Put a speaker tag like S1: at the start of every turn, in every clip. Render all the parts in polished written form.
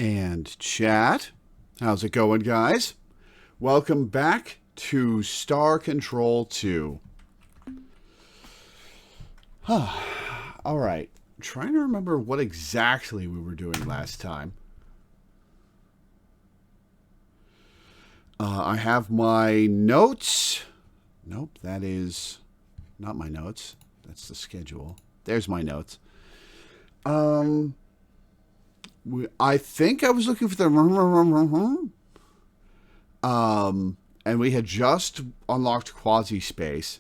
S1: And chat. How's it going, guys? Welcome back to Star Control 2. All right. I'm trying to remember what exactly we were doing last time. I have my notes. Nope, that is not my notes. That's the schedule. There's my notes. I think I was looking for the and we had just unlocked quasi space.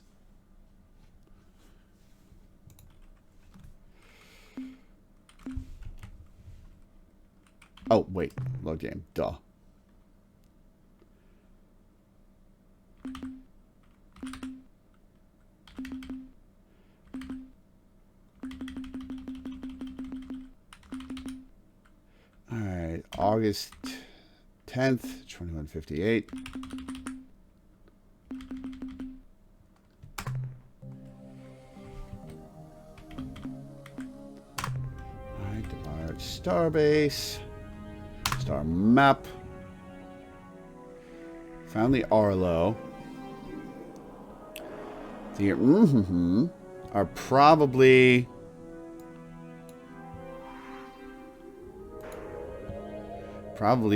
S1: Oh wait, load game. Duh. All right, August 10th, 2158. All right, depart Starbase. Star map. Found the Arlo. The are probably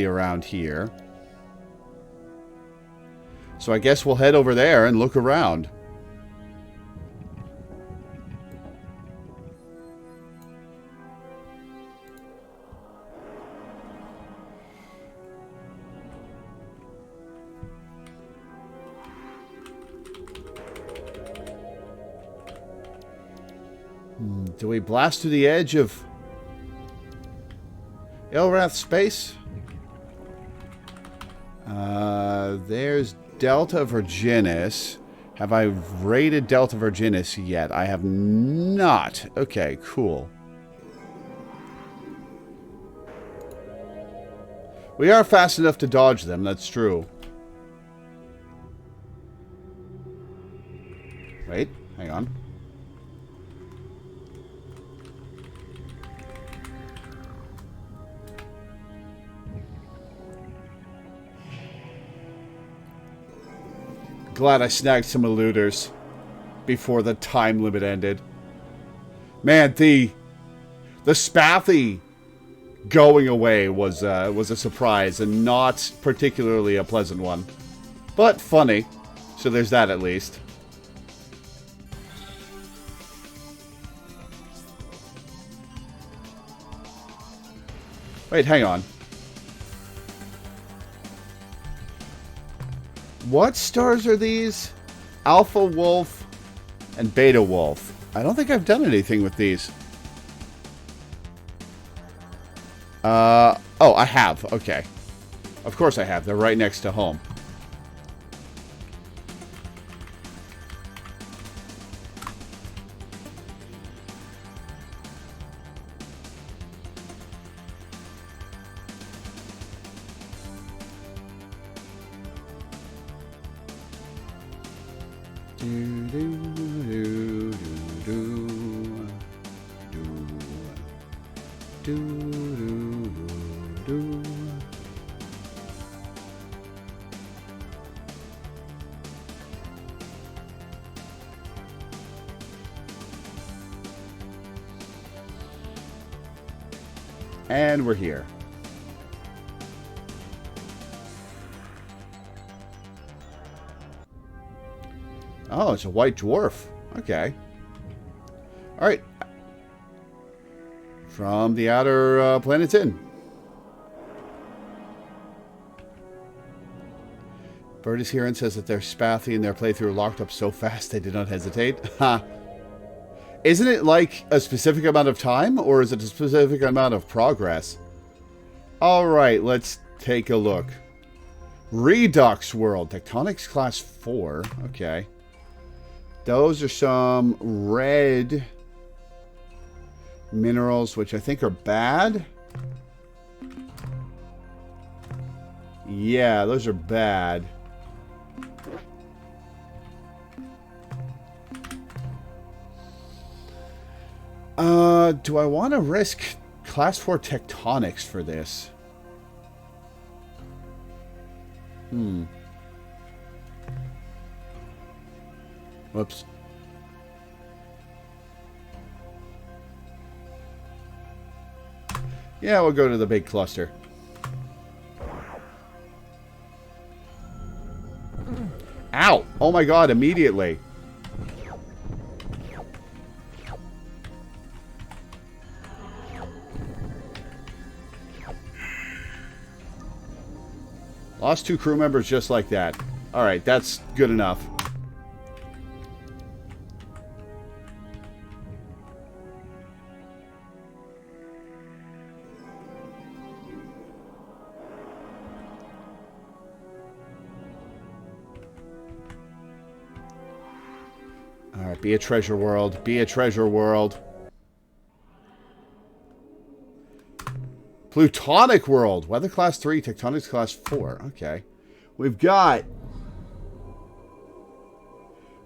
S1: around here. So I guess we'll head over there and look around. Do we blast to the edge of Elrath space? There's Delta Virginis. Have I raided Delta Virginis yet? I have not. Okay, cool. We are fast enough to dodge them, that's true. Wait, hang on. Glad I snagged some looters before the time limit ended. Man, the Spathy going away was a surprise and not particularly a pleasant one, but funny. So there's that at least. Wait, hang on. What stars are these? Alpha Wolf and Beta Wolf. I don't think I've done anything with these. Oh, I have. Okay. Of course I have. They're right next to home. And we're here. Oh, it's a white dwarf. Okay. All right. From the outer planets in. Bird is here and says that they're Spathy and their playthrough locked up so fast they did not hesitate. Ha. Isn't it like a specific amount of time, or is it a specific amount of progress? All right, let's take a look. Redux World, Tectonics Class 4. Okay. Those are some red minerals, which I think are bad. Yeah, those are bad. Do I want to risk Class 4 tectonics for this? Whoops. Yeah, we'll go to the big cluster. Ow! Oh my god, immediately. Lost 2 crew members just like that. Alright, that's good enough. Alright, be a treasure world. Be a treasure world. Plutonic world. Weather class 3, tectonics class 4. Okay. We've got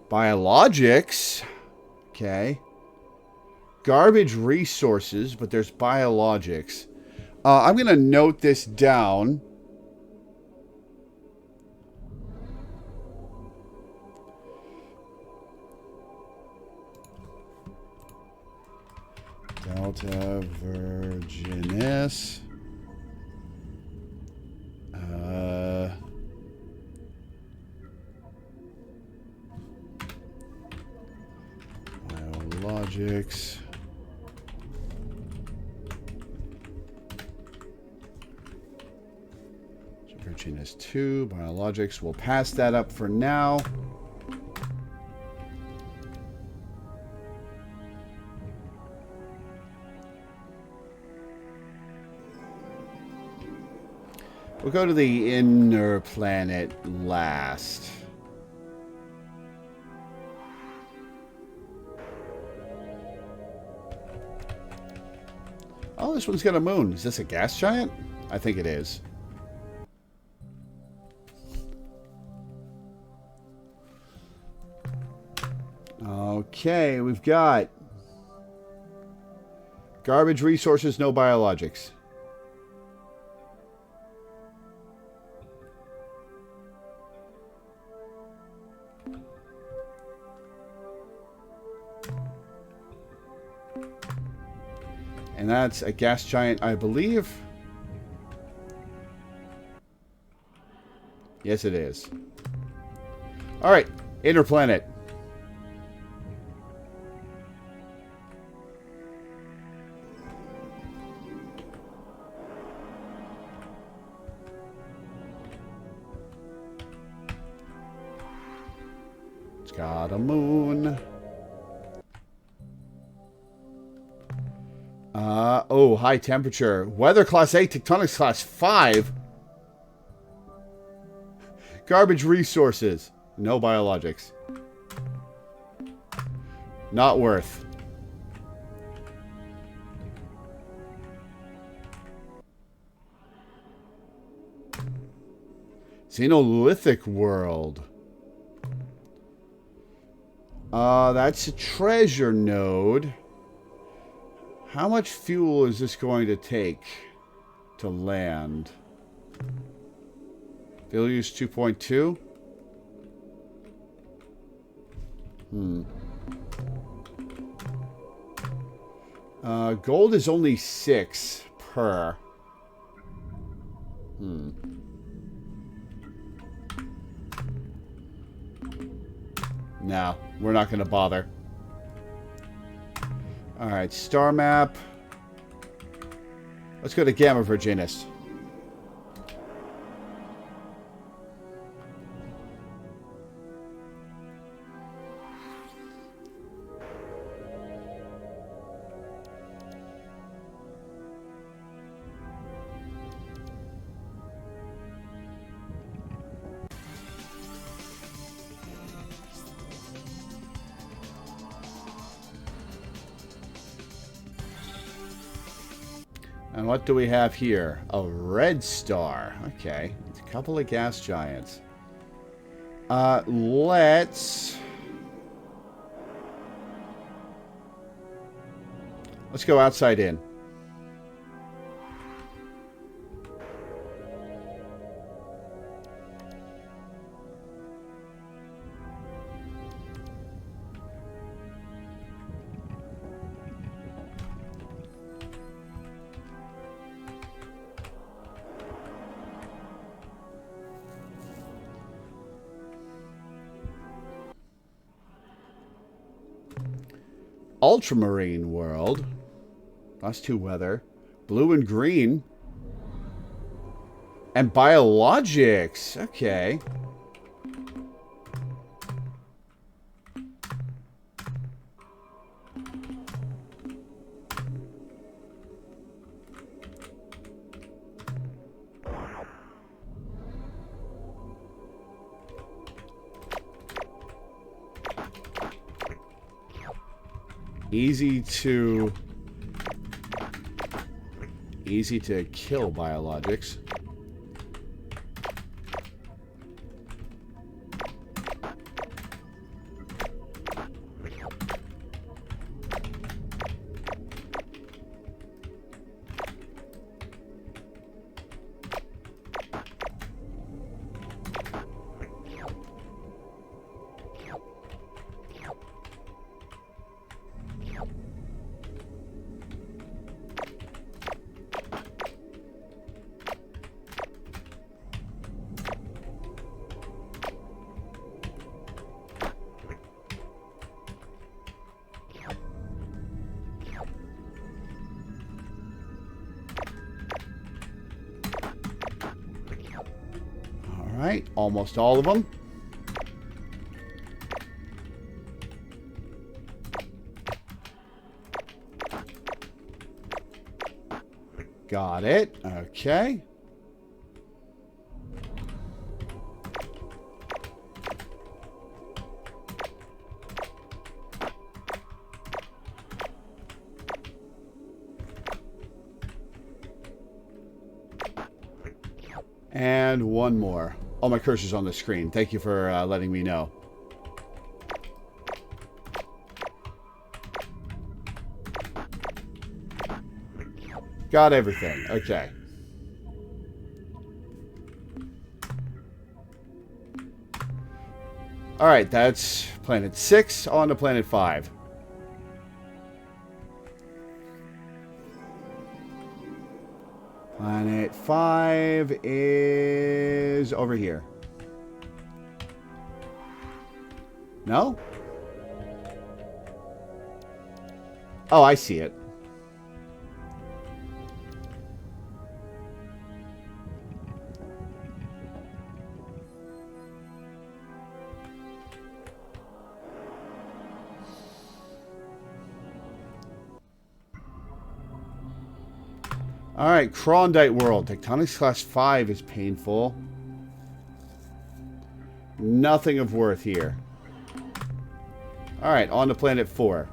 S1: biologics. Okay. Garbage resources, but there's biologics. I'm going to note this down. Delta Virginis. Biologics. Virginis 2. Biologics. We'll pass that up for now. We'll go to the inner planet last. Oh, this one's got a moon. Is this a gas giant? I think it is. Okay, we've got garbage resources, no biologics. And that's a gas giant, I believe. Yes, it is. All right, inner planet. It's got a moon. Oh, high temperature. Weather class 8, tectonics class 5. Garbage resources. No biologics. Not worth. Xenolithic world. That's a treasure node. How much fuel is this going to take to land? Fuel use 2.2. Gold is only 6 per. No, we're not going to bother. Alright, star map. Let's go to Gamma Virginis. And what do we have here? A red star. Okay. It's a couple of gas giants. Let's go outside in. ultramarine world. That's 2 weather. Blue and green. And biologics. Okay. Easy to kill biologics. Alright, almost all of them. Got it. Okay. And one more. Oh, my cursor's on the screen. Thank you for letting me know. Got everything. Okay. Alright, that's planet 6 on to planet 5. Planet 5 is over here. No? Oh, I see it. Alright, Krondite World. Tectonics Class 5 is painful. Nothing of worth here. Alright, on to Planet 4.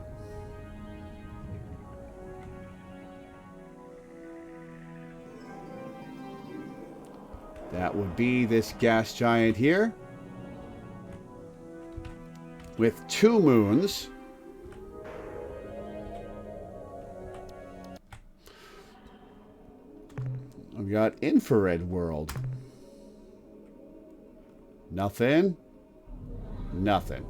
S1: That would be this gas giant here. With 2 moons. We got Infrared World. Nothing. Nothing.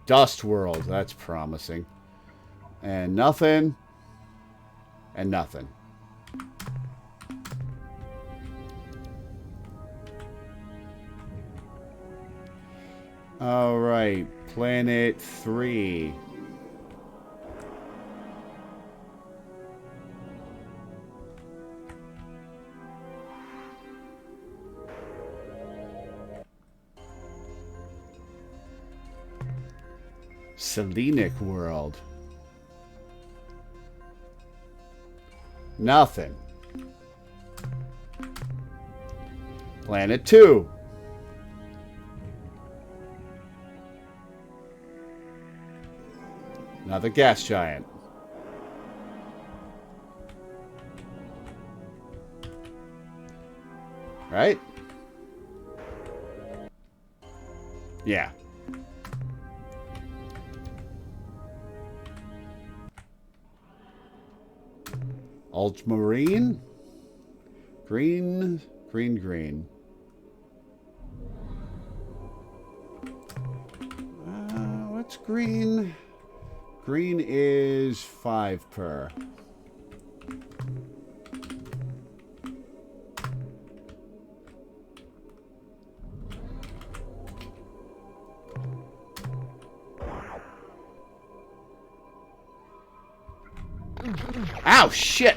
S1: Dust World. That's promising. And nothing. And nothing. All right. Planet 3. Selenic World. Nothing. Planet 2. Another gas giant. Right? Yeah. Ultramarine. Green, green, green. What's green? Green is 5 per. Ow, shit!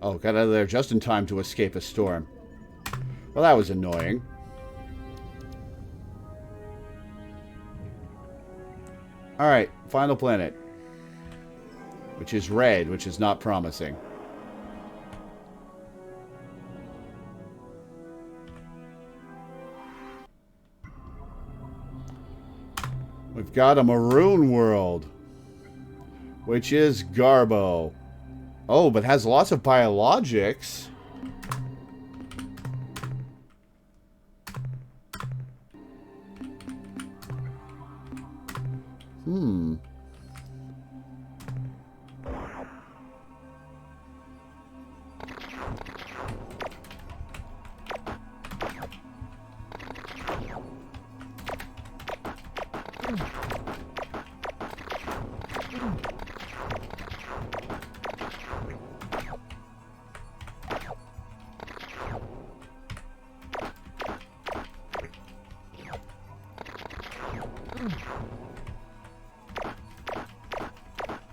S1: Oh, got out of there just in time to escape a storm. Well, that was annoying. Alright, final planet. Which is red, which is not promising. We've got a maroon world. Which is Garbo. Oh, but has lots of biologics.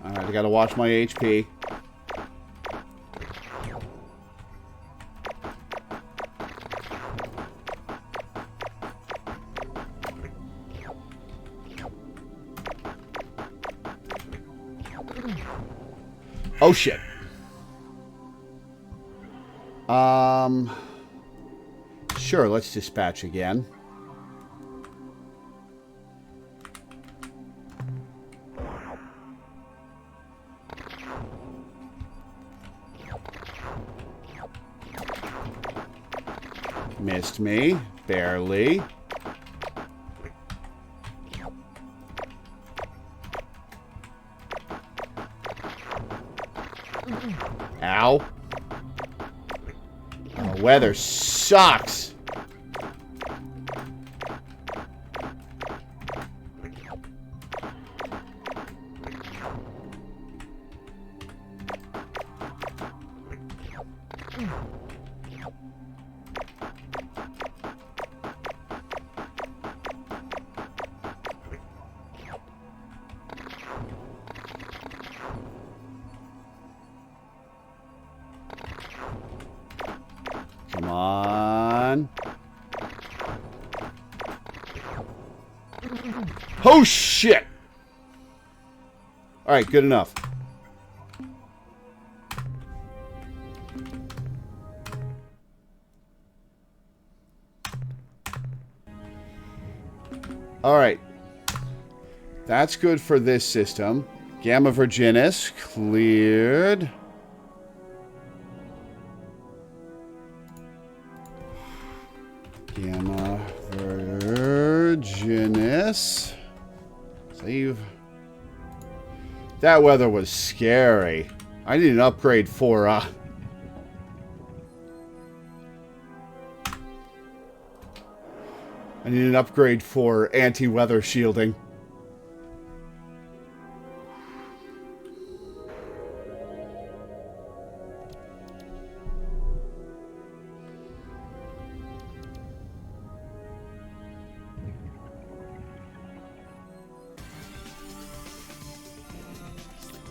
S1: Alright, I gotta watch my HP. Oh shit. Sure, let's dispatch again. Missed me. Barely. Ow. Oh, weather sucks. Come on. Oh, shit! Alright, good enough. Alright. That's good for this system. Gamma Virginis cleared. Gamma Virginis. Save. That weather was scary. I need an upgrade for, I need an upgrade for anti-weather shielding.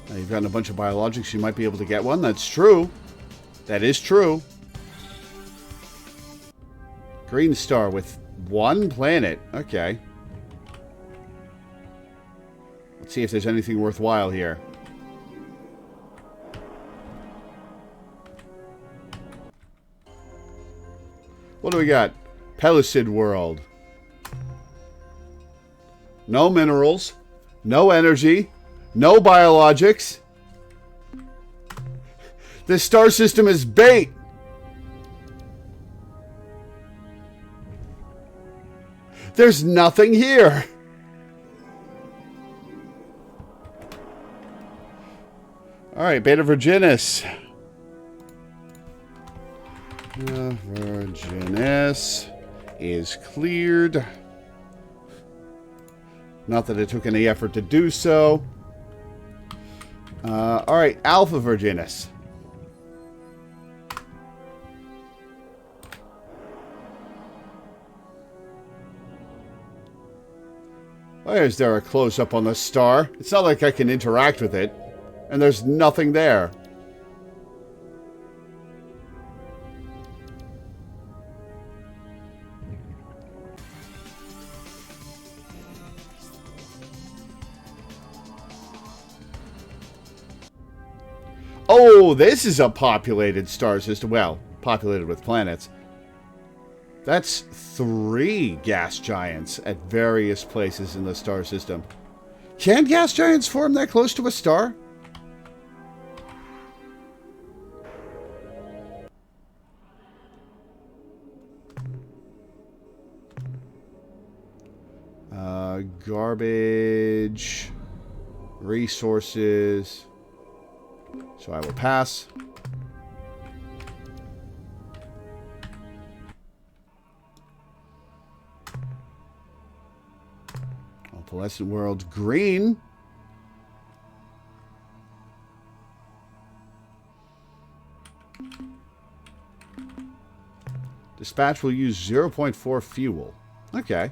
S1: Now you've gotten a bunch of biologics, you might be able to get one. That's true. That is true. Green star with one planet. Okay. Let's see if there's anything worthwhile here. What do we got? Pellucid world. No minerals. No energy. No biologics. This star system is bait. There's nothing here. Alright, Beta Virginis. Virginis is cleared. Not that it took any effort to do so. Alright, Alpha Virginis. Why is there a close-up on the star? It's not like I can interact with it. And there's nothing there. Oh, this is a populated star system. Well, populated with planets. That's 3 gas giants at various places in the star system. Can gas giants form that close to a star? Garbage. Resources. So I will pass. Opalescent world green. Dispatch will use 0.4 fuel. Okay.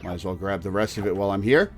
S1: Might as well grab the rest of it while I'm here.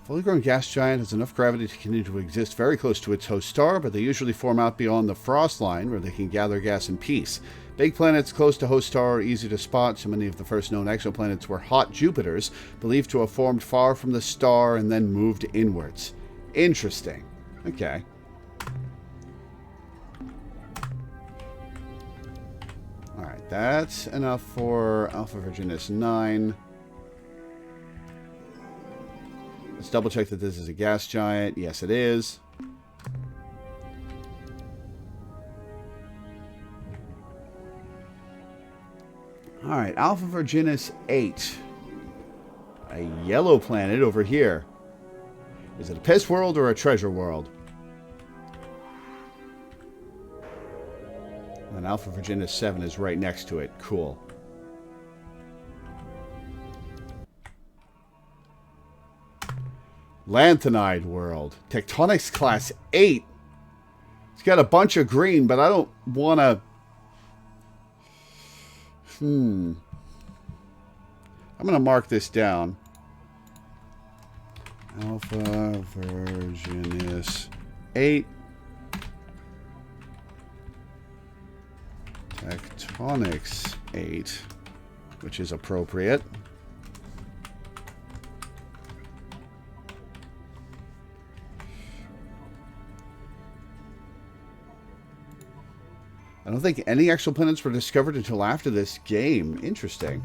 S1: Fully grown gas giant has enough gravity to continue to exist very close to its host star, but they usually form out beyond the frost line where they can gather gas in peace. Big planets close to host star are easy to spot, so many of the first known exoplanets were hot Jupiters, believed to have formed far from the star and then moved inwards. Interesting. Okay. Alright, that's enough for Alpha Virginis 9. Let's double check that this is a gas giant. Yes, it is. Alright, Alpha Virginis 8. A yellow planet over here. Is it a piss world or a treasure world? And Alpha Virginis 7 is right next to it. Cool. Lanthanide world. Tectonics class 8. It's got a bunch of green, but I don't want to... I'm going to mark this down. Alpha Virginis 8. Tectonics 8, which is appropriate. I don't think any exoplanets were discovered until after this game. Interesting.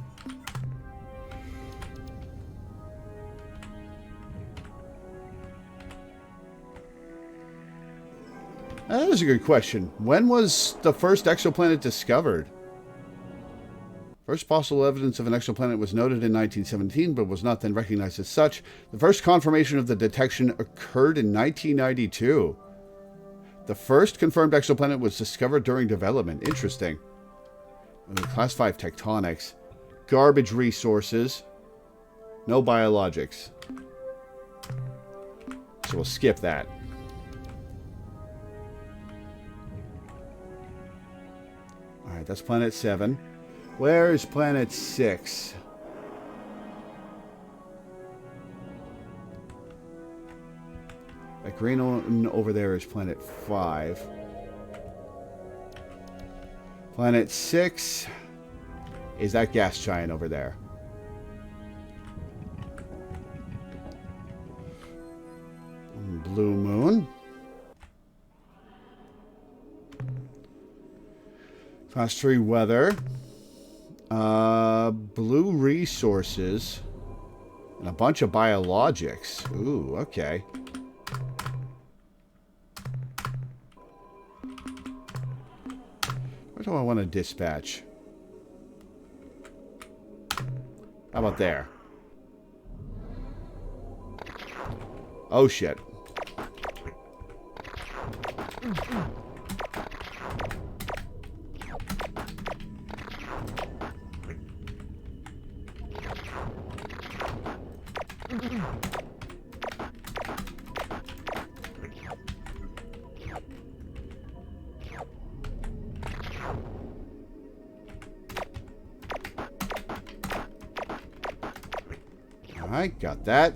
S1: That is a good question. When was the first exoplanet discovered? First possible evidence of an exoplanet was noted in 1917, but was not then recognized as such. The first confirmation of the detection occurred in 1992. The first confirmed exoplanet was discovered during development. Interesting. Class 5 tectonics. Garbage resources. No biologics. So we'll skip that. Alright, that's planet 7. Where is planet 6? That green one over there is planet 5. Planet 6 is that gas giant over there. Blue moon. Class 3 weather. Blue resources. And a bunch of biologics. Ooh, okay. Where do I want to dispatch? How about there? Oh, shit. Alright, got that.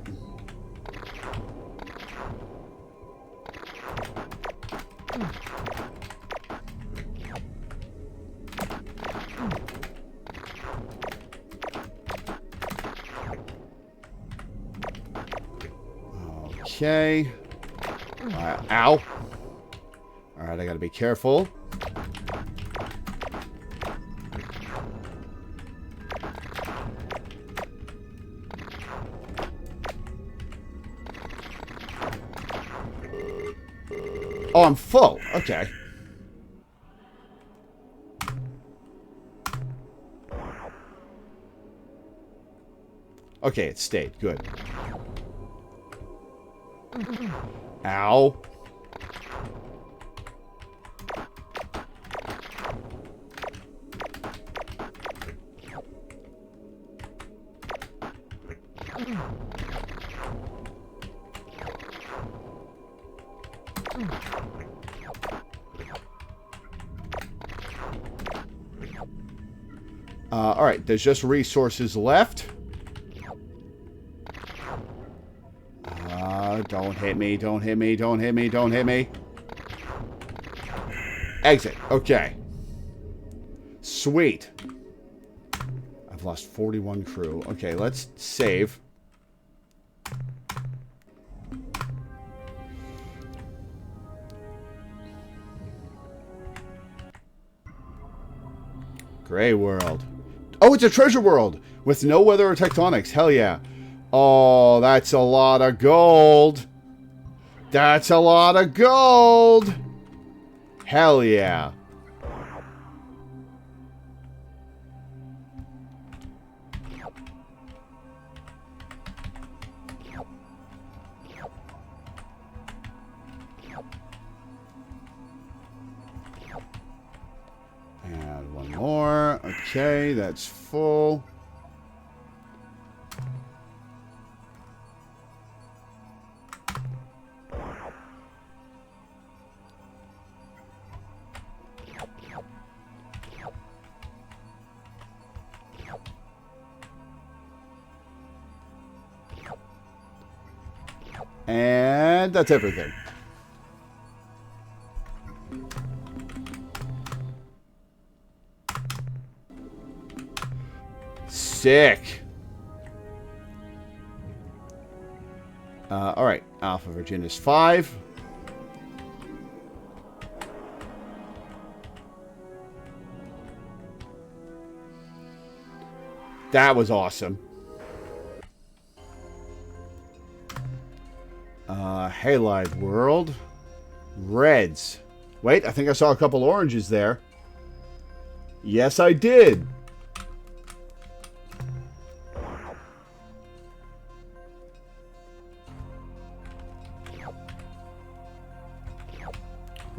S1: Okay. Ow. Alright, I gotta be careful. Oh, I'm full. Okay. Okay, it stayed. Good. Ow. Alright, there's just resources left. Don't hit me, don't hit me, don't hit me, don't hit me. Exit. Okay. Sweet. I've lost 41 crew. Okay, let's save. Gray world. Oh, it's a treasure world with no weather or tectonics. Hell yeah. Oh, that's a lot of gold. That's a lot of gold. Hell yeah. And one more. Okay, that's full. And that's everything. Sick. All right. Alpha Virginia's 5. That was awesome. Halide world. Reds. Wait, I think I saw a couple oranges there. Yes, I did.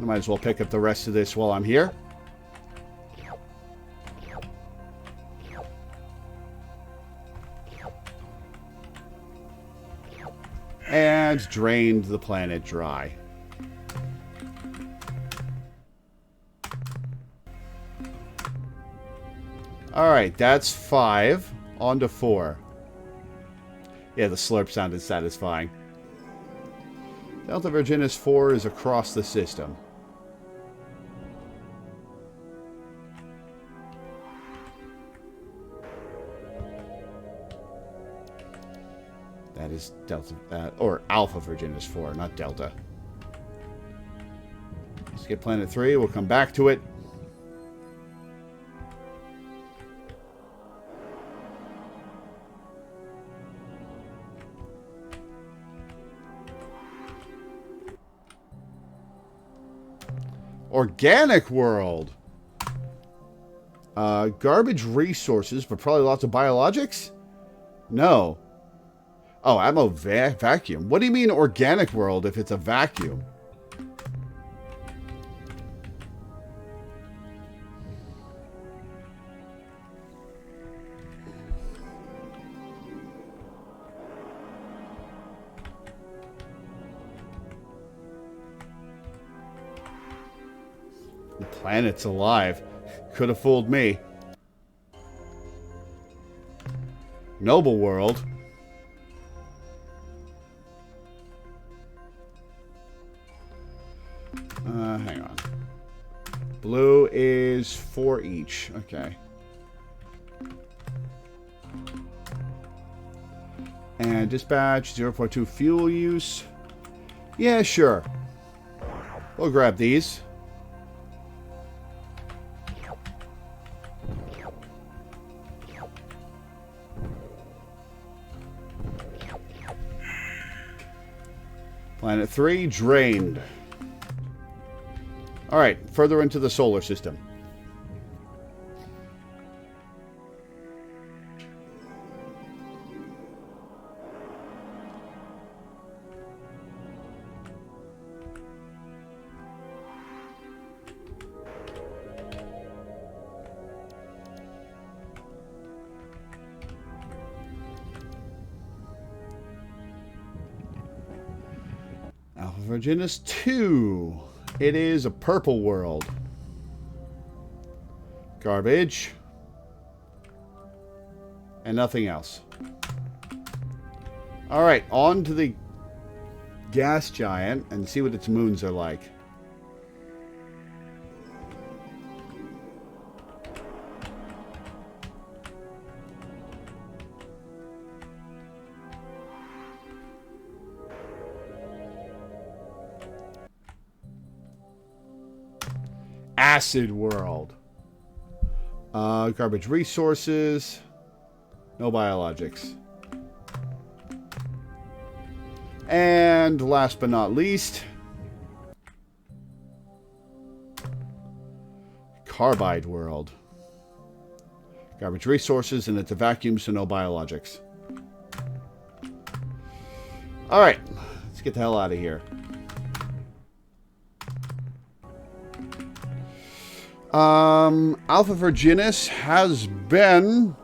S1: I might as well pick up the rest of this while I'm here. And drained the planet dry. Alright, that's 5. On to 4. Yeah, the slurp sounded satisfying. Delta Virginis 4 is across the system. That is Delta, or Alpha Virginis 4, not Delta. Let's get Planet 3. We'll come back to it. Organic world. Garbage resources, but probably lots of biologics? No. Oh, ammo vacuum. What do you mean organic world if it's a vacuum? The planet's alive. Could have fooled me. Noble world. Hang on. Blue is 4 each. Okay. And dispatch 0.2 fuel use. Yeah, sure. We'll grab these. Planet 3 drained. All right, further into the solar system. Alpha Virginis 2. It is a purple world. Garbage. And nothing else. Alright, on to the gas giant and see what its moons are like. Acid world. Garbage resources. No biologics. And last but not least, Carbide world. Garbage resources, and it's a vacuum, so no biologics. Alright, let's get the hell out of here. Alpha Virginis has been...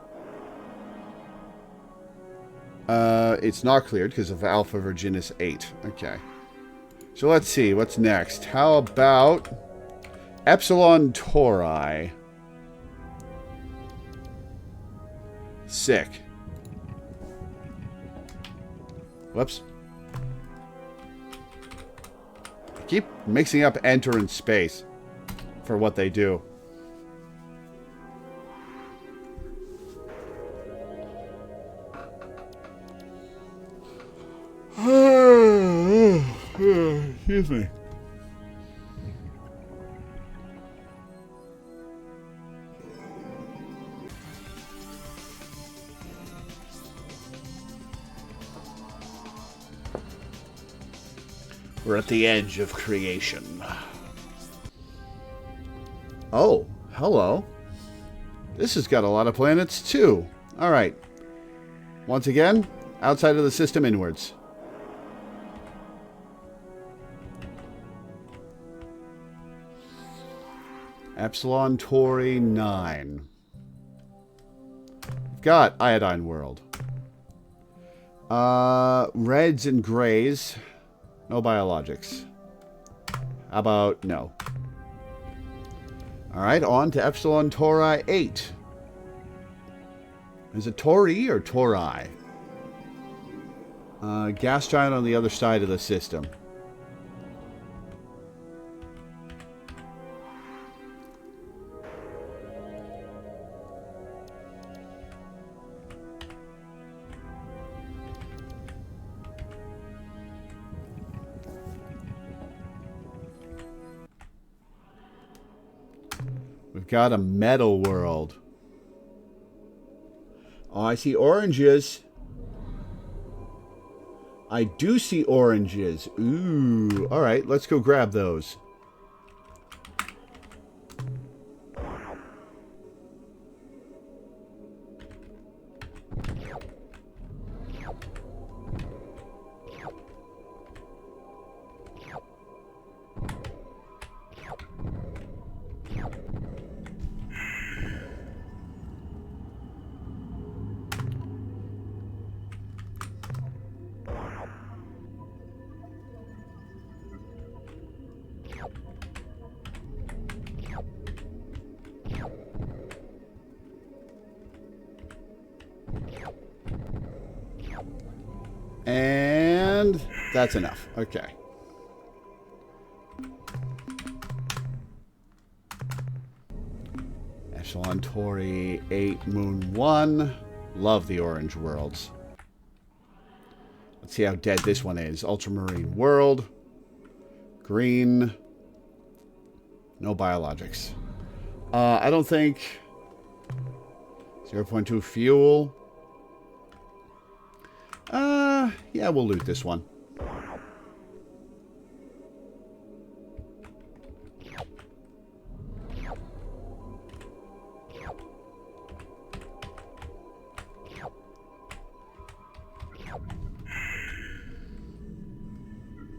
S1: it's not cleared because of Alpha Virginis 8. Okay. So let's see. What's next? How about Epsilon Tauri? Sick. Whoops. I keep mixing up Enter and Space for what they do. Excuse me. We're at the edge of creation. Oh, hello. This has got a lot of planets too. All right. Once again, outside of the system inwards. Epsilon Tauri 9. We've got Iodine World. Reds and grays. No biologics. How about no? Alright, on to Epsilon Tauri 8. Is it Tauri or Tauri? Gas giant on the other side of the system. We've got a metal world. Oh, I see oranges. I do see oranges. Ooh. All right, let's go grab those. And that's enough. Okay. Epsilon Tauri 8 Moon 1. Love the orange worlds. Let's see how dead this one is. Ultramarine world. Green. No biologics. I don't think... 0.2 fuel. Yeah, we'll loot this one.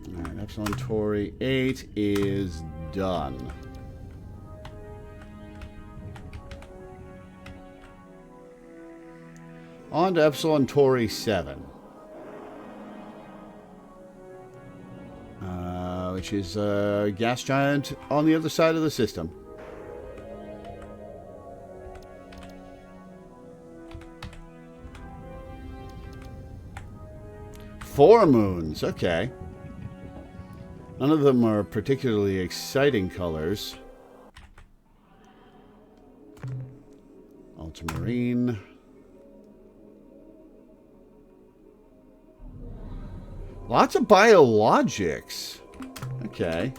S1: Alright, Epsilon Tauri 8 is done. On to Epsilon Tauri 7. Which is a gas giant on the other side of the system. Four moons, okay. None of them are particularly exciting colors. Ultramarine. Lots of biologics. Okay.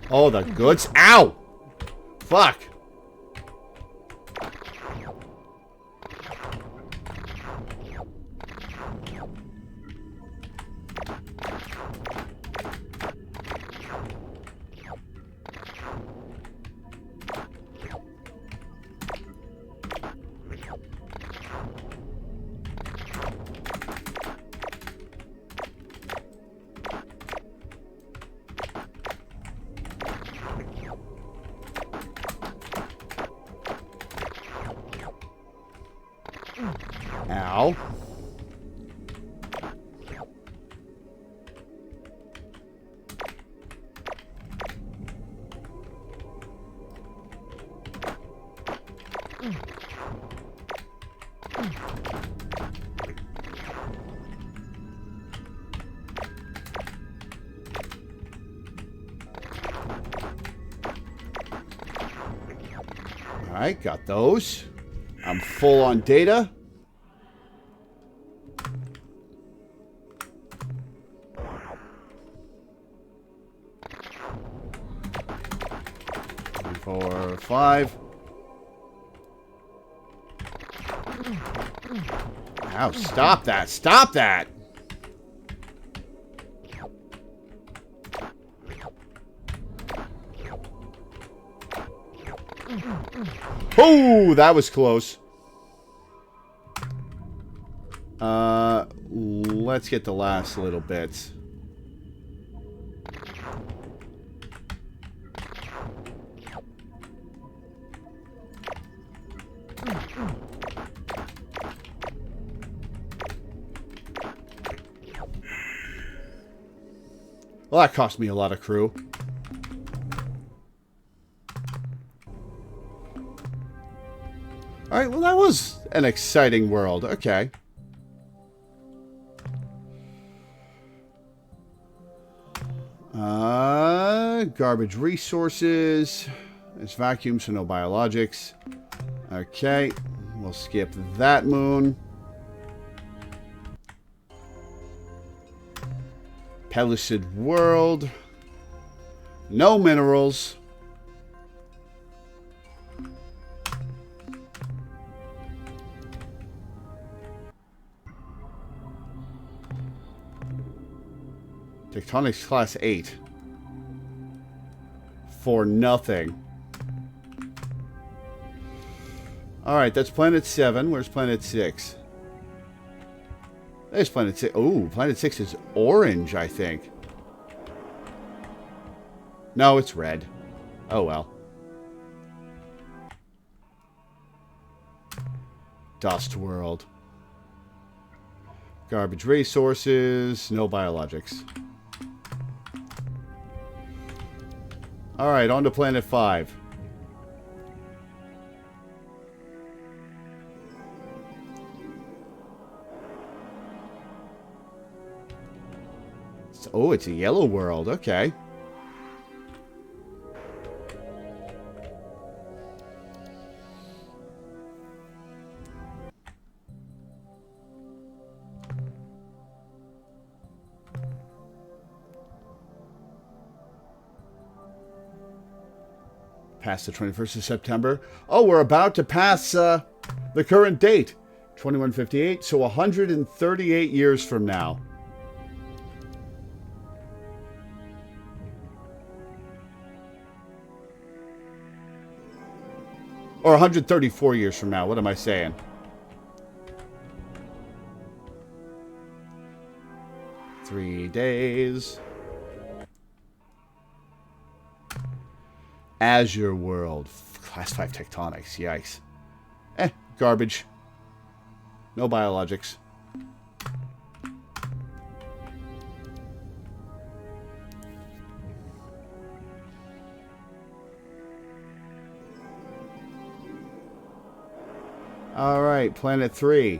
S1: Oh, the goods. Ow! Fuck. Ow. All right, got those. I'm full on data. Four, five. Ow, stop that. Stop that. Oh, that was close. Let's get the last little bits. Well, that cost me a lot of crew. Alright, well that was an exciting world. Okay. Garbage resources. It's vacuum, so no biologics. Okay. We'll skip that moon. Pellucid world. No minerals. Tectonics class 8. For nothing. Alright, that's planet 7. Where's planet 6? There's planet 6. Ooh, planet 6 is orange, I think. No, it's red. Oh well. Dust world. Garbage resources. No biologics. Alright, on to Planet 5. Oh, it's a yellow world. Okay. Past the 21st of September. Oh, we're about to pass the current date. 2158, so 138 years from now. Or 134 years from now. What am I saying? Three days. Azure World. Class 5 tectonics. Yikes. Garbage. No biologics. Alright, Planet 3.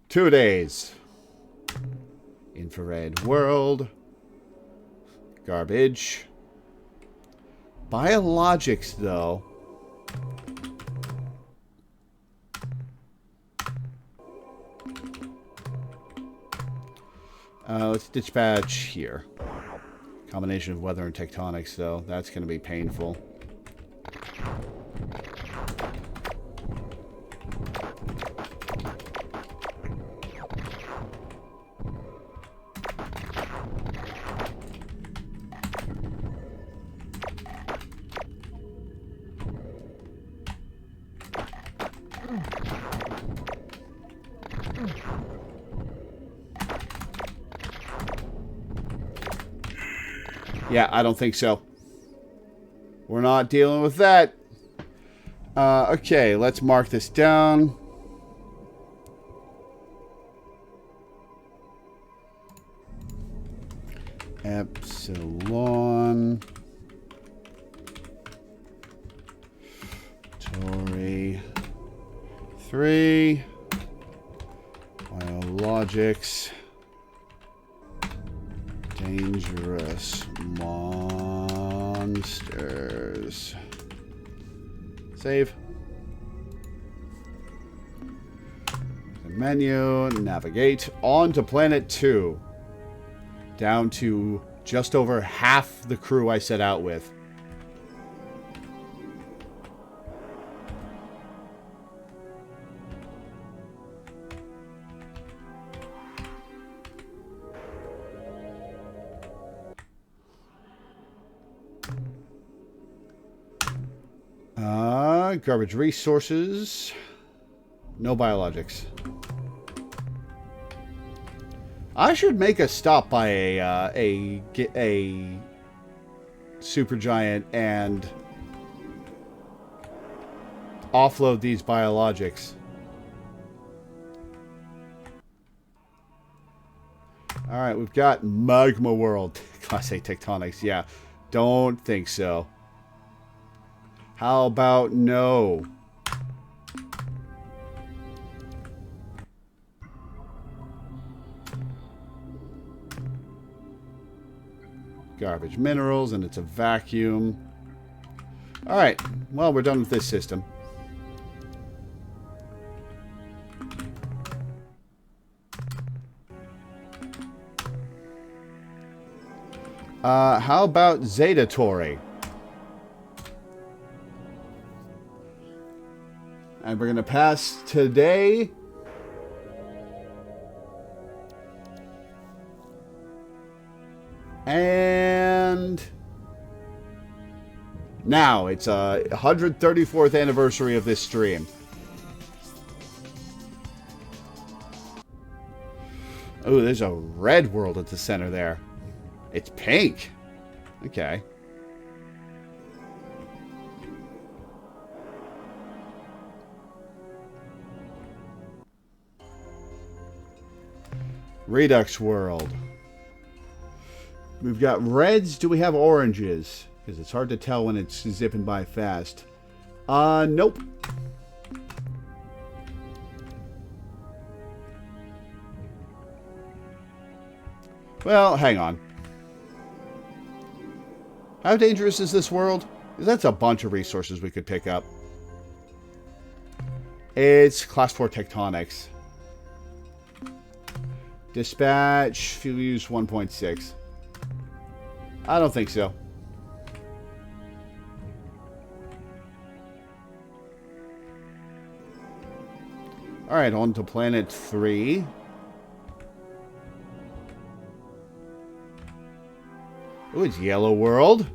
S1: Two days. Infrared world. Garbage. Biologics, though. Let's dispatch here. Combination of weather and tectonics, though. That's going to be painful. Yeah, I don't think so. We're not dealing with that. Okay, let's mark this down. Epsilon. Tori. 3. Biologics. Dangerous monsters. Save. Menu, navigate. On to Planet 2. Down to just over half the crew I set out with. Garbage resources. No biologics. I should make a stop by a supergiant and offload these biologics. All right, we've got Magma World. Class A tectonics. Yeah, don't think so. How about no? Garbage minerals, and it's a vacuum. All right, well, we're done with this system. How about Zeta Tori? And we're going to pass today. And now it's a 134th anniversary of this stream. Oh, there's a red world at the center there. It's pink. Okay. Redux World. We've got reds. Do we have oranges? Because it's hard to tell when it's zipping by fast. Nope. Well, hang on. How dangerous is this world? That's a bunch of resources we could pick up. It's class 4 tectonics. Dispatch, fuel use 1.6. I don't think so. Alright, on to planet 3. Oh, it's Yellow World.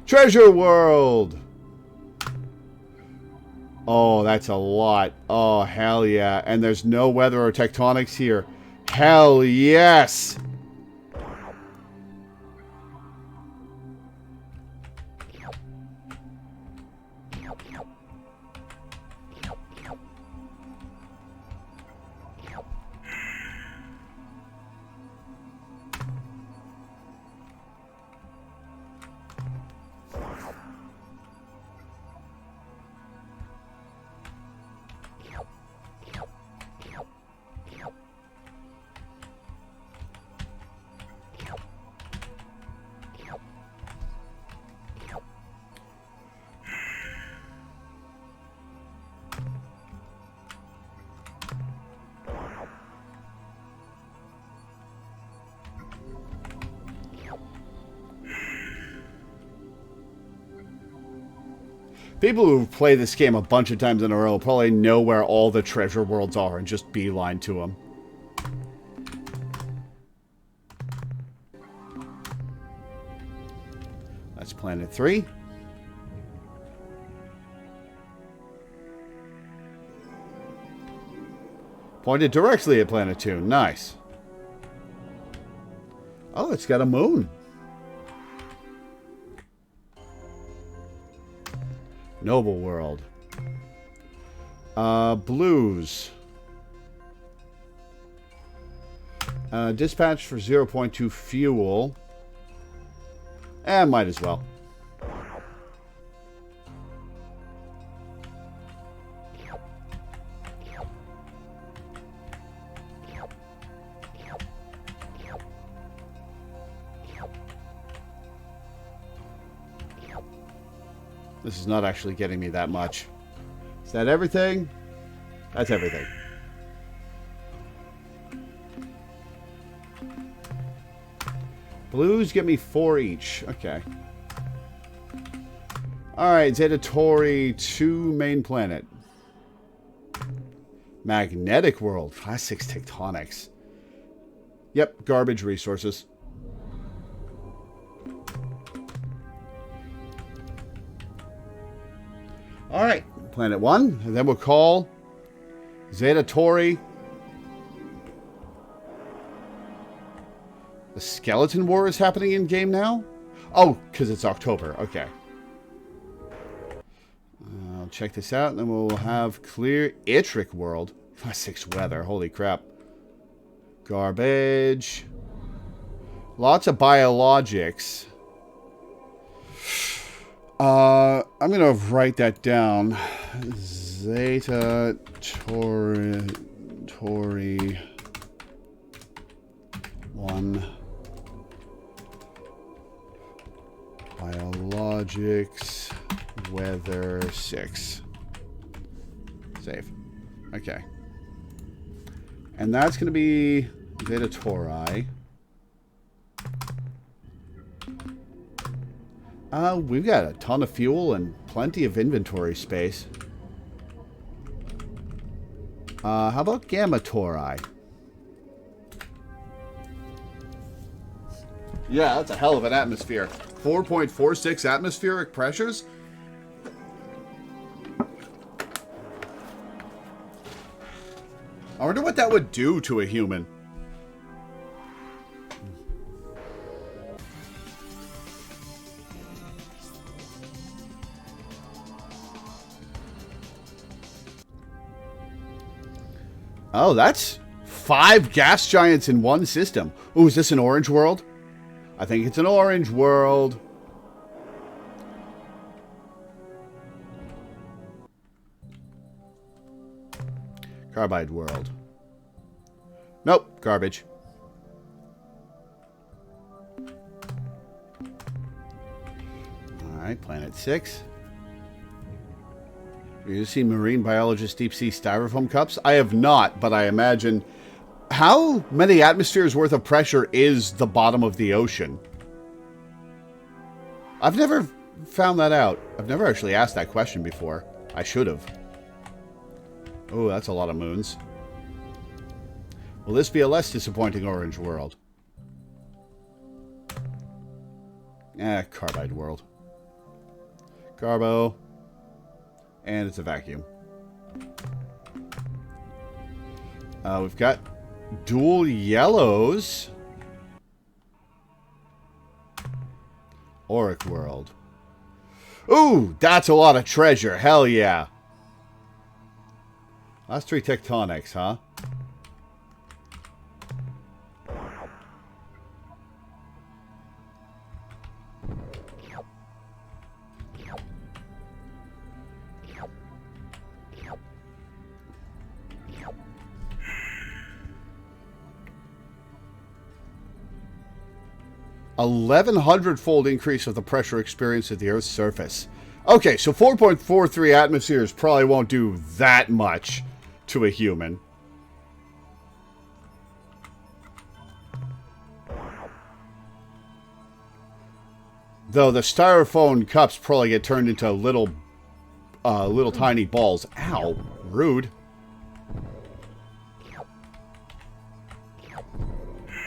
S1: Treasure World. Oh, that's a lot. Oh, hell yeah. And there's no weather or tectonics here. Hell yes. People who play this game a bunch of times in a row probably know where all the treasure worlds are and just beeline to them. That's planet 3. Pointed directly at planet 2. Nice. Oh, it's got a moon. Noble World. Blues. Dispatch for 0.2 fuel. Might as well. This is not actually getting me that much. Is that everything? That's everything. Blues get me 4 each. Okay. Alright, Zeta Tauri 2 main planet. Magnetic World. Class 6 tectonics. Yep, garbage resources. Alright, planet 1. And then we'll call Zeta Tauri. The Skeleton War is happening in game now? Oh, because it's October. Okay. I'll check this out, and then we'll have clear Itric World. Class 6 weather. Holy crap. Garbage. Lots of biologics. I'm going to write that down. Zeta Tauri 1. Biologics. Weather 6. Save. Okay. And that's going to be Zeta Tauri. We've got a ton of fuel and plenty of inventory space. How about Gamma Tauri? Yeah, that's a hell of an atmosphere. 4.46 atmospheric pressures? I wonder what that would do to a human. Oh, that's 5 gas giants in one system. Ooh, is this an orange world? I think it's an orange world. Carbide world. Nope, garbage. Alright, planet 6. Have you seen marine biologist deep sea styrofoam cups? I have not, but I imagine... How many atmospheres worth of pressure is the bottom of the ocean? I've never found that out. I've never actually asked that question before. I should have. Oh, that's a lot of moons. Will this be a less disappointing orange world? Carbide world. Carbo. And it's a vacuum. We've got dual yellows. Auric world. Ooh, that's a lot of treasure. Hell yeah. Last 3 tectonics, huh? A 1,100-fold increase of the pressure experienced at the Earth's surface. Okay, so 4.43 atmospheres probably won't do that much to a human. Though the styrofoam cups probably get turned into little tiny balls. Ow, rude.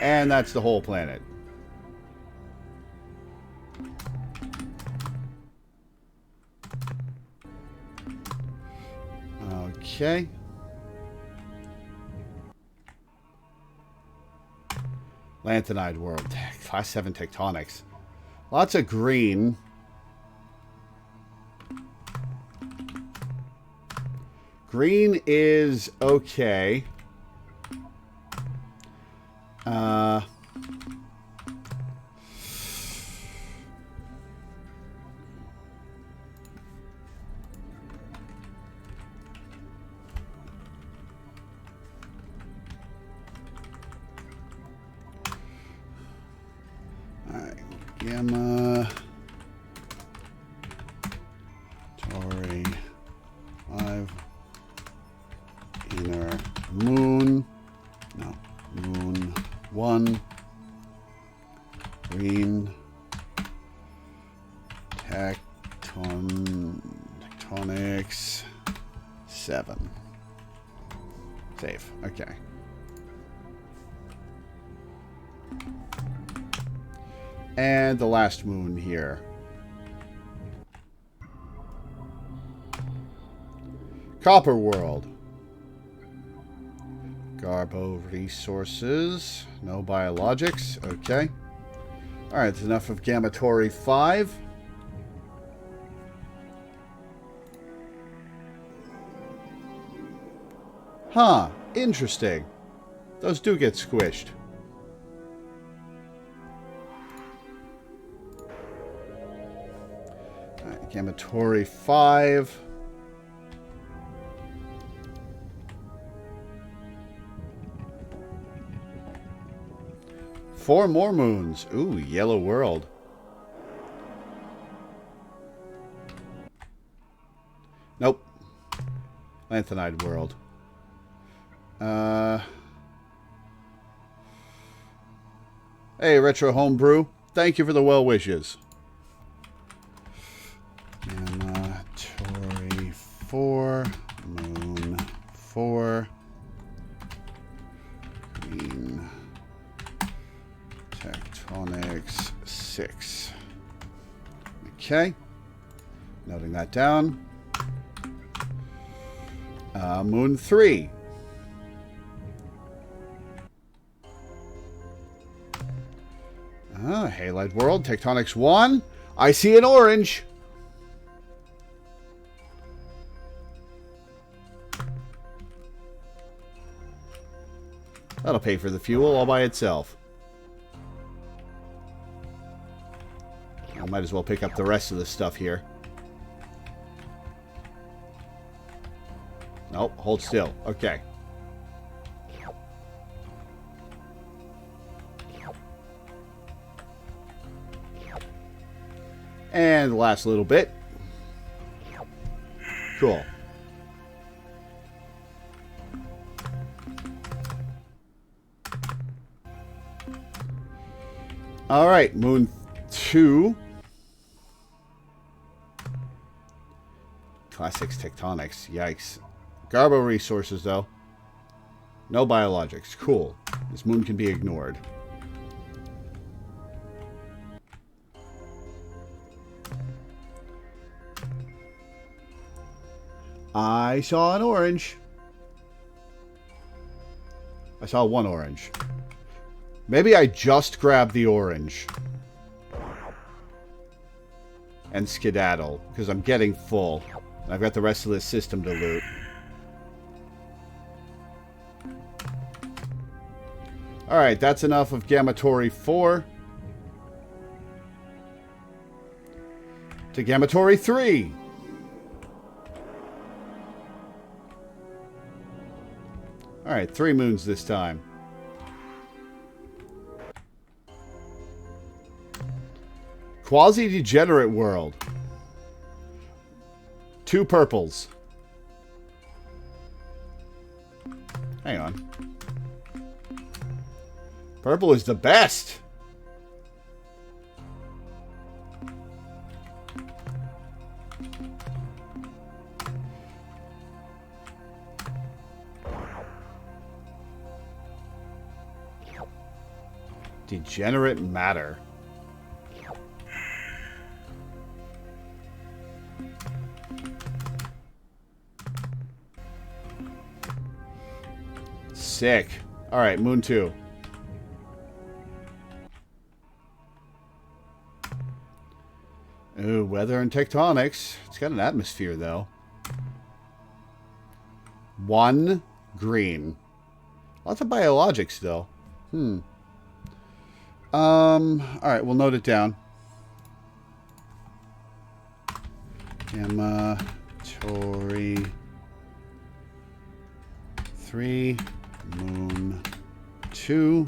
S1: And that's the whole planet. Okay. Lanthanide world. Class 7 tectonics. Lots of green. Green is okay. Gamma, Tori, 5, inner moon, no, moon 1, green, tectonics 7. Save, okay. And the last moon here. Copper world. Garbo resources. No biologics. Okay. Alright, that's enough of Gammatori 5. Huh. Interesting. Those do get squished. Gammatori 5. Four more moons. Ooh, yellow world. Nope. Lanthanide world. Hey, Retro Homebrew. Thank you for the well wishes. Gammatori 4, moon 4, green, tectonics 6. Okay, noting that down. Moon 3. Halide world, tectonics 1. I see an orange. That'll pay for the fuel all by itself. I might as well pick up the rest of the stuff here. Nope, hold still. Okay. And the last little bit. Cool. All right, Moon 2. Classics tectonics. Yikes. Garbo resources, though. No biologics. Cool. This moon can be ignored. I saw an orange. I saw one orange. Maybe I just grabbed the orange. And skedaddle, because I'm getting full. I've got the rest of this system to loot. Alright, that's enough of Gamatory 4. To Gamatory 3. Alright, 3 moons this time. Quasi-degenerate world. 2 purples. Hang on. Purple is the best. Degenerate matter. Sick. All right, Moon 2. Ooh, weather and tectonics. It's got an atmosphere, though. 1 green. Lots of biologics, though. Alright, we'll note it down. Gamatory 3, Moon 2.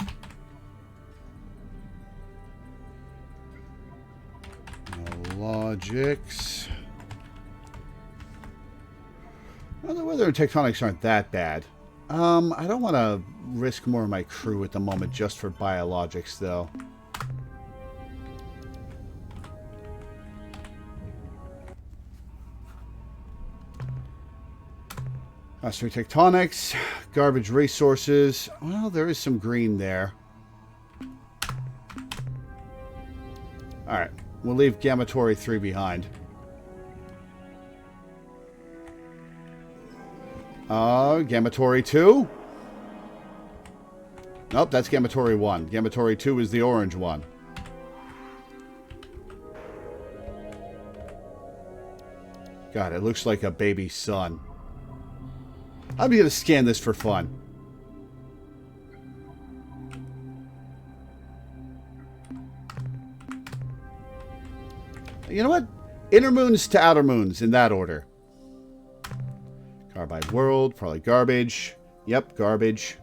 S1: Logics. Well, the weather and tectonics aren't that bad. I don't want to risk more of my crew at the moment just for biologics, though. Astro tectonics, garbage resources. Well, there is some green there. Alright, we'll leave Gamatory 3 behind. Gamatory 2? Nope, that's Gamatory 1. Gamatory 2 is the orange one. God, it looks like a baby sun. I'm going to scan this for fun. You know what? Inner moons to outer moons, in that order. Carbide world, probably garbage. Yep, garbage.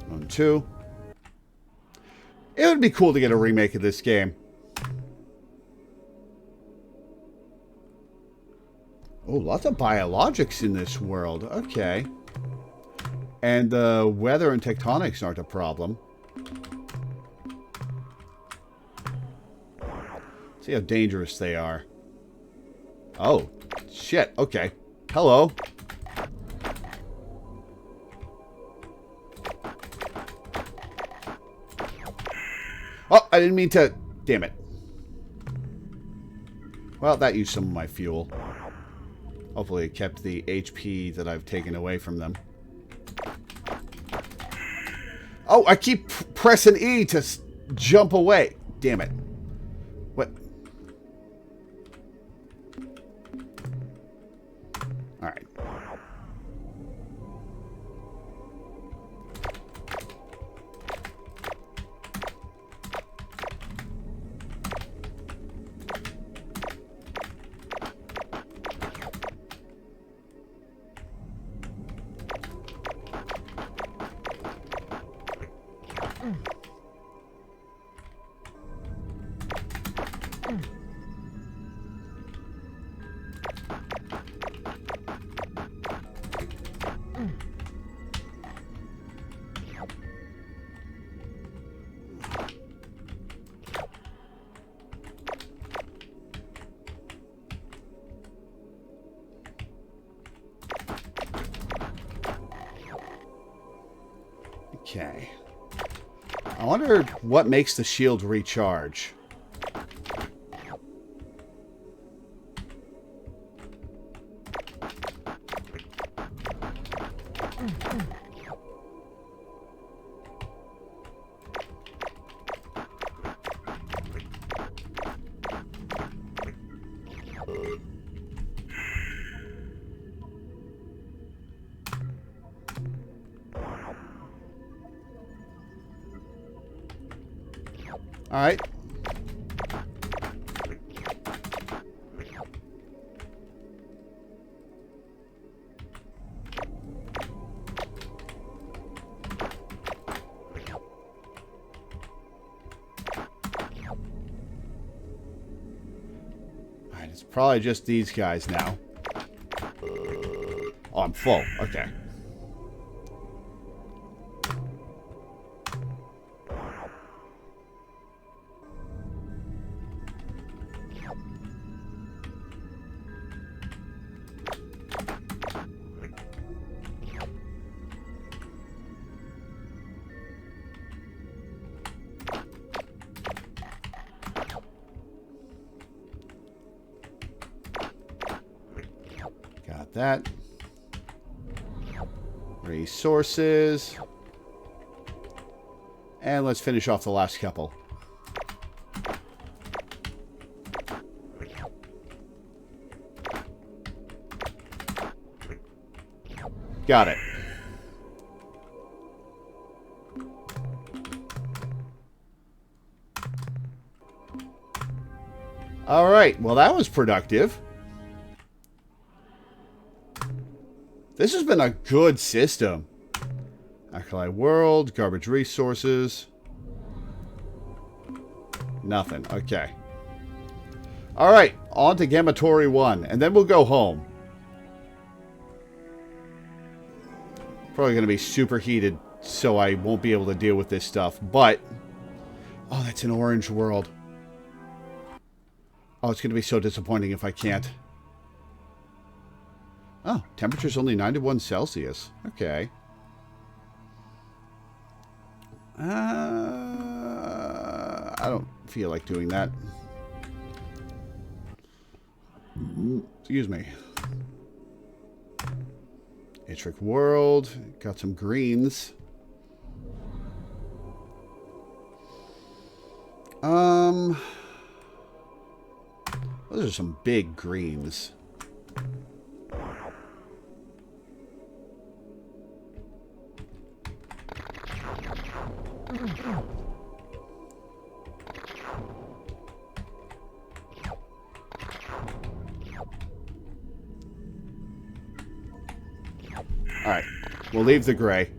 S1: Moon 2. It would be cool to get a remake of this game. Oh, lots of biologics in this world. Okay. And the weather and tectonics aren't a problem. See how dangerous they are. Oh, shit. Okay. Hello. Oh, I didn't mean to... Damn it. Well, that used some of my fuel. Hopefully it kept the HP that I've taken away from them. Oh, I keep pressing E to jump away. Damn it. What? Alright. Okay. I wonder what makes the shield recharge. All right. It's probably just these guys now. Oh, I'm full. Okay. Got that. Resources. And let's finish off the last couple. Got it. All right. Well, that was productive. This has been a good system. Acolyte World, garbage resources. Nothing. Okay. All right. On to Gamatory 1, and then we'll go home. Probably going to be super heated, so I won't be able to deal with this stuff. But, oh, that's an orange world. Oh, it's going to be so disappointing if I can't. Oh, temperature's only 91 Celsius. Okay. I don't feel like doing that. Excuse me. Itric World. Got some greens. Those are some big greens. All right, we'll leave the gray.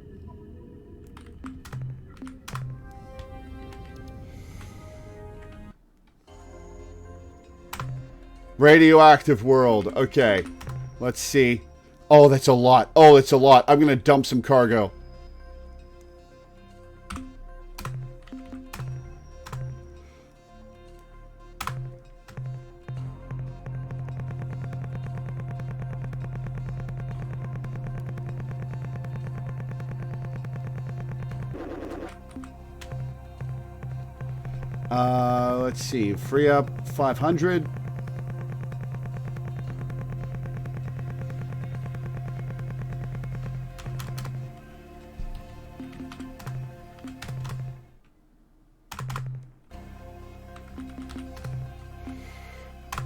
S1: Radioactive world. Okay, let's see. Oh, that's a lot. Oh, it's a lot. I'm going to dump some cargo. Let's see. Free up 500.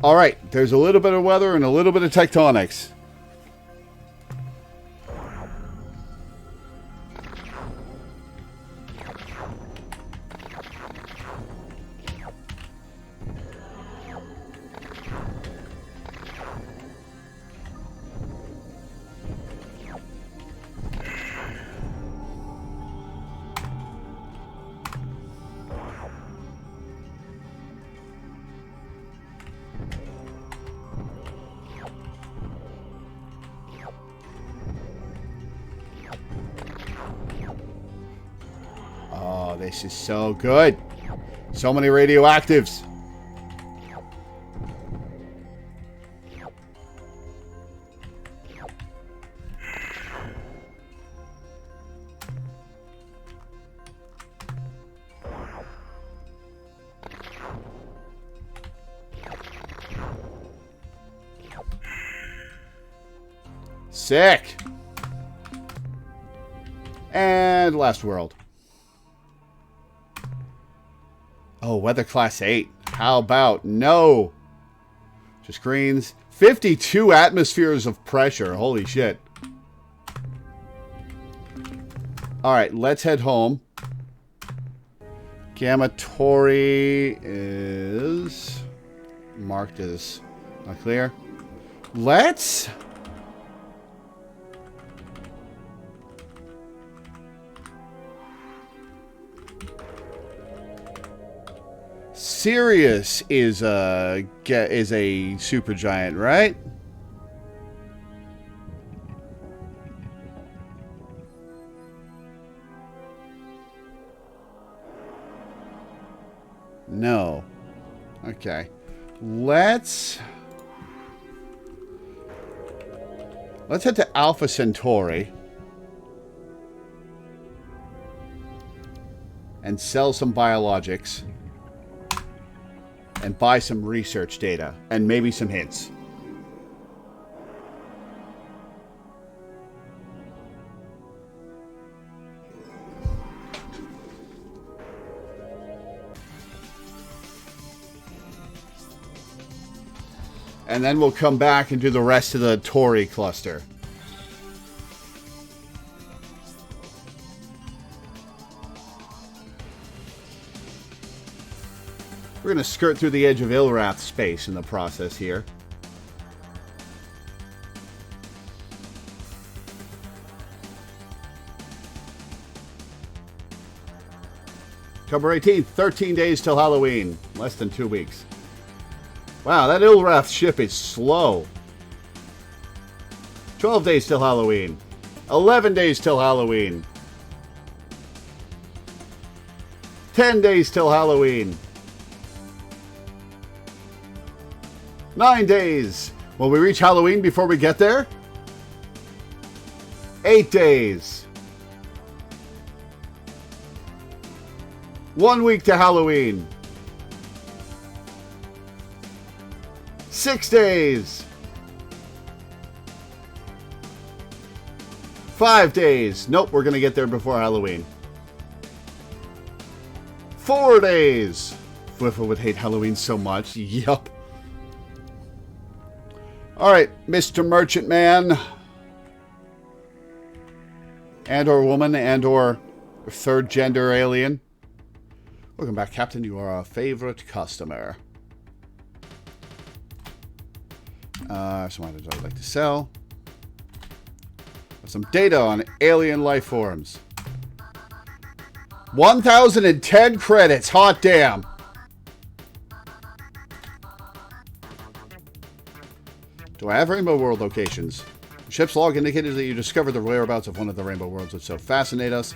S1: All right, there's a little bit of weather and a little bit of tectonics. Oh, this is so good. So many radioactives. Sick. And last world. Oh, weather class 8. How about no? Just greens. 52 atmospheres of pressure. Holy shit. Alright, let's head home. Gamatory is marked as not clear. Let's... Sirius is a supergiant, right? No. Okay. Let's head to Alpha Centauri and sell some biologics. And buy some research data. And maybe some hints. And then we'll come back and do the rest of the Tauri cluster. We're going to skirt through the edge of Ilrath space in the process here. October 18th, 13 days till Halloween. Less than 2 weeks. Wow, that Ilrath ship is slow. 12 days till Halloween. 11 days till Halloween. 10 days till Halloween. 9 days. Will we reach Halloween before we get there? 8 days. 1 week to Halloween. 6 days. 5 days. Nope, we're going to get there before Halloween. 4 days. Whiffle would hate Halloween so much. Yup. Alright, Mr. Merchant Man. And or woman and or third gender alien. Welcome back, Captain. You are our favorite customer. Some items I'd like to sell. Some data on alien life forms. 1,010 credits. Hot damn. Do I have Rainbow World locations? The ship's log indicated that you discovered the whereabouts of one of the Rainbow Worlds which so fascinate us.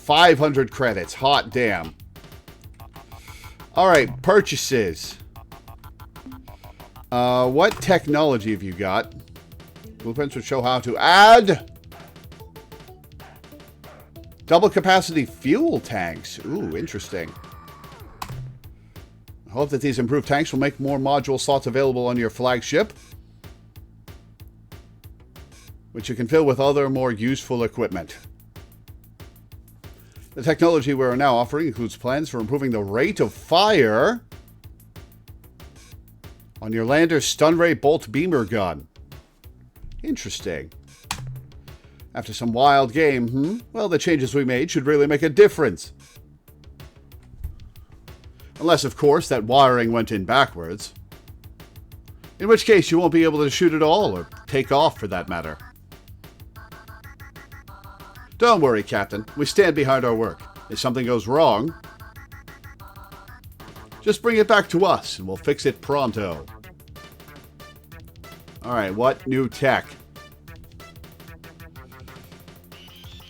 S1: $500 credits. Hot damn. Alright, purchases. What technology have you got? Blueprints would show how to add double capacity fuel tanks. Ooh, interesting. I hope that these improved tanks will make more module slots available on your flagship, which you can fill with other more useful equipment. The technology we are now offering includes plans for improving the rate of fire on your lander's stun ray bolt beamer gun. Interesting. After some wild game, Well, the changes we made should really make a difference. Unless, of course, that wiring went in backwards. In which case, you won't be able to shoot at all, or take off for that matter. Don't worry, Captain. We stand behind our work. If something goes wrong, just bring it back to us, and we'll fix it pronto. Alright, what new tech?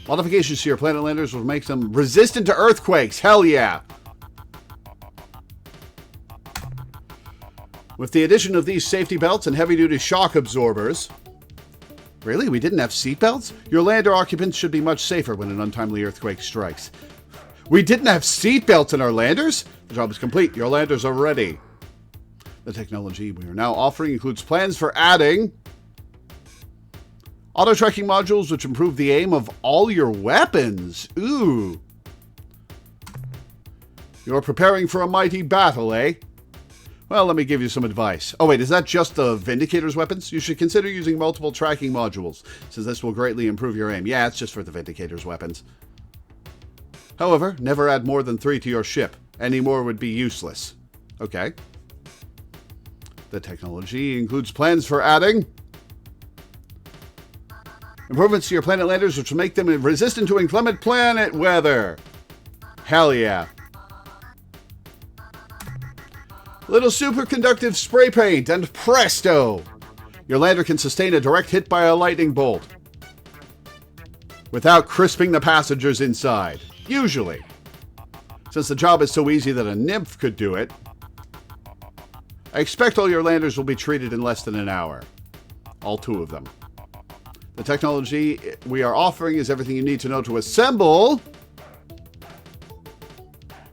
S1: Modifications to your planet landers will make them resistant to earthquakes. Hell yeah! With the addition of these safety belts and heavy-duty shock absorbers... Really? We didn't have seatbelts? Your lander occupants should be much safer when an untimely earthquake strikes. We didn't have seatbelts in our landers? The job is complete. Your landers are ready. The technology we are now offering includes plans for adding auto-tracking modules which improve the aim of all your weapons. Ooh. You're preparing for a mighty battle, eh? Well, let me give you some advice. Oh wait, is that just the Vindicator's weapons? You should consider using multiple tracking modules, since this will greatly improve your aim. Yeah, it's just for the Vindicator's weapons. However, never add more than 3 to your ship. Any more would be useless. Okay. The technology includes plans for adding improvements to your planet landers, which will make them resistant to inclement planet weather. Hell yeah. Little superconductive spray paint, and presto! Your lander can sustain a direct hit by a lightning bolt without crisping the passengers inside. Usually. Since the job is so easy that a nymph could do it, I expect all your landers will be treated in less than an hour. All 2 of them. The technology we are offering is everything you need to know to assemble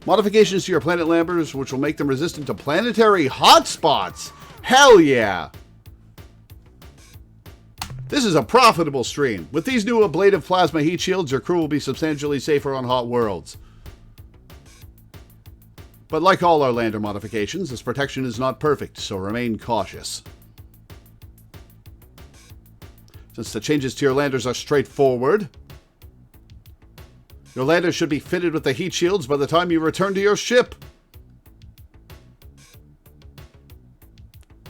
S1: modifications to your planet landers, which will make them resistant to planetary hotspots. Hell yeah! This is a profitable stream. With these new ablative plasma heat shields, your crew will be substantially safer on hot worlds. But like all our lander modifications, this protection is not perfect, so remain cautious. Since the changes to your landers are straightforward, your lander should be fitted with the heat shields by the time you return to your ship.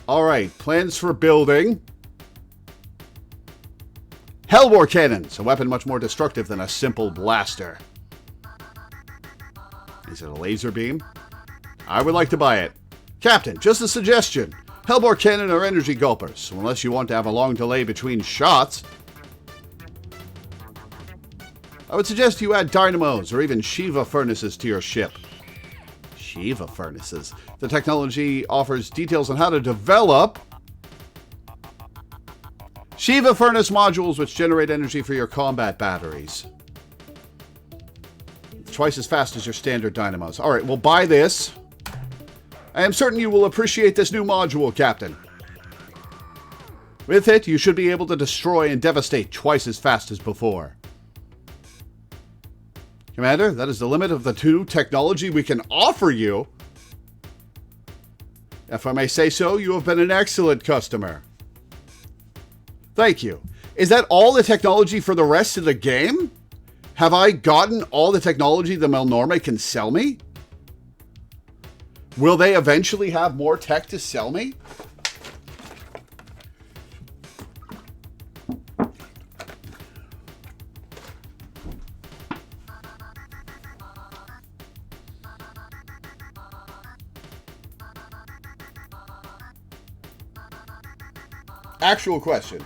S1: Alright, plans for building Hellbore cannons, a weapon much more destructive than a simple blaster. Is it a laser beam? I would like to buy it. Captain, just a suggestion. Hellbore cannon are energy gulpers, so unless you want to have a long delay between shots, I would suggest you add dynamos or even Shiva furnaces to your ship. Shiva furnaces. The technology offers details on how to develop Shiva furnace modules which generate energy for your combat batteries. Twice as fast as your standard dynamos. Alright, we'll buy this. I am certain you will appreciate this new module, Captain. With it, you should be able to destroy and devastate twice as fast as before. Commander, that is the limit of the 2 technology we can offer you. If I may say so, you have been an excellent customer. Thank you. Is that all the technology for the rest of the game? Have I gotten all the technology the Melnorme can sell me? Will they eventually have more tech to sell me? Actual question.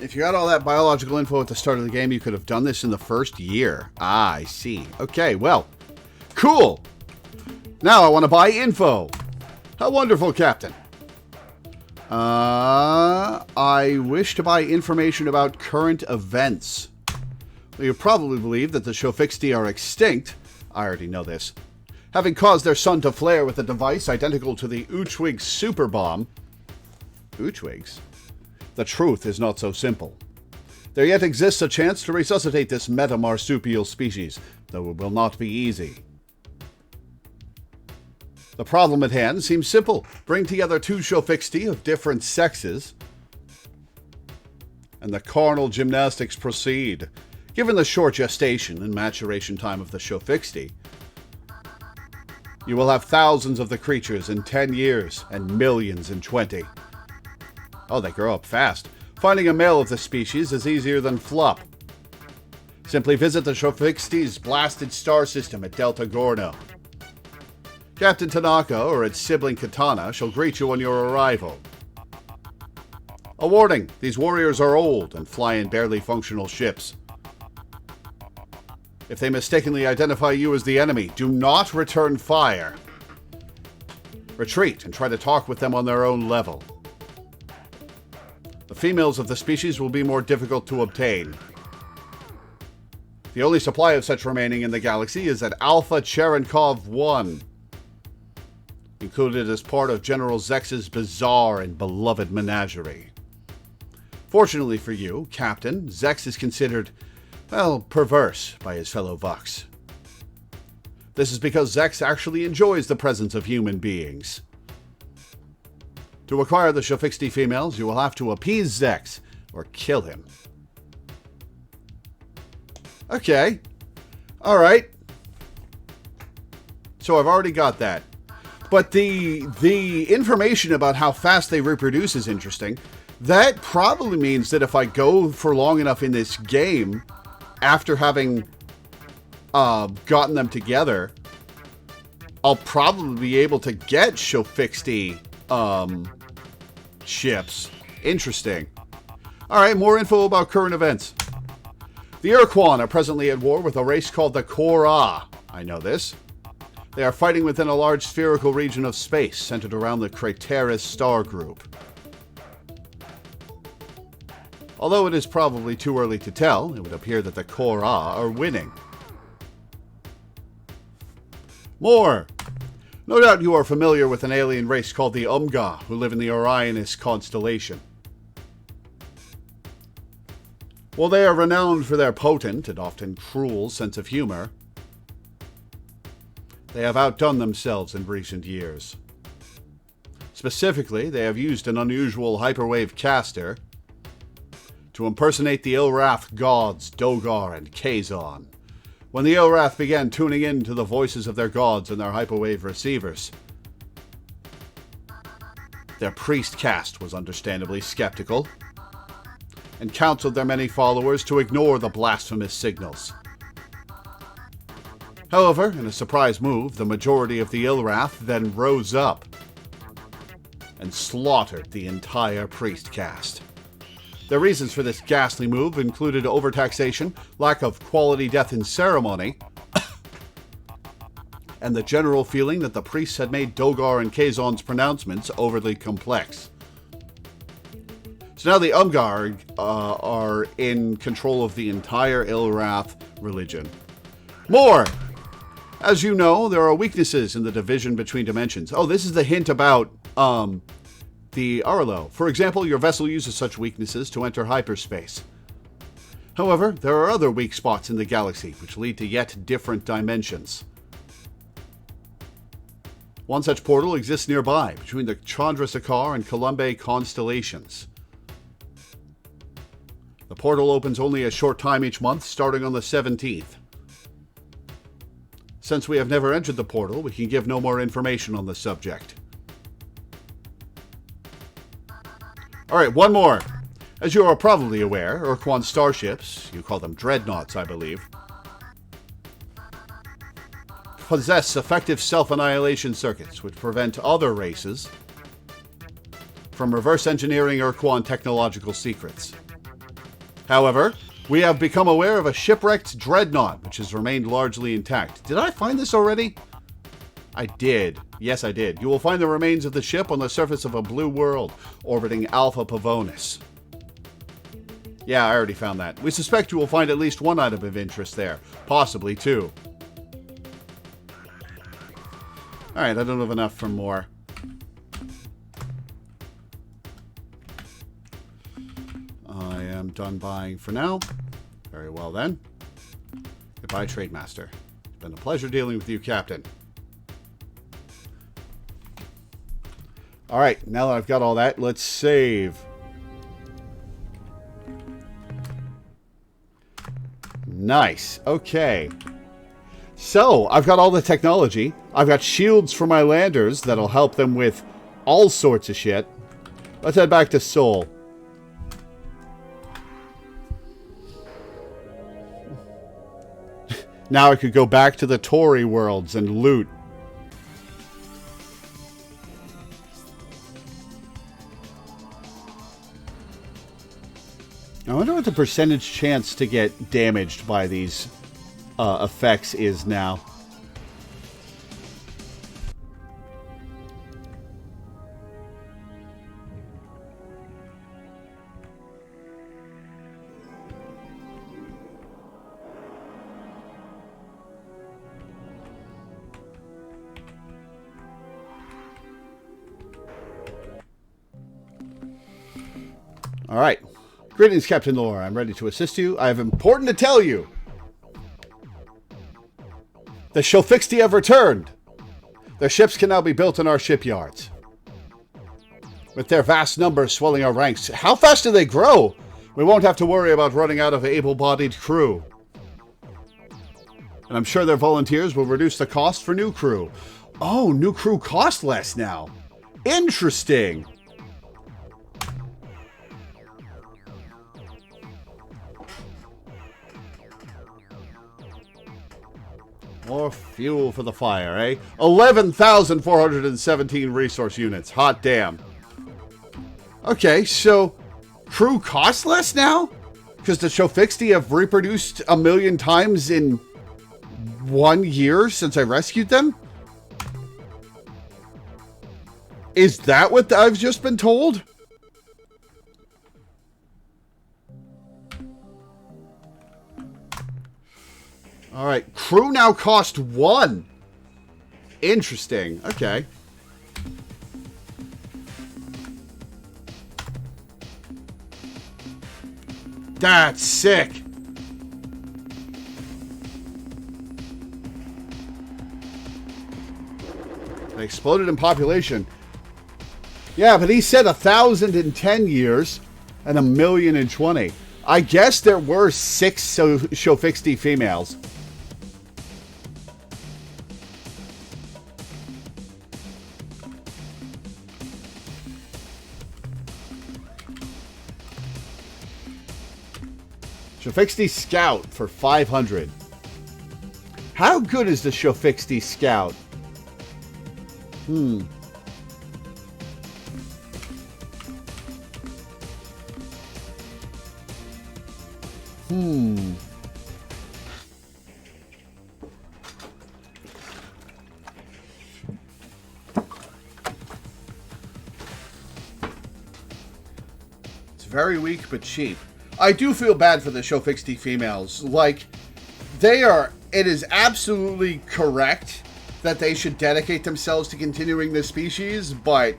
S1: If you got all that biological info at the start of the game, you could have done this in the first year. Ah, I see. Okay, well, cool. Now I want to buy info. How wonderful, Captain. I wish to buy information about current events. Well, you probably believe that the Shofixti are extinct. I already know this. Having caused their sun to flare with a device identical to the Uchwig super bomb. Uchwigs? The truth is not so simple. There yet exists a chance to resuscitate this metamarsupial species, though it will not be easy. The problem at hand seems simple. Bring together 2 Shofixti of different sexes, and the carnal gymnastics proceed. Given the short gestation and maturation time of the Shofixti, you will have thousands of the creatures in 10 years and millions in 20. Oh, they grow up fast. Finding a male of the species is easier than flop. Simply visit the Shofixti's blasted star system at Delta Gorno. Captain Tanaka, or its sibling Katana, shall greet you on your arrival. A warning, these warriors are old and fly in barely functional ships. If they mistakenly identify you as the enemy, do not return fire. Retreat and try to talk with them on their own level. The females of the species will be more difficult to obtain. The only supply of such remaining in the galaxy is at Alpha Cherenkov 1, included as part of General Zex's bizarre and beloved menagerie. Fortunately for you, Captain, Zex is considered, well, perverse by his fellow Vux. This is because Zex actually enjoys the presence of human beings. To acquire the Shafixti females, you will have to appease Zex or kill him. Okay. Alright. So I've already got that. But the information about how fast they reproduce is interesting. That probably means that if I go for long enough in this game, after having gotten them together, I'll probably be able to get Shofixti ships. Interesting. Alright, more info about current events. The ur-quan are presently at war with a race called the Kora. I know this. They are fighting within a large spherical region of space centered around the Craterus star group. Although it is probably too early to tell, it would appear that the Kora are winning. More! No doubt you are familiar with an alien race called the Umga, who live in the Orionis constellation. While they are renowned for their potent and often cruel sense of humor, they have outdone themselves in recent years. Specifically, they have used an unusual hyperwave caster to impersonate the Ilrath gods Dogar and Kazon. When the Ilrath began tuning in to the voices of their gods and their hyperwave receivers, their priest caste was understandably skeptical and counseled their many followers to ignore the blasphemous signals. However, in a surprise move, the majority of the Ilrath then rose up and slaughtered the entire priest caste. Their reasons for this ghastly move included overtaxation, lack of quality death in ceremony, and the general feeling that the priests had made Dogar and Kazon's pronouncements overly complex. So now the Umgar are in control of the entire Ilrath religion. More! As you know, there are weaknesses in the division between dimensions. Oh, this is the hint about the Arlo. For example, your vessel uses such weaknesses to enter hyperspace. However, there are other weak spots in the galaxy, which lead to yet different dimensions. One such portal exists nearby, between the Chandrasekhar and Columbae constellations. The portal opens only a short time each month, starting on the 17th. Since we have never entered the portal, we can give no more information on the subject. Alright, one more. As you are probably aware, ur-quan starships, you call them dreadnoughts, I believe, possess effective self-annihilation circuits which prevent other races from reverse engineering ur-quan technological secrets. However, we have become aware of a shipwrecked dreadnought which has remained largely intact. Did I find this already? I did. Yes, I did. You will find the remains of the ship on the surface of a blue world orbiting Alpha Pavonis. Yeah, I already found that. We suspect you will find at least one item of interest there. Possibly two. Alright, I don't have enough for more. I am done buying for now. Very well then. Goodbye, Trademaster. It's been a pleasure dealing with you, Captain. Alright, now that I've got all that, let's save. Nice. Okay. So, I've got all the technology. I've got shields for my landers that'll help them with all sorts of shit. Let's head back to Sol. Now I could go back to the Tory worlds and loot. I wonder what the percentage chance to get damaged by these effects is now. All right. Greetings, Captain Lore. I'm ready to assist you. I have important to tell you. The Shofixti have returned. Their ships can now be built in our shipyards. With their vast numbers swelling our ranks, how fast do they grow? We won't have to worry about running out of able-bodied crew. And I'm sure their volunteers will reduce the cost for new crew. Oh, new crew cost less now. Interesting. More fuel for the fire, eh? 11,417 resource units. Hot damn. Okay, so crew costs less now? Because the Shofixti have reproduced 1 million times in 1 year since I rescued them? Is that what I've just been told? Alright, crew now cost 1. Interesting. Okay. That's sick. They exploded in population. Yeah, but he said 1,000 in 10 years and 1 million in 20. I guess there were 6 Shofixti females. Shofixti Scout for 500. How good is the Shofixti Scout? It's very weak but cheap. I do feel bad for the Shofixti females. Like, they are... It is absolutely correct that they should dedicate themselves to continuing this species, but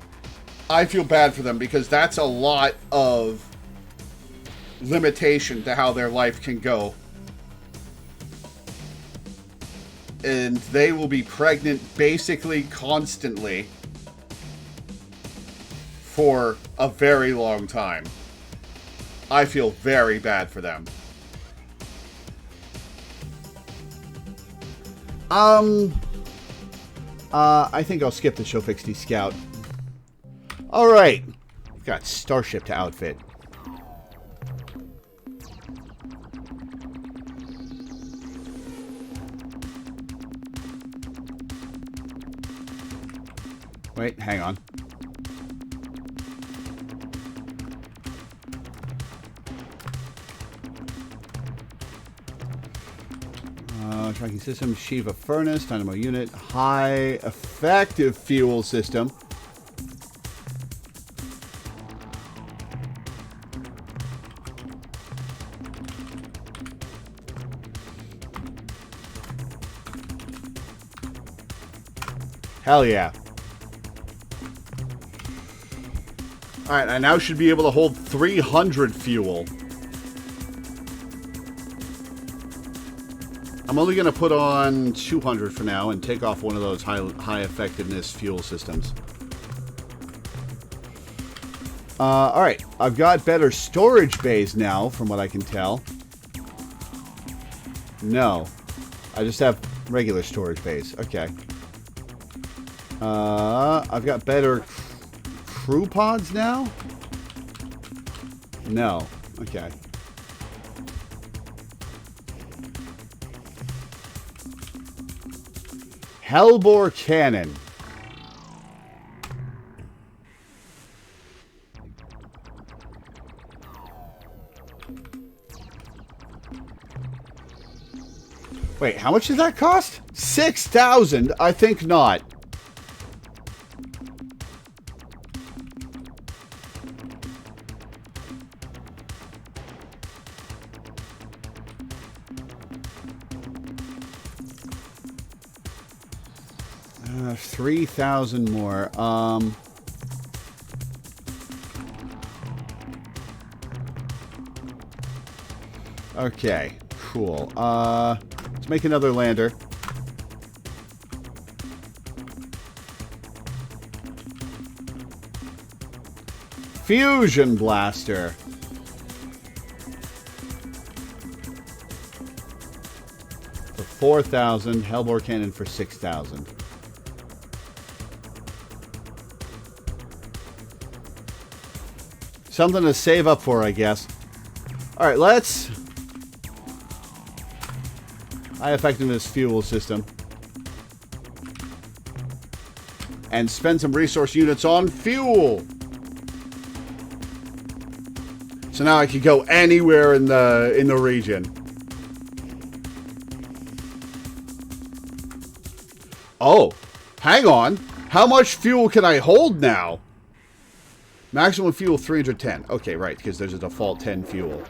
S1: I feel bad for them because that's a lot of limitation to how their life can go. And they will be pregnant basically constantly for a very long time. I feel very bad for them. I think I'll skip the Shofixti Scout. Alright. We've got Starship to outfit. Wait, hang on. Tracking system, Shiva furnace, dynamo unit, high effective fuel system. Hell yeah. Alright, I now should be able to hold 300 fuel. I'm only going to put on 200 for now and take off one of those high effectiveness fuel systems. Alright, I've got better storage bays now, from what I can tell. No. I just have regular storage bays. Okay. I've got better crew pods now? No. Okay. Hellbore Cannon. Wait, how much does that cost? 6,000? I think not. Uh, 3,000 more. Okay, cool. Let's make another lander. Fusion blaster. For 4,000. Hellbore cannon for 6,000. Something to save up for, I guess. Alright, let's... High effectiveness fuel system. And spend some resource units on fuel. So now I can go anywhere in the region. Oh, hang on. How much fuel can I hold now? Maximum fuel 310. Okay, right, because there's a default 10 fuel.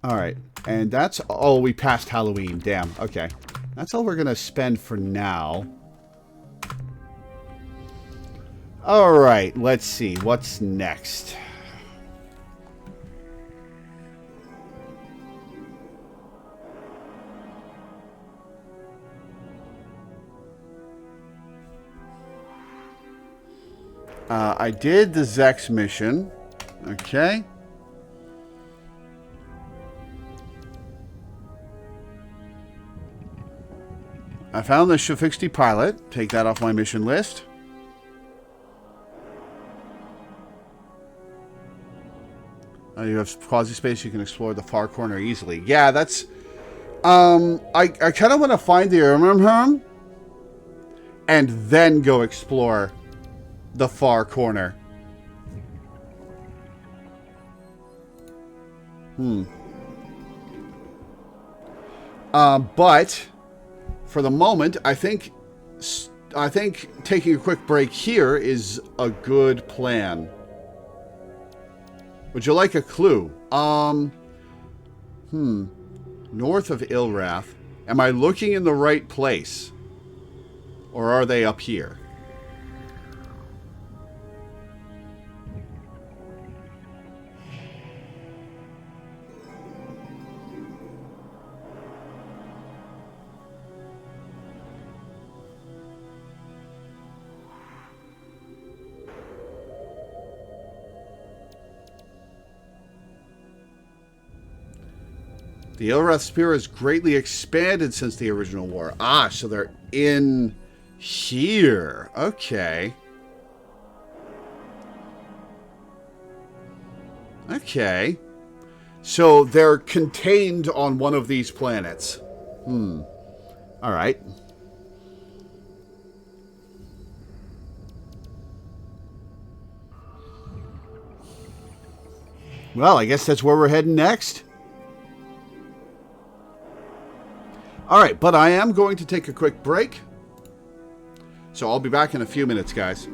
S1: Alright, and that's... Oh, we passed Halloween. Damn, okay. That's all we're going to spend for now. Alright, let's see. What's next? I did the Zex mission. Okay. I found the Shafixty pilot. Take that off my mission list. You have quasi-space. You can explore the far corner easily. Yeah, that's... I kind of want to find the Ur-quan and then go explore the far corner. But for the moment, I think taking a quick break here is a good plan. Would you like a clue? North of Ilrath. Am I looking in the right place? Or are they up here? The Ilrath Spear has greatly expanded since the original war. Ah, so they're in here. Okay. Okay. So they're contained on one of these planets. All right. Well, I guess that's where we're heading next. Alright, but I am going to take a quick break. So I'll be back in a few minutes, guys.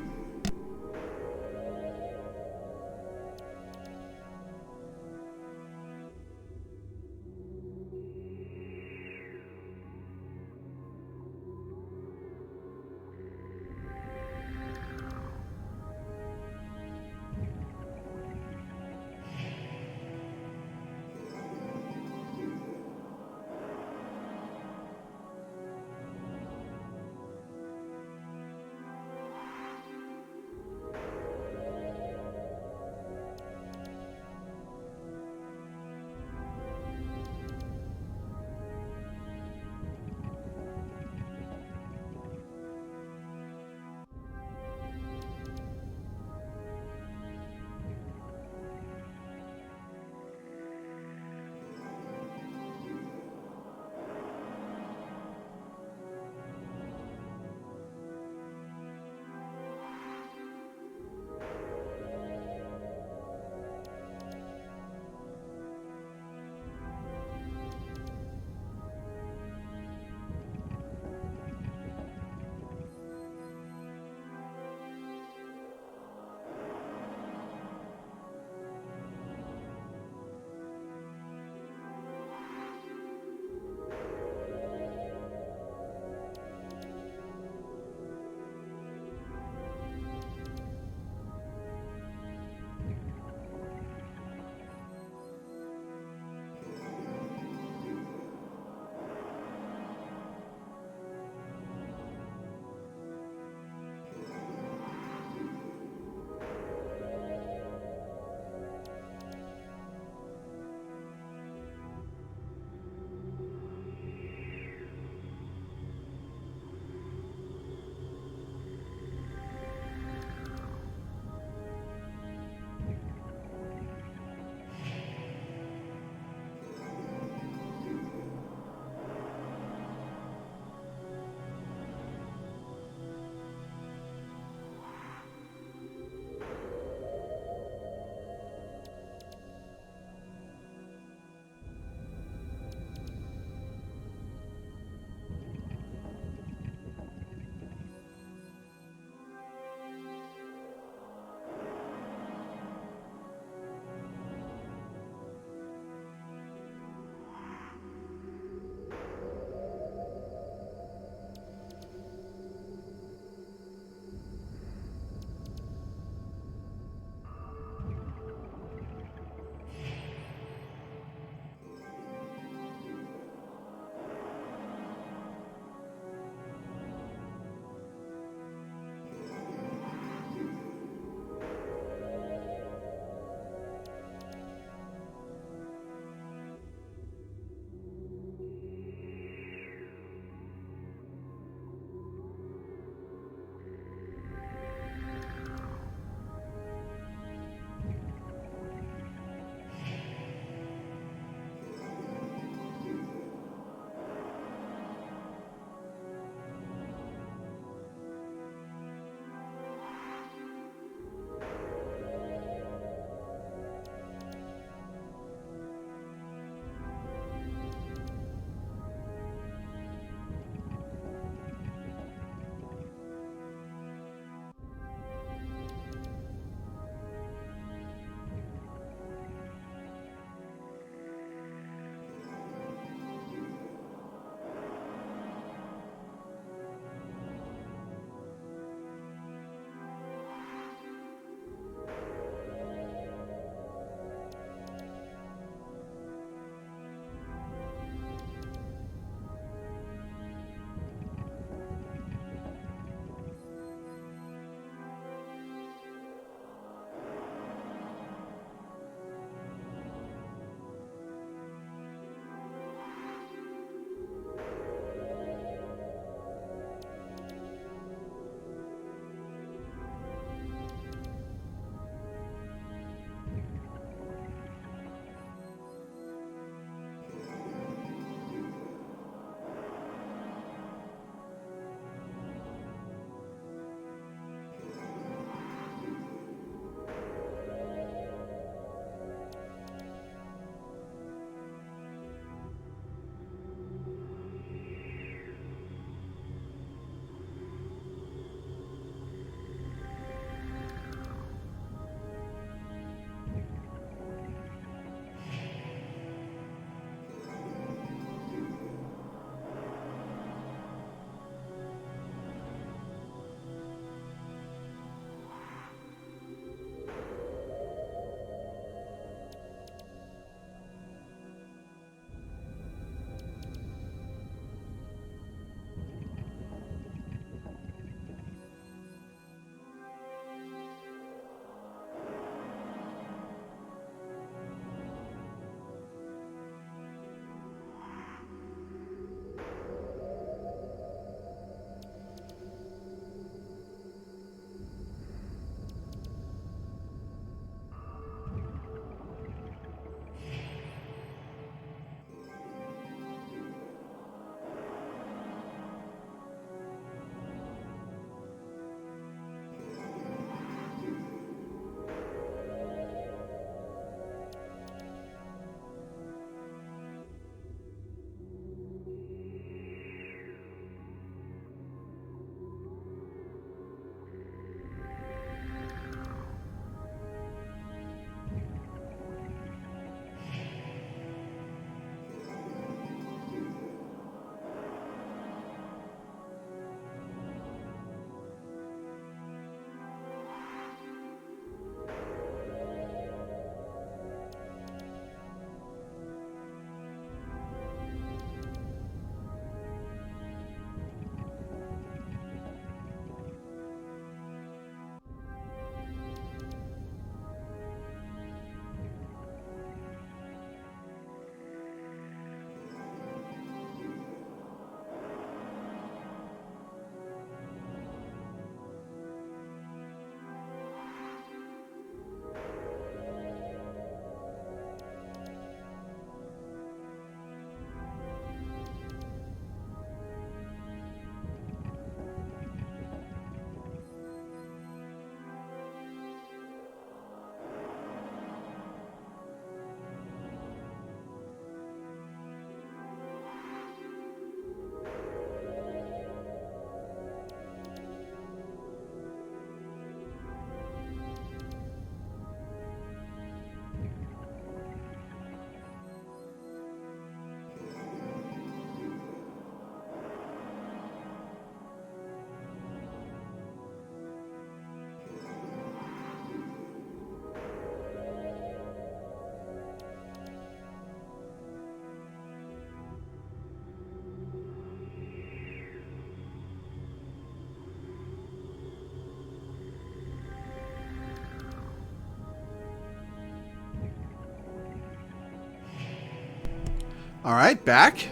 S1: Alright, back.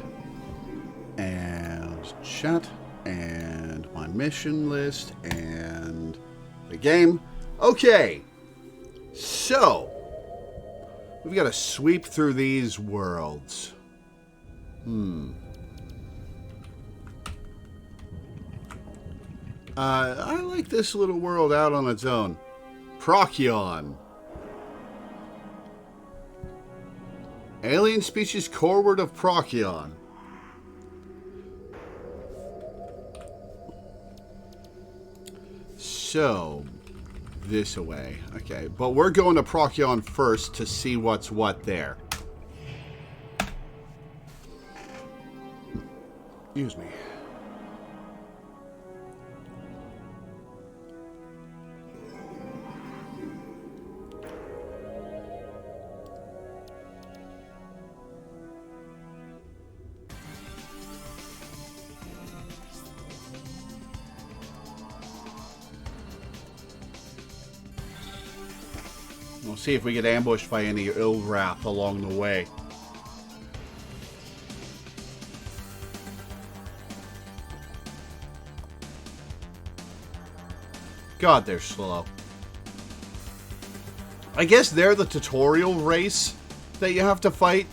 S1: And chat. And my mission list. And the game. Okay. So. We've got to sweep through these worlds. I like this little world out on its own. Procyon. Alien species coreward of Procyon. So, this away. Okay, but we're going to Procyon first to see what's what there. Excuse me. We'll see if we get ambushed by any ill wrath along the way. God, they're slow. I guess they're the tutorial race that you have to fight.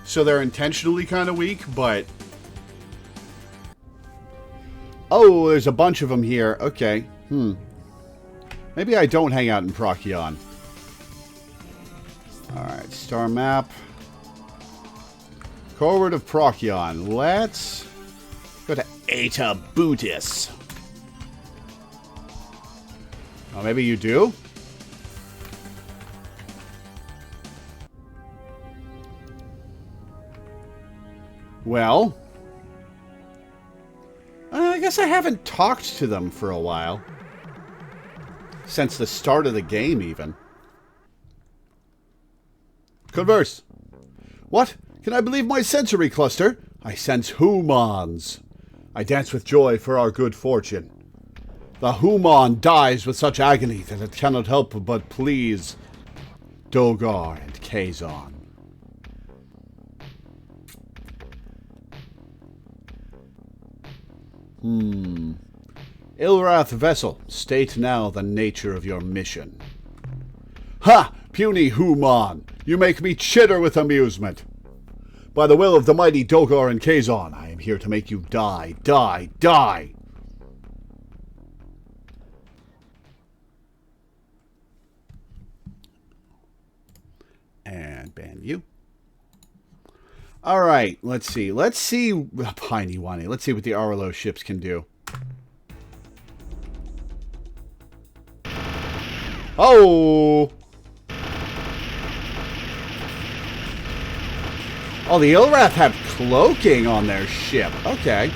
S1: So they're intentionally kind of weak, but... Oh, there's a bunch of them here. Okay. Maybe I don't hang out in Procyon. Alright, star map. Coreward of Procyon. Let's go to Eta Bootis. Oh, maybe you do? Well, I guess I haven't talked to them for a while. Since the start of the game, even. Converse. What? Can I believe my sensory cluster? I sense humans. I dance with joy for our good fortune. The human dies with such agony that it cannot help but please Dogar and Kazon. Ilrath vessel, state now the nature of your mission. Ha! Puny human! You make me chitter with amusement. By the will of the mighty Dogar and Kazon, I am here to make you die, die, die! And ban you. Alright, let's see. Let's see... Piney Wani. Let's see what the Arlo ships can do. Oh! Oh, the Ilrath have cloaking on their ship. Okay.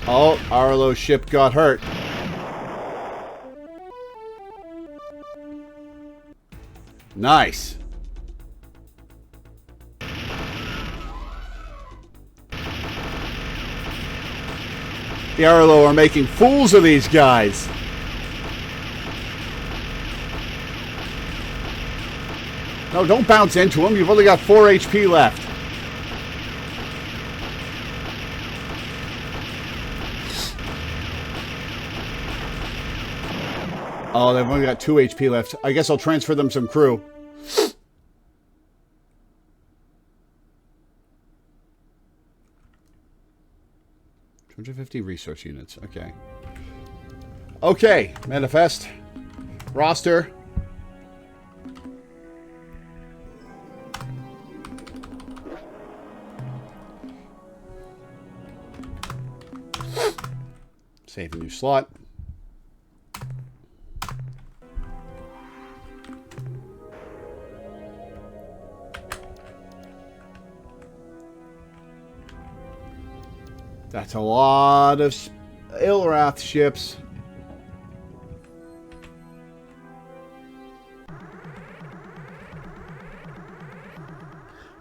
S1: Oh, Arlo's ship got hurt. Nice. The Arlo are making fools of these guys. No, don't bounce into them. You've only got 4 HP left. Oh, they've only got 2 HP left. I guess I'll transfer them some crew. 250 research units. Okay. Okay, manifest. Roster. Save a new slot. That's a lot of Ilrath ships.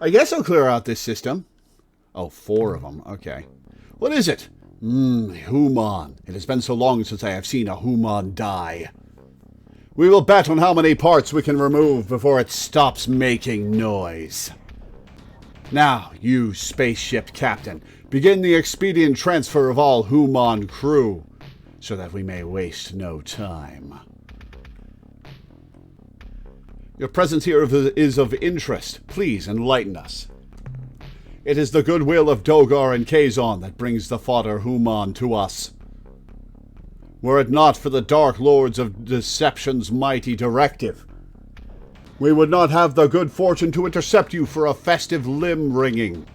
S1: I guess I'll clear out this system. Oh, 4 of them. Okay. What is it? Human. It has been so long since I have seen a human die. We will bet on how many parts we can remove before it stops making noise. Now, you spaceship captain, begin the expedient transfer of all human crew, so that we may waste no time. Your presence here is of interest. Please enlighten us. It is the goodwill of Dogar and Kazon that brings the fodder human to us. Were it not for the Dark Lords of Deception's mighty directive, we would not have the good fortune to intercept you for a festive limb-wringing.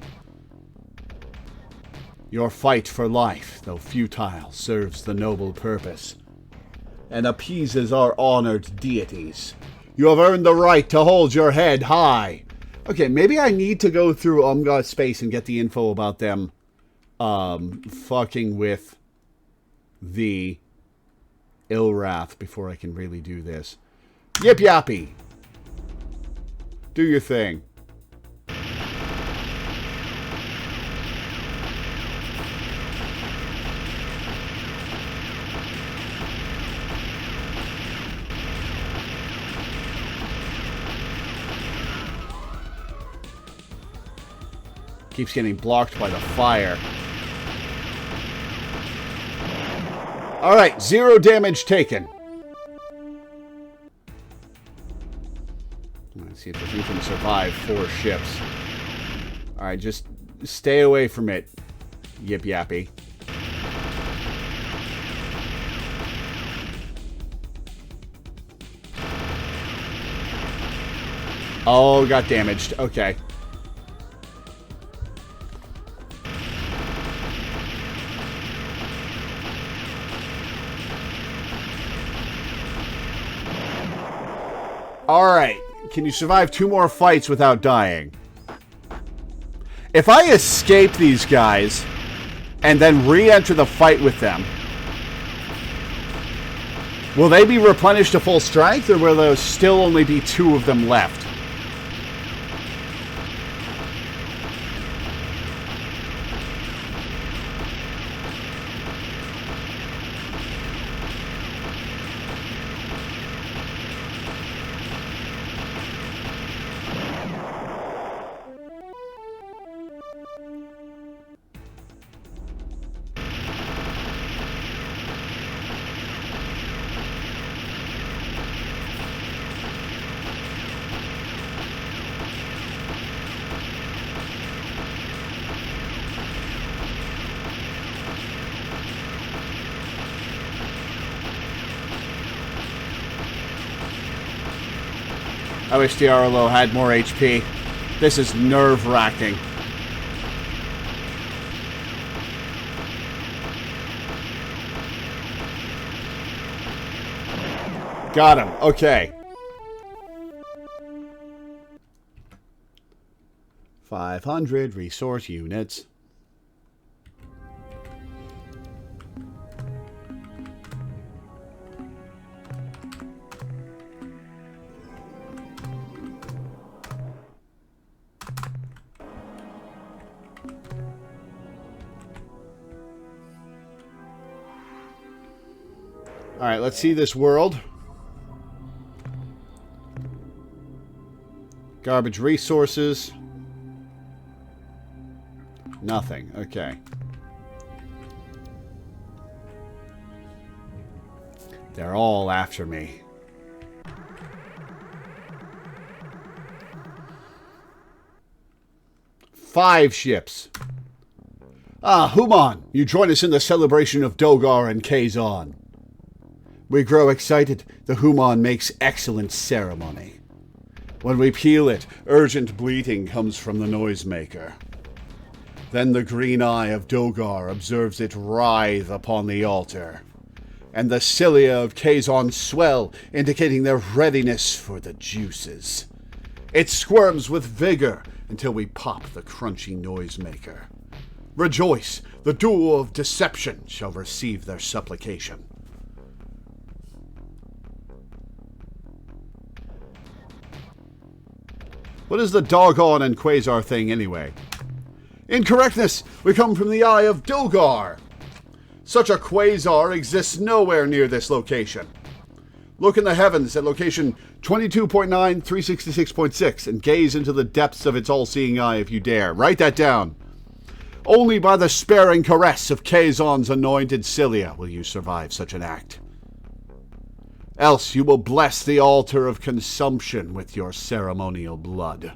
S1: Your fight for life, though futile, serves the noble purpose, and appeases our honored deities. You have earned the right to hold your head high. Okay, maybe I need to go through Umgat Space and get the info about them fucking with the Ilrath before I can really do this. Yip yappy. Do your thing. Keeps getting blocked by the fire. Alright, 0 damage taken. Let's see if we can survive 4 ships. Alright, just stay away from it, Yip Yappy. Oh, got damaged. Okay. Alright, can you survive 2 more fights without dying? If I escape these guys and then re-enter the fight with them, will they be replenished to full strength, or will there still only be 2 of them left? I wish the Arlo had more HP. This is nerve-wracking. Got him. Okay. 500 resource units. Alright, let's see this world. Garbage resources. Nothing. Okay. They're all after me. Five ships. Ah, Human, you join us in the celebration of Dogar and Kazon. We grow excited. The Human makes excellent ceremony. When we peel it, urgent bleating comes from the noisemaker. Then the green eye of Dogar observes it writhe upon the altar, and the cilia of Kazon swell, indicating their readiness for the juices. It squirms with vigor until we pop the crunchy noisemaker. Rejoice! The duo of deception shall receive their supplication. What is the doggone and Quasar thing anyway? Incorrectness! We come from the Eye of Dogar. Such a quasar exists nowhere near this location. Look in the heavens at location 22.9, 366.6 and gaze into the depths of its all-seeing eye if you dare. Write that down. Only by the sparing caress of Kazon's anointed cilia will you survive such an act. Else you will bless the altar of consumption with your ceremonial blood.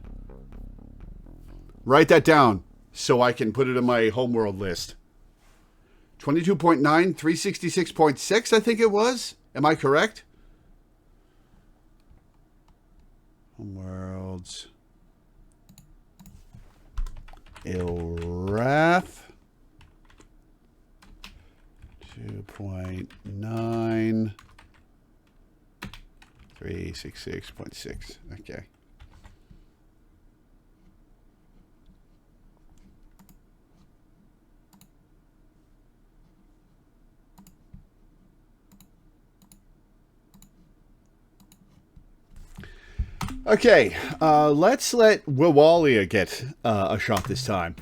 S1: Write that down so I can put it in my homeworld list. 22.9, 366.6, I think it was. Am I correct? Homeworlds. Ilrath. 2.9. 366.6. Okay. Okay, let's let Wiwalia get a shot this time.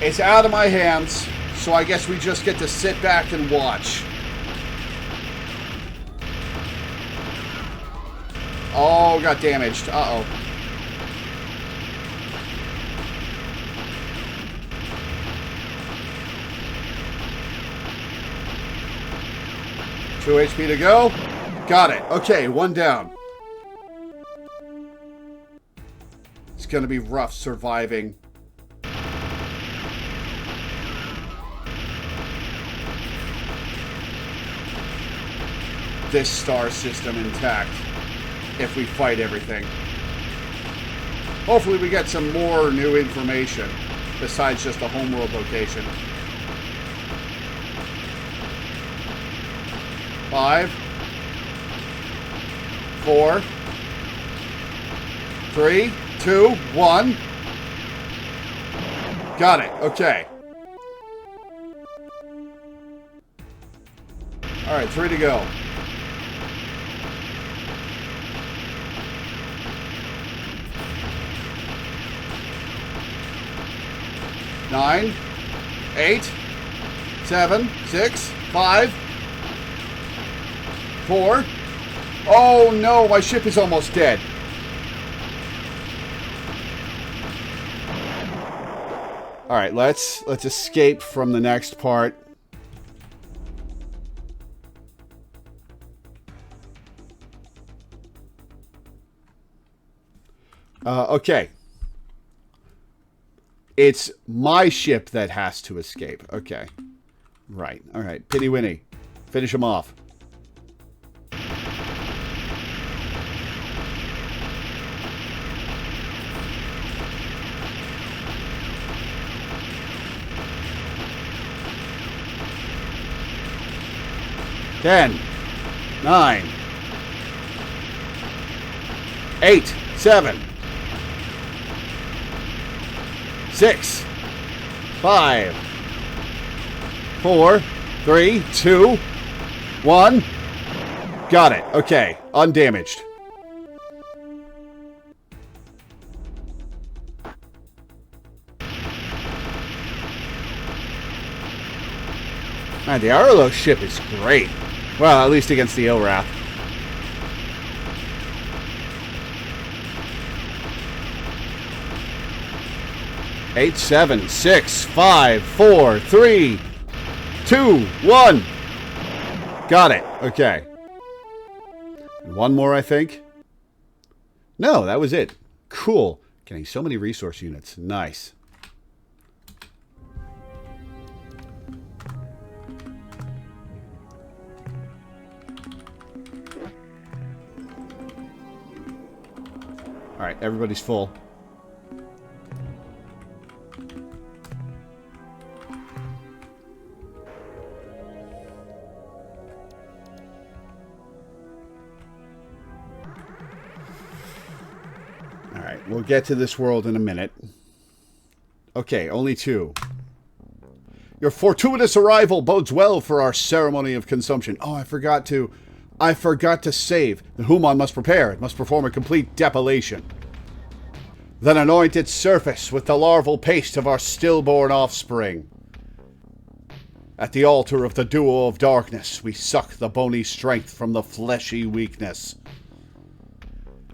S1: It's out of my hands, so I guess we just get to sit back and watch. Oh, got damaged. Uh-oh. Two HP to go. Got it. Okay, one down. It's going to be rough surviving. This star system intact if we fight everything. Hopefully we get some more new information besides just a homeworld location. 5, 4, 3, 2, 1. Got it. Okay. All right, 3 to go. Nine, 8, 7, 6, 5, 4. Oh no, my ship is almost dead. All right, let's escape from the next part. Okay. It's my ship that has to escape. Okay. Right. All right. Pitty Winnie. Finish him off. Ten, 9, 8, 7, 6, 5, 4, 3, 2, 1. Got it. Okay. Undamaged. Man, the Arlo ship is great. Well, at least against the Ilrath. Eight, 7, 6, 5, 4, 3, 2, 1. Got it. Okay. And one more, I think. No, that was it. Cool. Getting so many resource units. Nice. All right, everybody's full. All right, we'll get to this world in a minute. Okay, only 2. Your fortuitous arrival bodes well for our ceremony of consumption. Oh, I forgot to save. The human must prepare. It must perform a complete depilation. Then anoint its surface with the larval paste of our stillborn offspring. At the altar of the duo of darkness, we suck the bony strength from the fleshy weakness.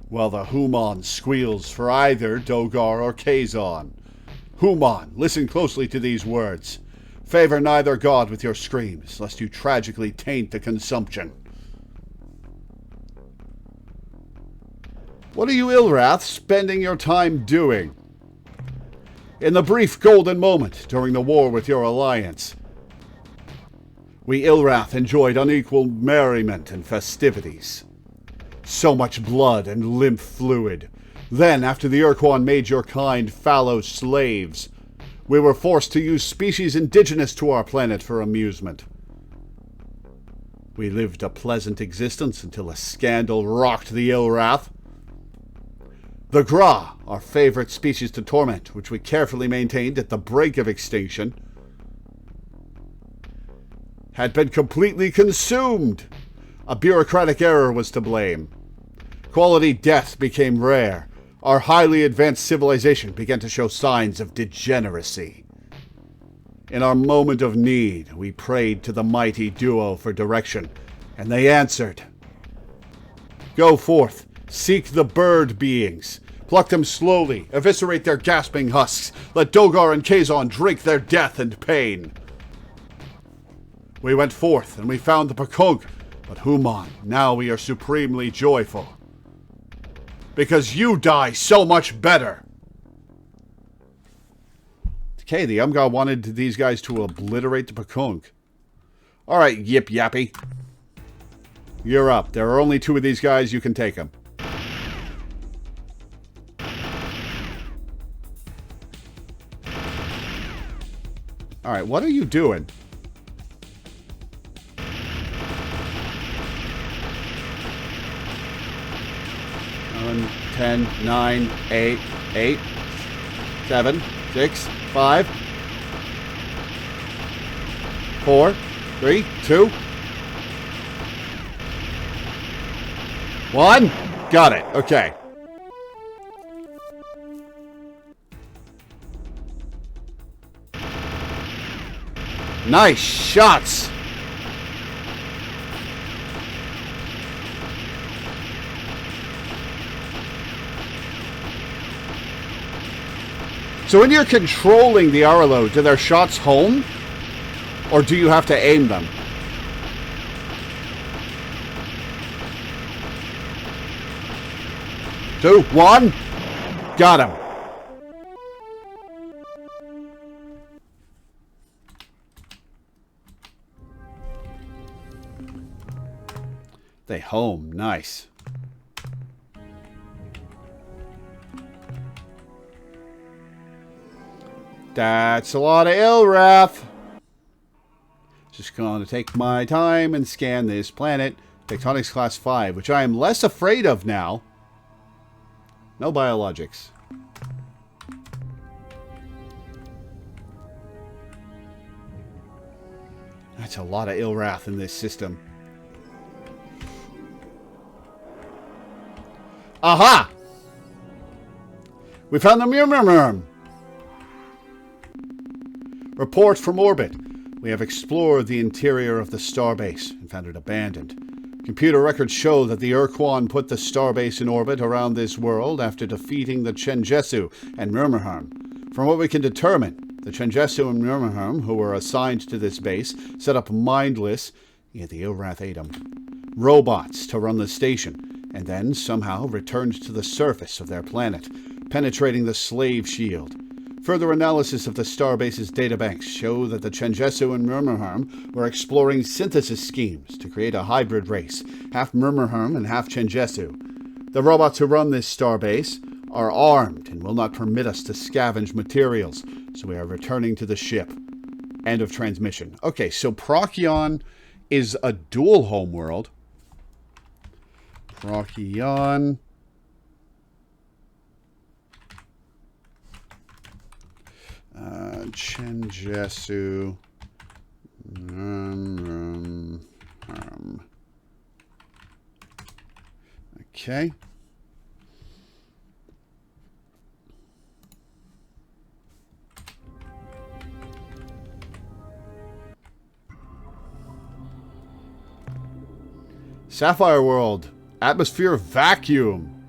S1: While the human squeals for either Dogar or Kazon. Human, listen closely to these words. Favor neither god with your screams, lest you tragically taint the consumption. What are you Ilrath spending your time doing? In the brief golden moment during the war with your alliance, we Ilrath enjoyed unequal merriment and festivities. So much blood and lymph fluid. Then, after the ur-quan made your kind fallow slaves, we were forced to use species indigenous to our planet for amusement. We lived a pleasant existence until a scandal rocked the Ilrath. The Gra, our favorite species to torment, which we carefully maintained at the brink of extinction, had been completely consumed. A bureaucratic error was to blame. Quality death became rare. Our highly advanced civilization began to show signs of degeneracy. In our moment of need, we prayed to the mighty duo for direction, and they answered. Go forth, seek the bird beings, pluck them slowly, eviscerate their gasping husks, let Dogar and Kazon drink their death and pain. We went forth, and we found the Pakunk, but Human, now we are supremely joyful. Because you die so much better. Okay, the Umgar wanted these guys to obliterate the Pakunk. Alright, Yip Yappy. You're up. There are only 2 of these guys. You can take them. Alright, what are you doing? 10, 9, 8, 8, 7, 6, 5, 4, 3, 2, 1. Got it. Okay. Nice shots. So when you're controlling the Arlo, do their shots home? Or do you have to aim them? Two, one. Got him. They home. Nice. That's a lot of Ilrath. Just going to take my time and scan this planet. Tectonics Class 5, which I am less afraid of now. No biologics. That's a lot of Ilrath in this system. Aha! We found the Murmurm. Report from orbit. We have explored the interior of the starbase and found it abandoned. Computer records show that the ur-quan put the starbase in orbit around this world after defeating the Chenjesu and Murmurm. From what we can determine, the Chenjesu and Murmurm, who were assigned to this base, set up mindless, the Ilrath ate them, robots to run the station, and then somehow returned to the surface of their planet, penetrating the slave shield. Further analysis of the starbase's databanks show that the Chenjesu and Murmurm were exploring synthesis schemes to create a hybrid race, half Murmurm and half Chenjesu. The robots who run this starbase are armed and will not permit us to scavenge materials, so we are returning to the ship. End of transmission. Okay, so Procyon is a dual homeworld. Procyon. Chenjesu. Okay. Sapphire World. Atmosphere vacuum.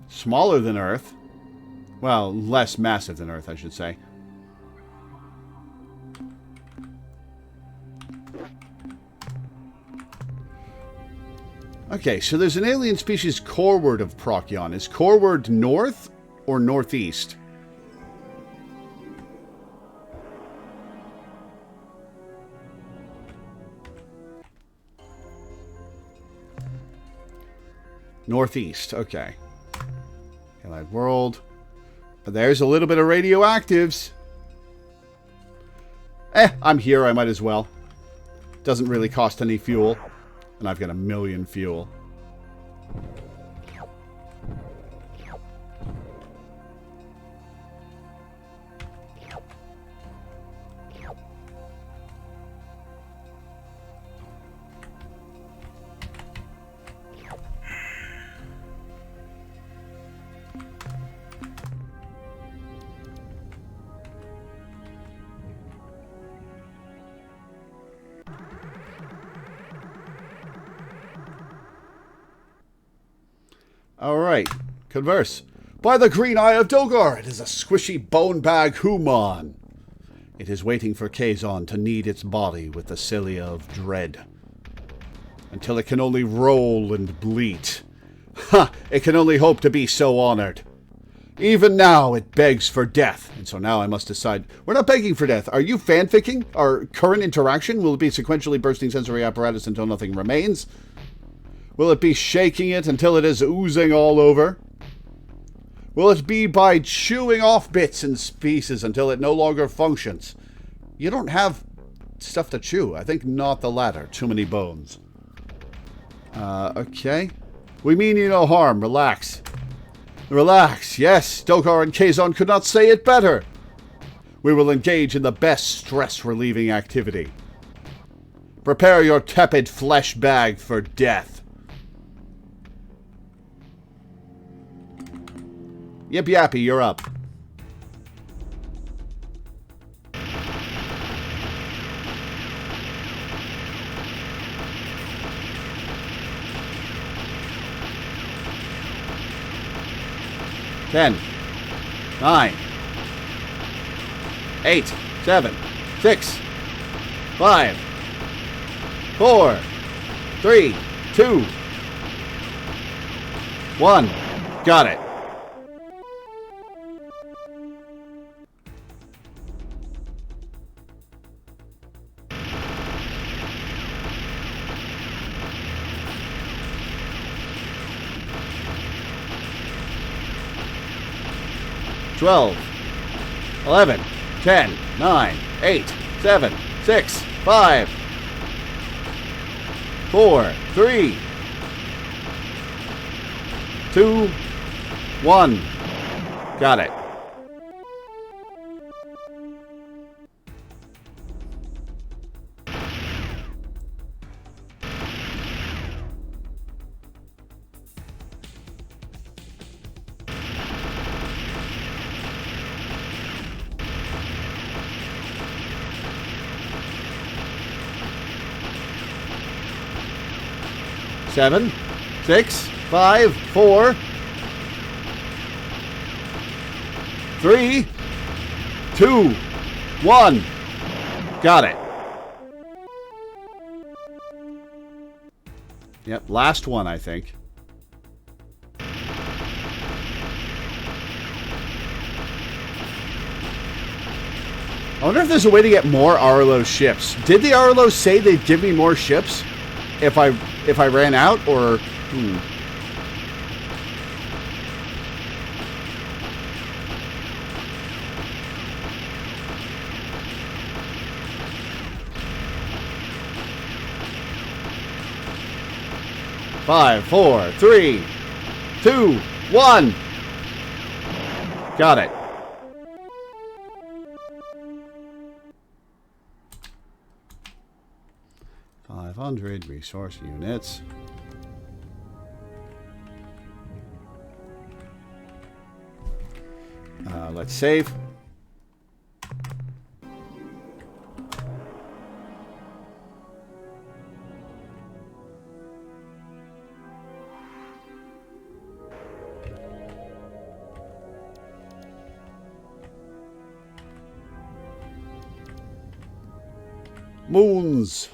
S1: Smaller than Earth. Well, less massive than Earth, I should say. Okay, so there's an alien species coreward of Procyon. Is coreward north or northeast? Northeast, okay. Allied world. But there's a little bit of radioactives. I'm here, I might as well. Doesn't really cost any fuel. And I've got 1 million fuel. Alright, converse. By the green eye of Dogar, it is a squishy bone bag human. It is waiting for Kazon to knead its body with the cilia of dread. Until it can only roll and bleat. Ha! It can only hope to be so honored. Even now, it begs for death. And so now I must decide. We're not begging for death. Are you fanficking? Our current interaction? Will it be sequentially bursting sensory apparatus until nothing remains? Will it be shaking it until it is oozing all over? Will it be by chewing off bits and pieces until it no longer functions? You don't have stuff to chew. I think not the latter. Too many bones. Okay. We mean you no harm. Relax. Relax. Yes, Dokar and Kazon could not say it better. We will engage in the best stress-relieving activity. Prepare your tepid flesh bag for death. Yip Yappy, you're up. Ten, 9, 8, 7, 6, 5, 4, 3, 2, 1. Got it. Twelve, 11, 10, 9, 8, 7, 6, 5, 4, 3, 2, 1. Got it. Seven, 6, 5, 4, 3, 2, 1. Got it. Yep, last one, I think. I wonder if there's a way to get more Arlo ships. Did the Arlo say they'd give me more ships if I ran out, or... Five, 4, 3, 2, 1. Got it. 500 resource units. Let's save. Moons.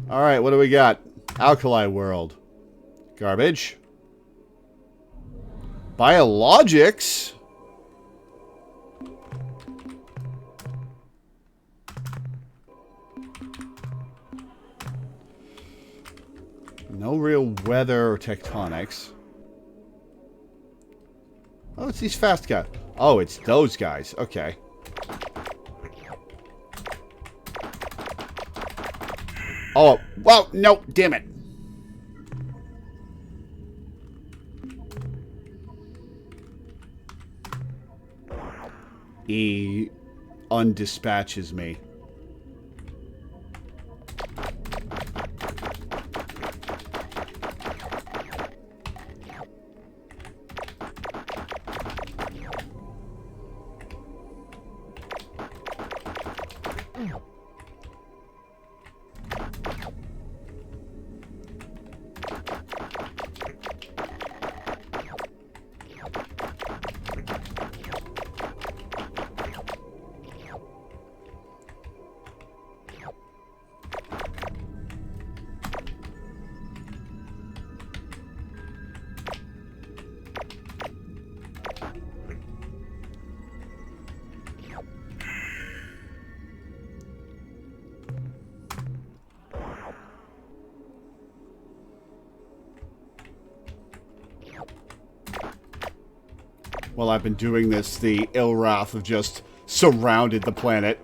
S1: All right, what do we got? Alkali world. Garbage. Biologics. No real weather or tectonics. Oh, it's these fast guys. Oh, it's those guys. Okay. Oh, well, no, damn it. He undispatches me. While I've been doing this, the Ilrath have just surrounded the planet.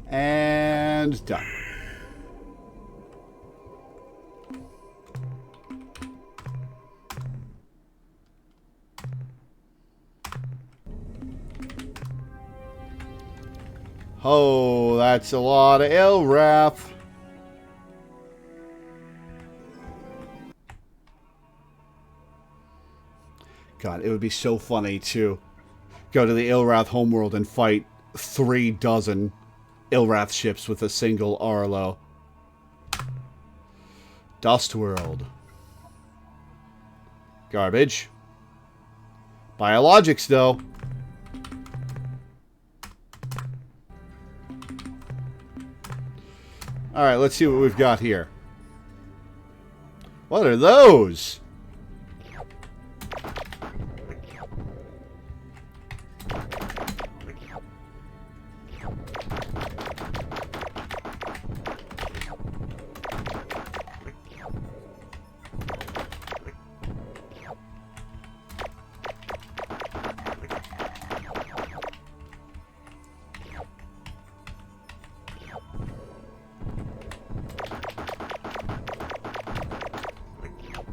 S1: And done. Oh, that's a lot of Ilrath. God, it would be so funny to go to the Ilrath homeworld and fight 3 dozen Ilrath ships with a single Arlo. Dust World. Garbage. Biologics, though. Alright, let's see what we've got here. What are those?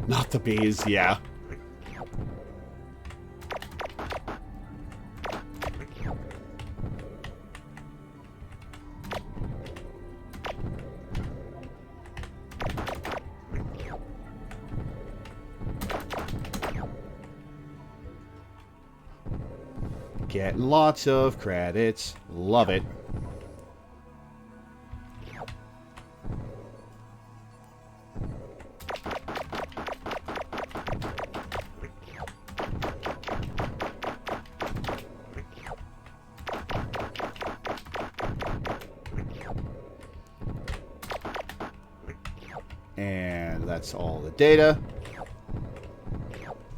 S1: Not the bees, yeah. Getting lots of credits. Love it. And that's all the data.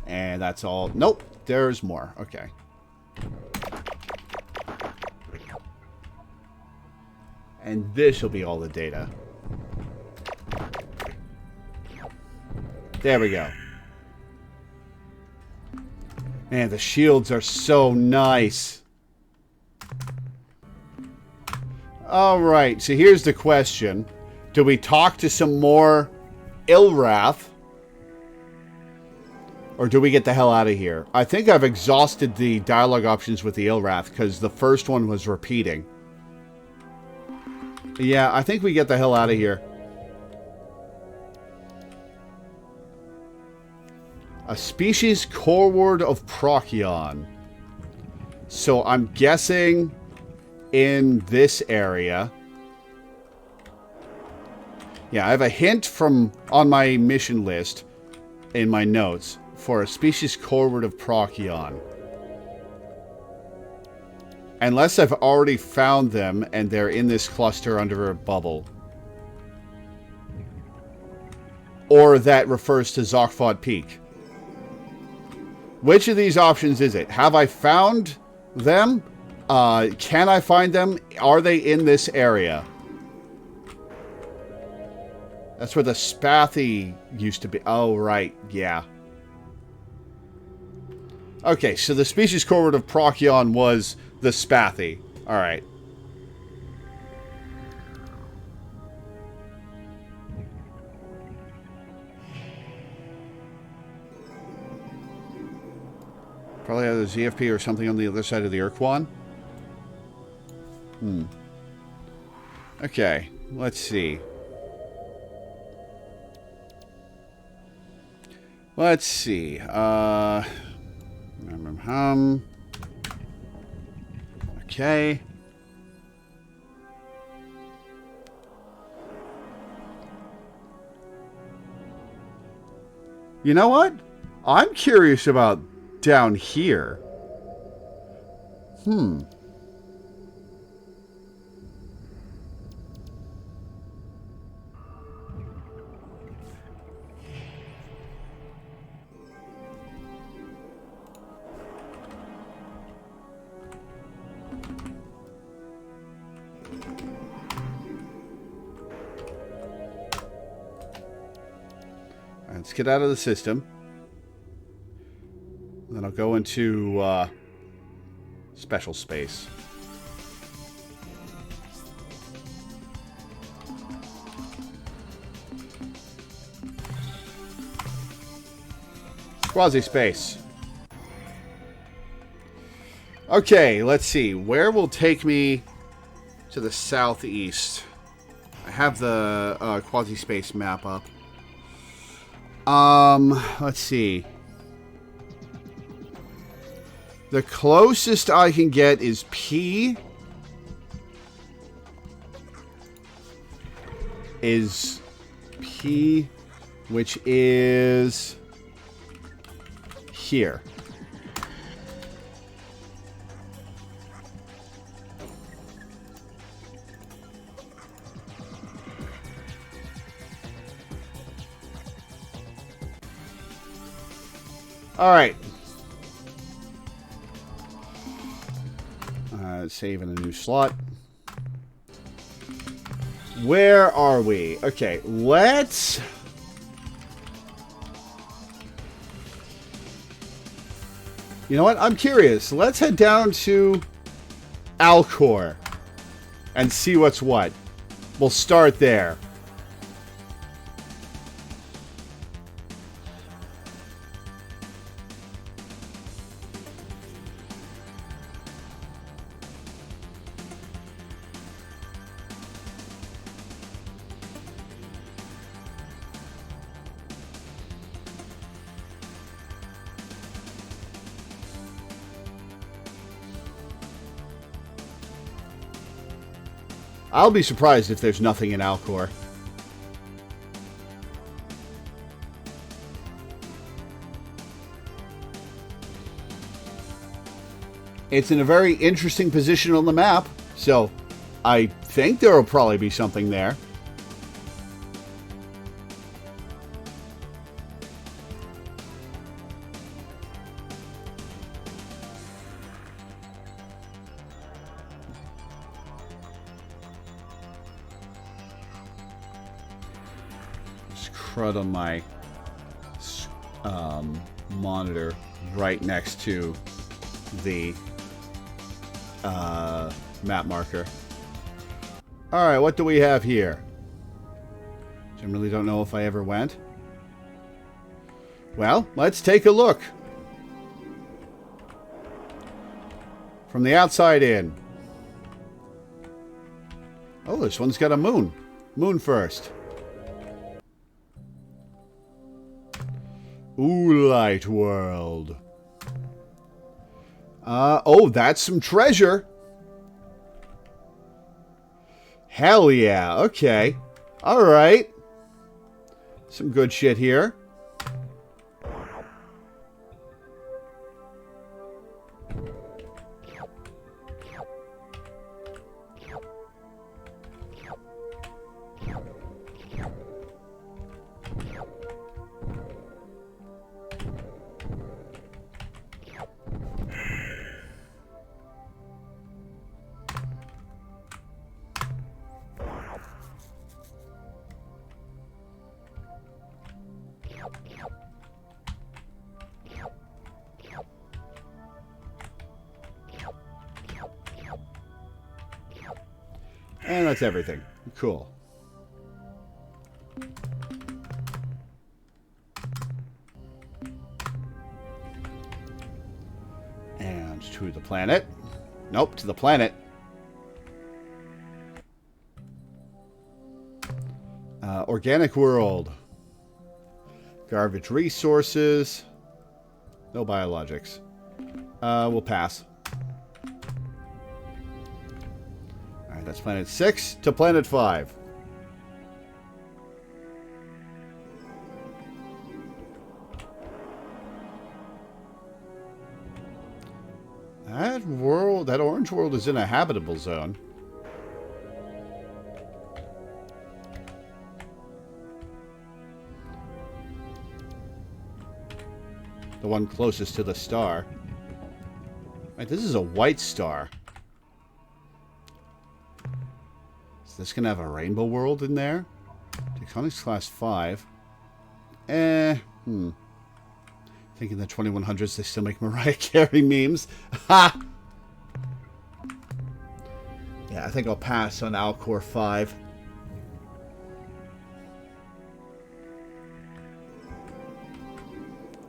S1: And that's all. Nope, there's more. Okay. And this will be all the data. There we go. Man, the shields are so nice. Alright, so here's the question. Do we talk to some more Ilrath? Or do we get the hell out of here? I think I've exhausted the dialogue options with the Ilrath, because the first one was repeating. Yeah, I think we get the hell out of here. A species core of Procyon. So I'm guessing in this area. Yeah, I have a hint from on my mission list in my notes for a species core of Procyon. Unless I've already found them and they're in this cluster under a bubble. Or that refers to Zokfod Peak. Which of these options is it? Have I found them? Can I find them? Are they in this area? That's where the Spathy used to be. Oh, right. Yeah. Okay, so the species core of Procyon was the Spathy. Alright. Probably either ZFP or something on the other side of the ur-quan. Okay, let's see. Let's see. Okay. You know what? I'm curious about down here. Let's get out of the system. Then I'll go into special space. Quasi-space. Okay, let's see. Where will take me to the southeast? I have the quasi-space map up. Let's see. The closest I can get is P. Is P, which is here. All right. Save in a new slot. Where are we? Okay, let's... You know what? I'm curious. Let's head down to Alcor and see what's what. We'll start there. I'll be surprised if there's nothing in Alcor. It's in a very interesting position on the map, so I think there will probably be something there. crud on my monitor right next to the map marker. Alright, what do we have here? I really don't know if I ever went. Well, let's take a look. From the outside in. Oh, this one's got a moon. Moon first. Ooh, light world. Oh, that's some treasure. Hell yeah, okay. Alright. Some good shit here. And that's everything. Cool. And to the planet. Nope, to the planet. Organic world. Garbage resources. No biologics. We'll pass. Alright, that's planet 6 to planet 5. That world, that orange world is in a habitable zone. The one closest to the star. Right, this is a white star. Is this gonna have a rainbow world in there? Tectonics class 5. Thinking the 2100s they still make Mariah Carey memes. Ha! Yeah, I think I'll pass on Alcor 5.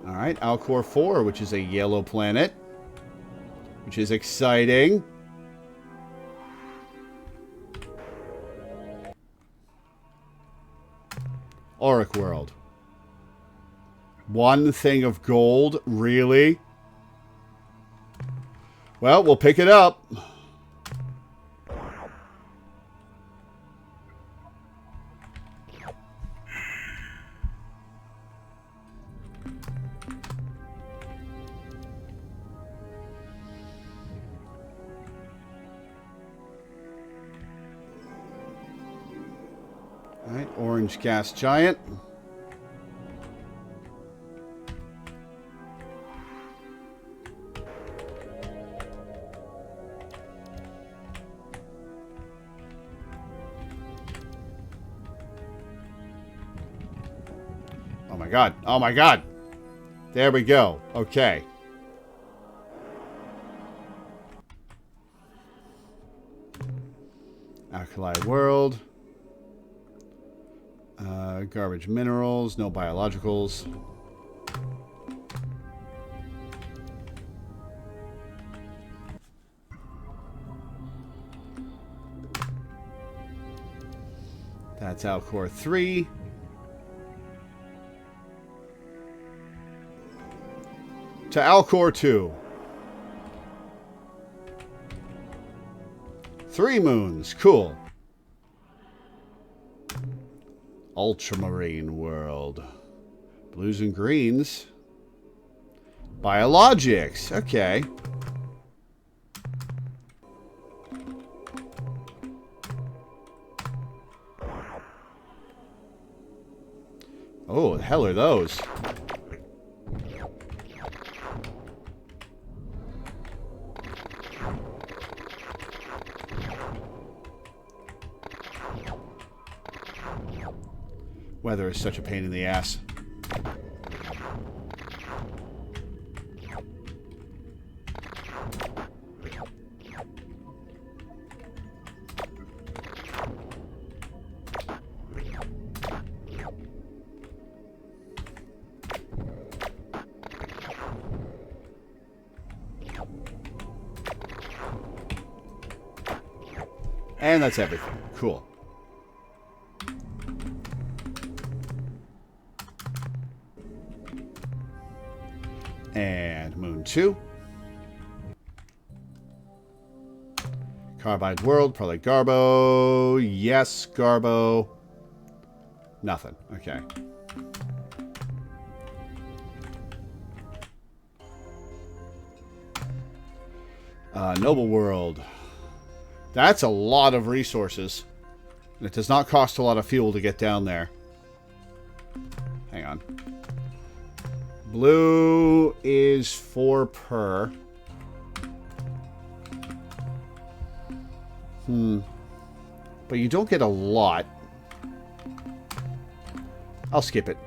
S1: Alright, Alcor 4, which is a yellow planet. Which is exciting. Auric World. One thing of gold? Really? Well, we'll pick it up. Alright, orange gas giant. Oh my god. Oh my god. There we go. Okay. Alkali world. Garbage minerals. No biologicals. That's Alcor 3. To Alcor 2. 3 moons. Cool. Ultramarine world. Blues and greens. Biologics. Okay. Oh, the hell are those? Weather is such a pain in the ass. And that's everything. Cool. And Moon 2. Carbide World, probably Garbo. Yes, Garbo. Nothing. Okay. Noble World. That's a lot of resources. And it does not cost a lot of fuel to get down there. Hang on. Blue is 4 per. But you don't get a lot. I'll skip it.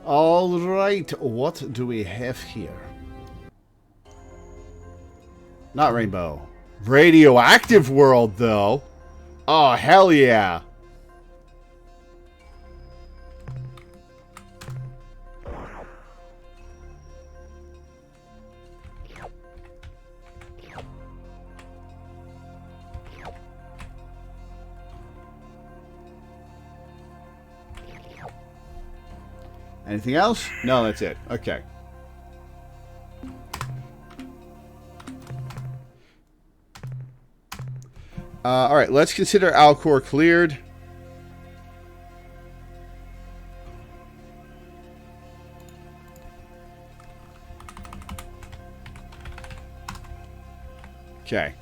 S1: All right, what do we have here? Not rainbow. Radioactive world, though. Oh, hell yeah. Anything else? No, that's it. Okay. All right, let's consider Alcor cleared. Okay.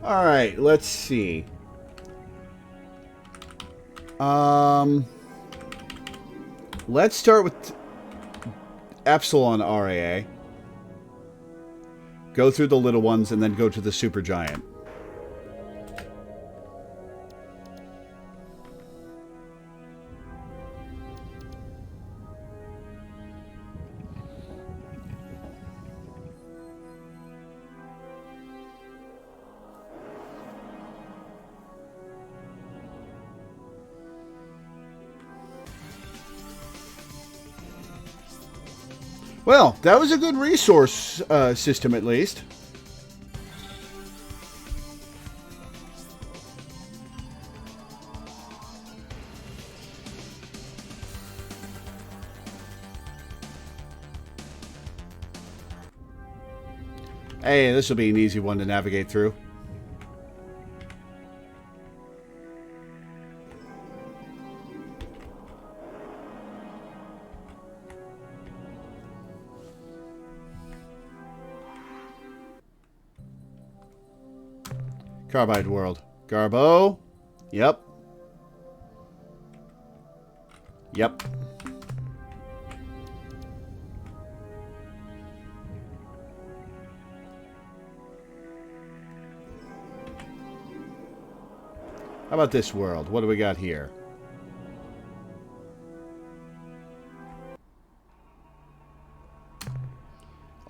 S1: All right, let's see. Let's start with Epsilon RAA. Go through the little ones and then go to the supergiant. Well, that was a good resource system, at least. Hey, this will be an easy one to navigate through. Carbide world. Garbo. Yep. Yep. How about this world? What do we got here?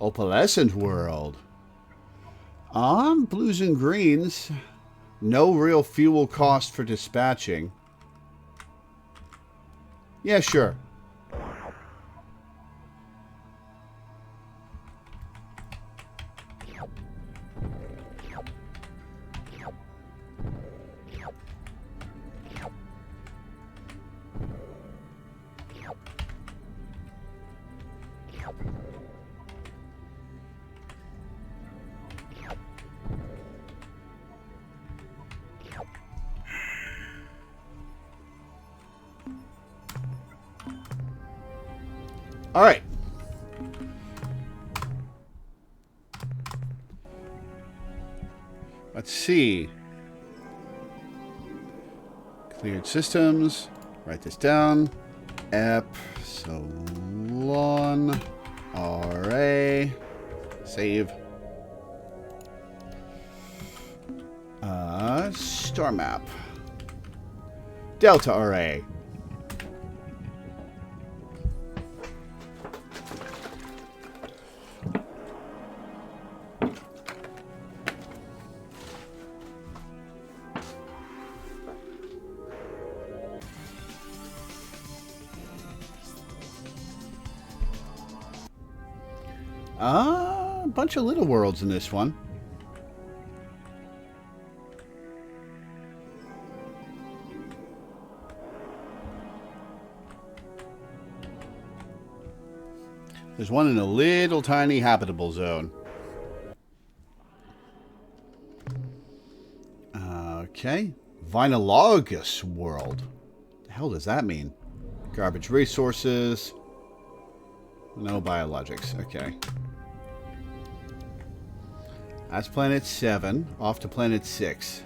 S1: Opalescent world. On blues and greens, no real fuel cost for dispatching. Yeah, sure. All right. Let's see. Cleared systems. Write this down. Epsilon RA. Save. Star map. Delta RA. A bunch of little worlds in this one. There's one in a little tiny habitable zone. Okay. Vinylogous world. What the hell does that mean? Garbage resources. No biologics. Okay. That's planet 7. Off to planet 6.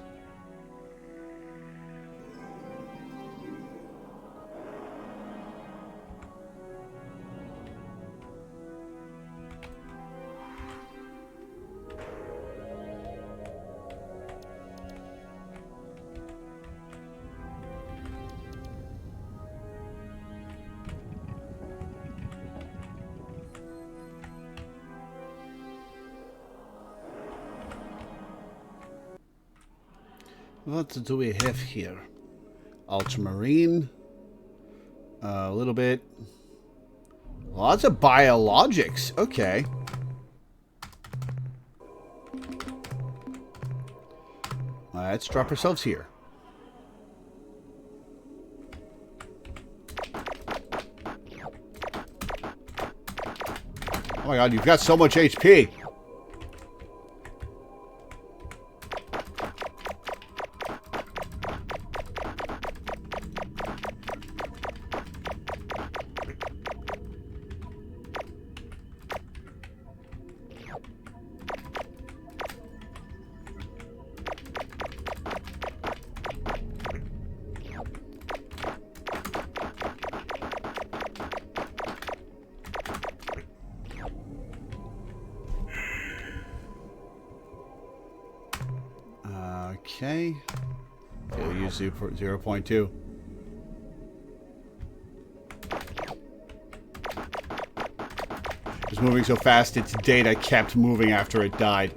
S1: What do we have here? Ultramarine. A little bit. Lots of biologics. Okay. Let's drop ourselves here. Oh my god, you've got so much HP. Okay. We'll use 0.2. It was moving so fast, its data kept moving after it died.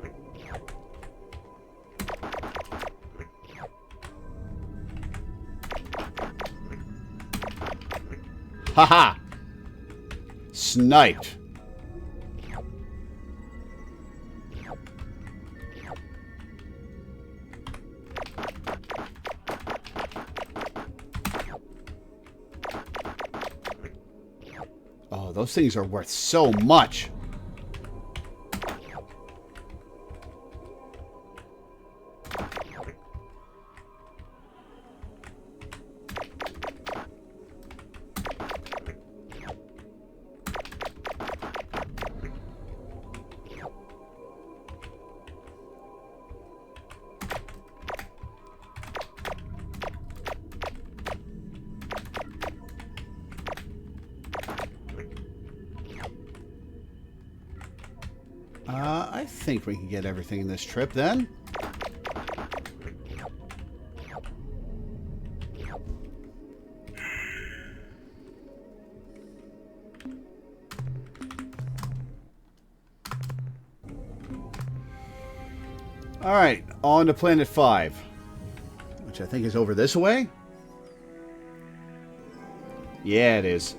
S1: Haha! Sniped. Oh, those things are worth so much. I think we can get everything in this trip then. Alright, on to Planet 5. Which I think is over this way? Yeah, it is.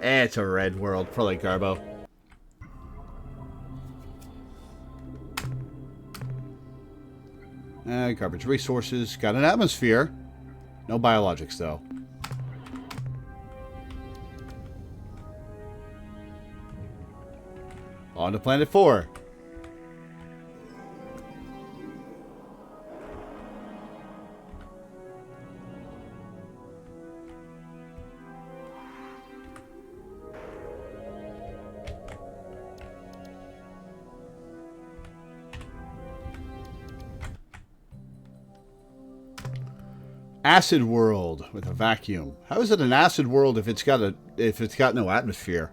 S1: It's a red world, probably Garbo. Garbage resources. Got an atmosphere. No biologics, though. On to Planet 4. Acid world with a vacuum. How is it an acid world if it's got no atmosphere?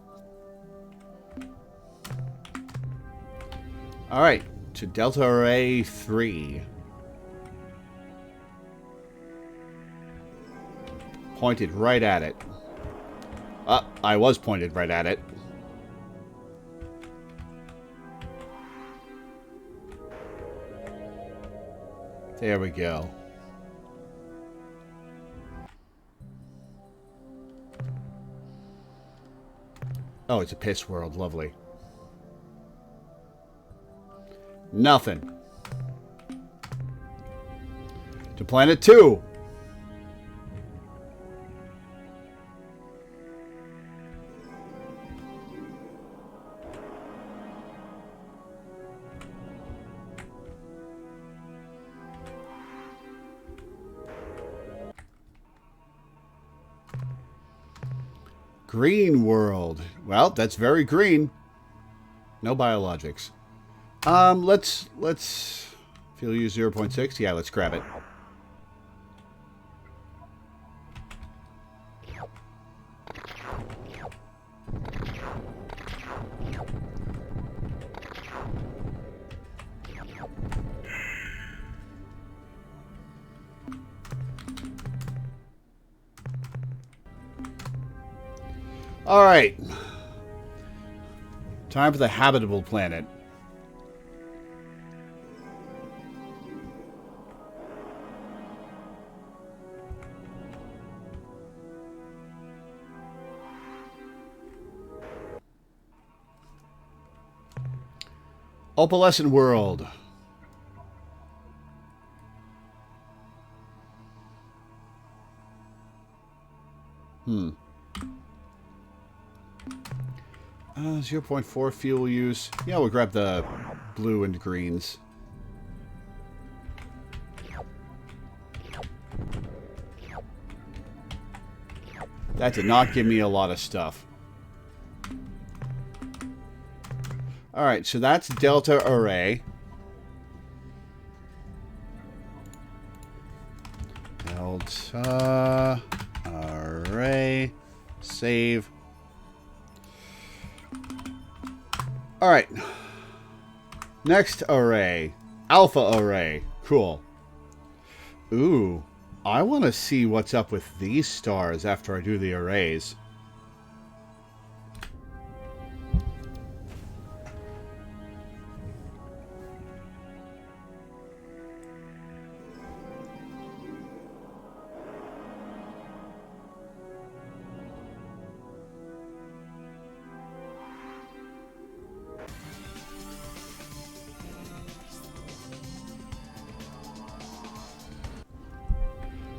S1: All right, to Delta Array 3. Pointed right at it. I was pointed right at it. There we go. Oh, it's a piss world. Lovely. Nothing. To planet 2. Green world. Well, that's very green. No biologics. Let's fuel use 0.6. Yeah, let's grab it. All right. Time for the habitable planet. Opalescent world. Hmm. 0.4 fuel use. Yeah, we'll grab the blue and greens. That did not give me a lot of stuff. Alright, so that's Delta Array. Delta Array. Save. Alright. Next array. Alpha Array. Cool. Ooh. I want to see what's up with these stars after I do the arrays.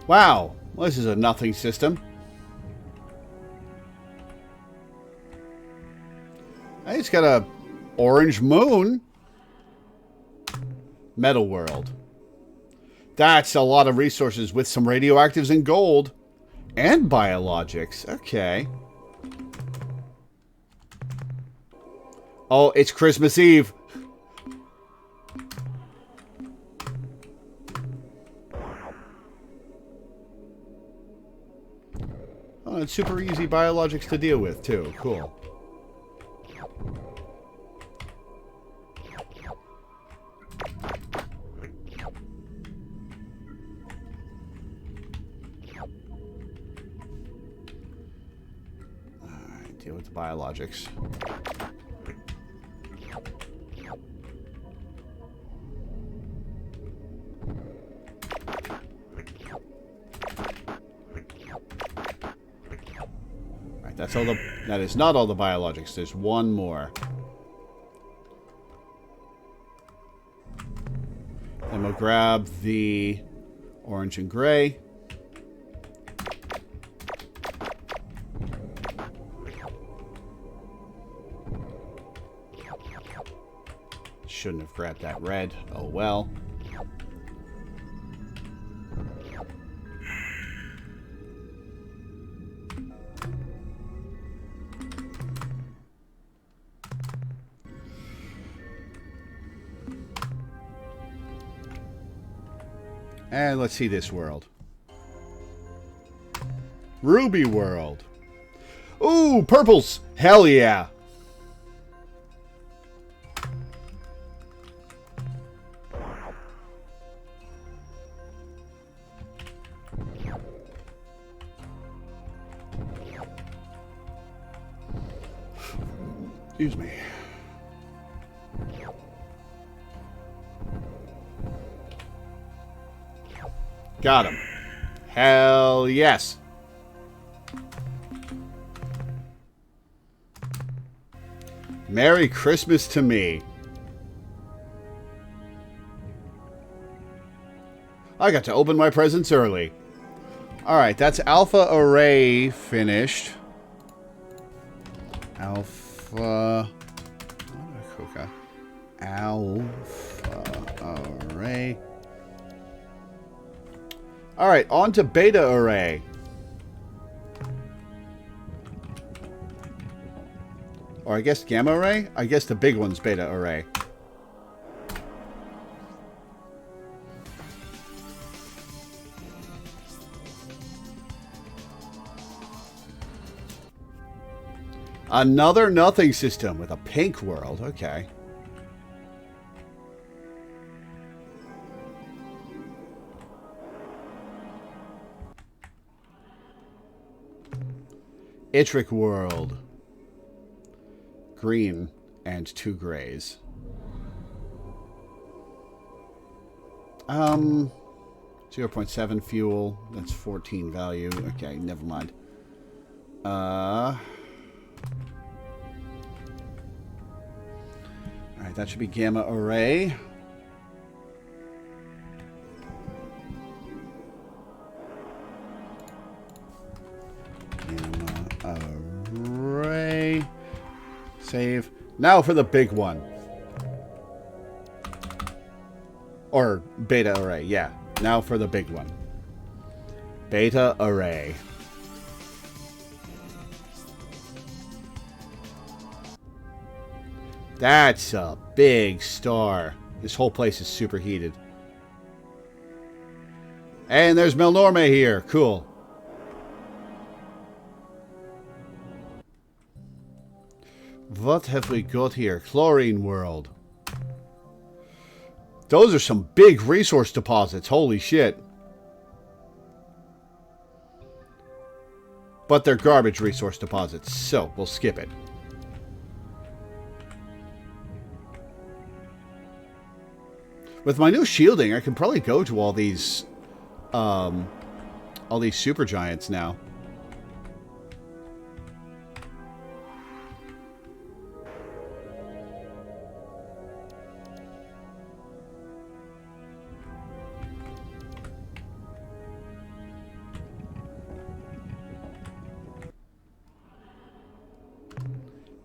S1: Wow, well, this is a nothing system. Hey, it's got a orange moon. Metal world. That's a lot of resources with some radioactives and gold. And biologics. Okay. Oh, it's Christmas Eve. Oh, it's super easy biologics to deal with, too. Cool. Alright, deal with the biologics. That's all the. That is not all the biologics. There's one more. Then we'll grab the orange and gray. Shouldn't have grabbed that red. Oh well. And let's see this world. Ruby world. Ooh, purples. Hell yeah. Excuse me. Got him. Hell yes. Merry Christmas to me. I got to open my presents early. Alright, that's Alpha Array finished. Alpha Array. Alright, on to Beta Array. Or I guess Gamma Array? I guess the big one's Beta Array. Another nothing system with a pink world. Okay. Itric world. Green and 2 grays. 0.7 fuel. That's 14 value. Okay, never mind. Alright, that should be Gamma Array. Gamma Array. Save. Now for the big one. Or Beta Array, yeah. Now for the big one. Beta Array. That's a big star. This whole place is super heated. And there's Melnorme here. Cool. What have we got here? Chlorine world. Those are some big resource deposits. Holy shit. But they're garbage resource deposits, so we'll skip it. With my new shielding, I can probably go to all these supergiants now.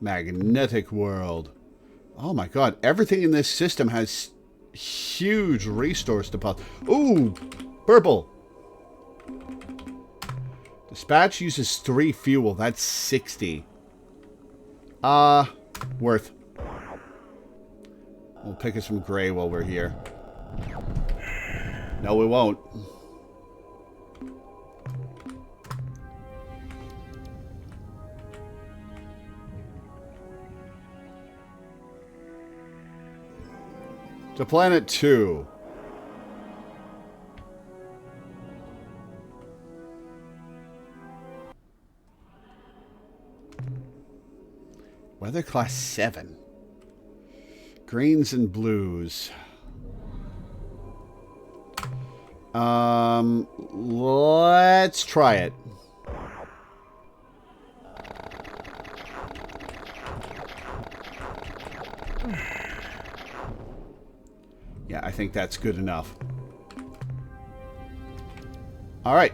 S1: Magnetic world. Oh my god, everything in this system has huge resource deposits. Ooh, purple. Dispatch uses 3 fuel. That's 60. Worth. We'll pick us some gray while we're here. No, we won't. To planet 2. Weather class 7. Greens and blues. Let's try it. Yeah, I think that's good enough. All right.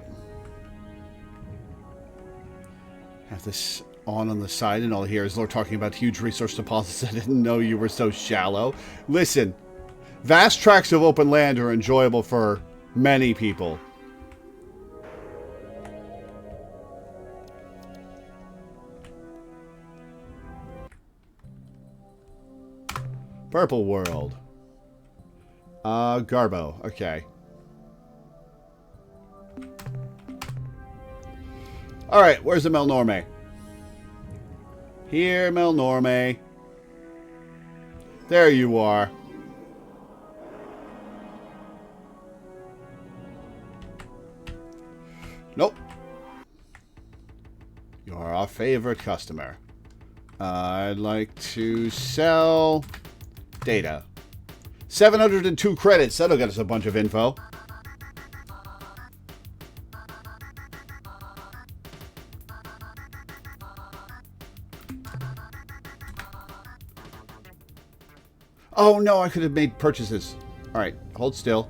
S1: Have this on the side, and all I hear is Lord talking about huge resource deposits. I didn't know you were so shallow. Listen, vast tracts of open land are enjoyable for many people. Purple world. Garbo. Okay. Alright, where's the Melnorme? Here, Melnorme. There you are. Nope. You're our favorite customer. I'd like to sell data. 702 credits. That'll get us a bunch of info. Oh no, I could have made purchases. Alright, hold still.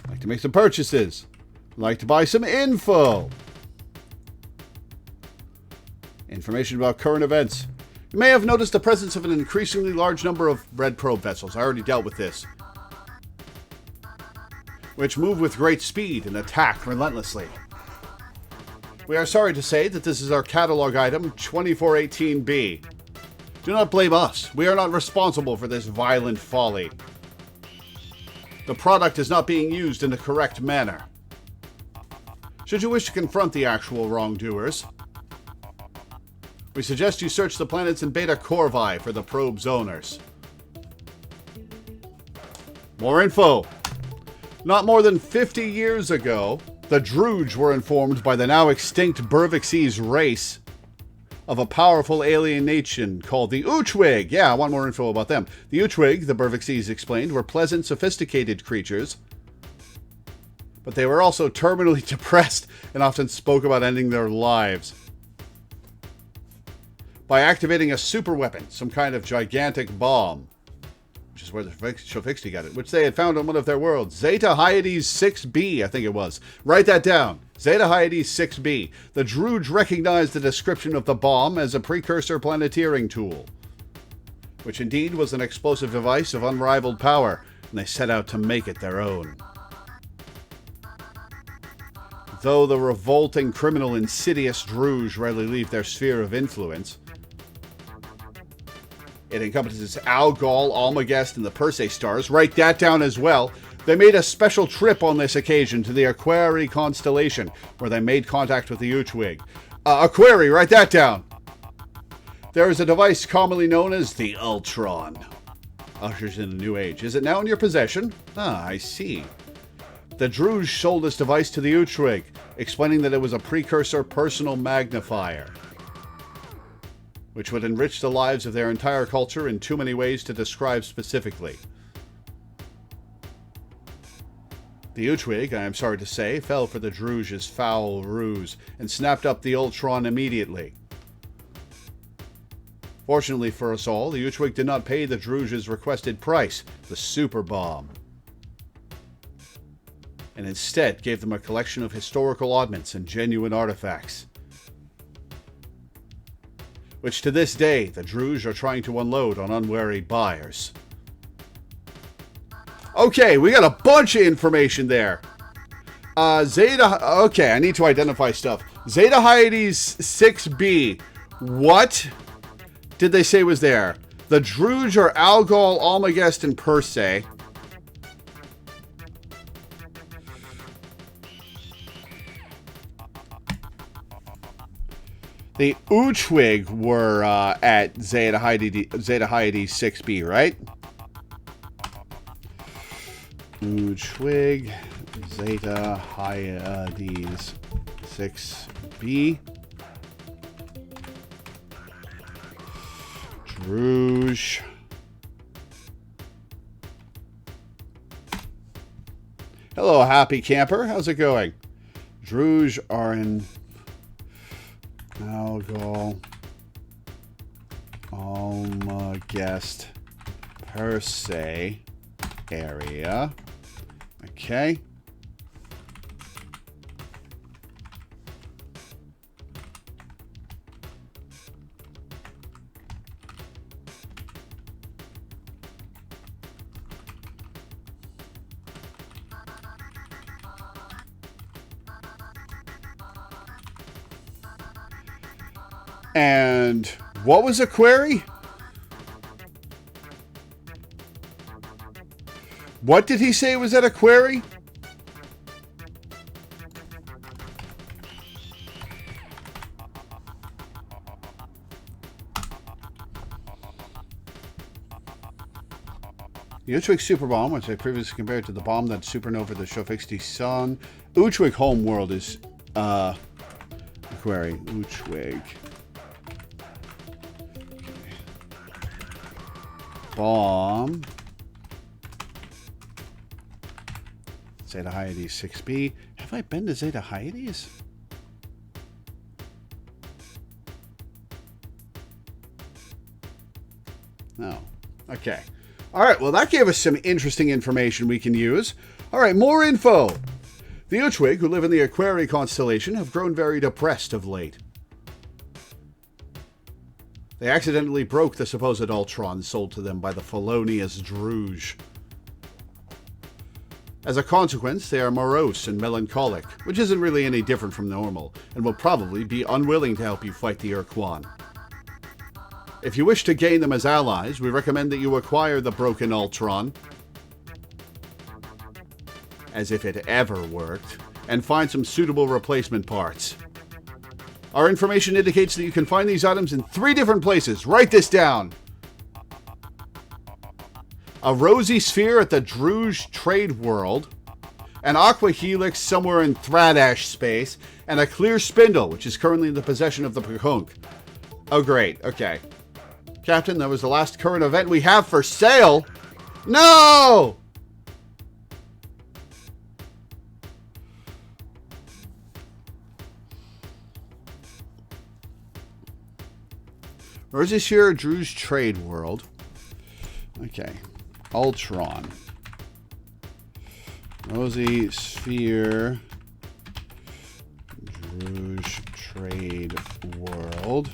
S1: I'd like to make some purchases. I'd like to buy some info. Information about current events. You may have noticed the presence of an increasingly large number of red probe vessels. I already dealt with this. Which move with great speed and attack relentlessly. We are sorry to say that this is our catalog item, 2418B. Do not blame us. We are not responsible for this violent folly. The product is not being used in the correct manner. Should you wish to confront the actual wrongdoers, we suggest you search the planets in Beta Corvi for the probe's owners. More info. Not more than 50 years ago, the Druge were informed by the now extinct Burvixese race of a powerful alien nation called the Uchwig. Yeah, I want more info about them. The Uchwig, the Burvixese explained, were pleasant, sophisticated creatures, but they were also terminally depressed and often spoke about ending their lives. By activating a super weapon, some kind of gigantic bomb, which is where the Shofixti got it, which they had found on one of their worlds. Zeta Hyades 6b, I think it was. Write that down. Zeta Hyades 6b. The Druge recognized the description of the bomb as a precursor planeteering tool, which indeed was an explosive device of unrivaled power, and they set out to make it their own. Though the revolting, criminal, insidious Druge rarely leave their sphere of influence, it encompasses Algol, Almagest, and the Persei stars. Write that down as well. They made a special trip on this occasion to the Aquarii constellation, where they made contact with the Uchwig. Aquarii, write that down. There is a device commonly known as the ur-quan. Ushers in a new age. Is it now in your possession? Ah, I see. The Druge sold this device to the Uchwig, explaining that it was a precursor personal magnifier, which would enrich the lives of their entire culture in too many ways to describe specifically. The Uchwig, I am sorry to say, fell for the Druge's foul ruse and snapped up the ur-quan immediately. Fortunately for us all, the Uchwig did not pay the Druge's requested price, the super bomb, and instead gave them a collection of historical oddments and genuine artifacts, which to this day the Druge are trying to unload on unwary buyers. Okay, we got a bunch of information there. Zeta... Okay, I need to identify stuff. Zeta Hyades 6b. What did they say was there? The Druge are Algol, Almagest, and Persei. The Uchwig were at Zeta Hyades 6b, right? Uchwig, Zeta Hyades 6b. Druge. Hello, happy camper. How's it going? Druge are in Algol, Almagest, Persei area. Okay. And what was a query? What did he say was at a query? The Uchwig superbomb, which I previously compared to the bomb that supernovaed the Shofixti Sun. Uchwig homeworld is a query. Uchwig. Okay. Bomb. Zeta Hyades 6B. Have I been to Zeta Hyades? No. Okay. All right, well, that gave us some interesting information we can use. All right, more info. The Uchwig, who live in the Aquarii constellation, have grown very depressed of late. They accidentally broke the supposed Ultron sold to them by the felonious Druge. As a consequence, they are morose and melancholic, which isn't really any different from normal, and will probably be unwilling to help you fight the ur-quan. If you wish to gain them as allies, we recommend that you acquire the broken Ultron, as if it ever worked, and find some suitable replacement parts. Our information indicates that you can find these items in 3 different places. Write this down. A rosy sphere at the Druge Trade World, an aqua helix somewhere in Thradash space, and a clear spindle, which is currently in the possession of the Pahunk. Oh, great. Okay. Captain, that was the last current event we have for sale. No! Rosy Sphere, Druge Trade World. Okay. Ultron. Rosy Sphere, Druge Trade World.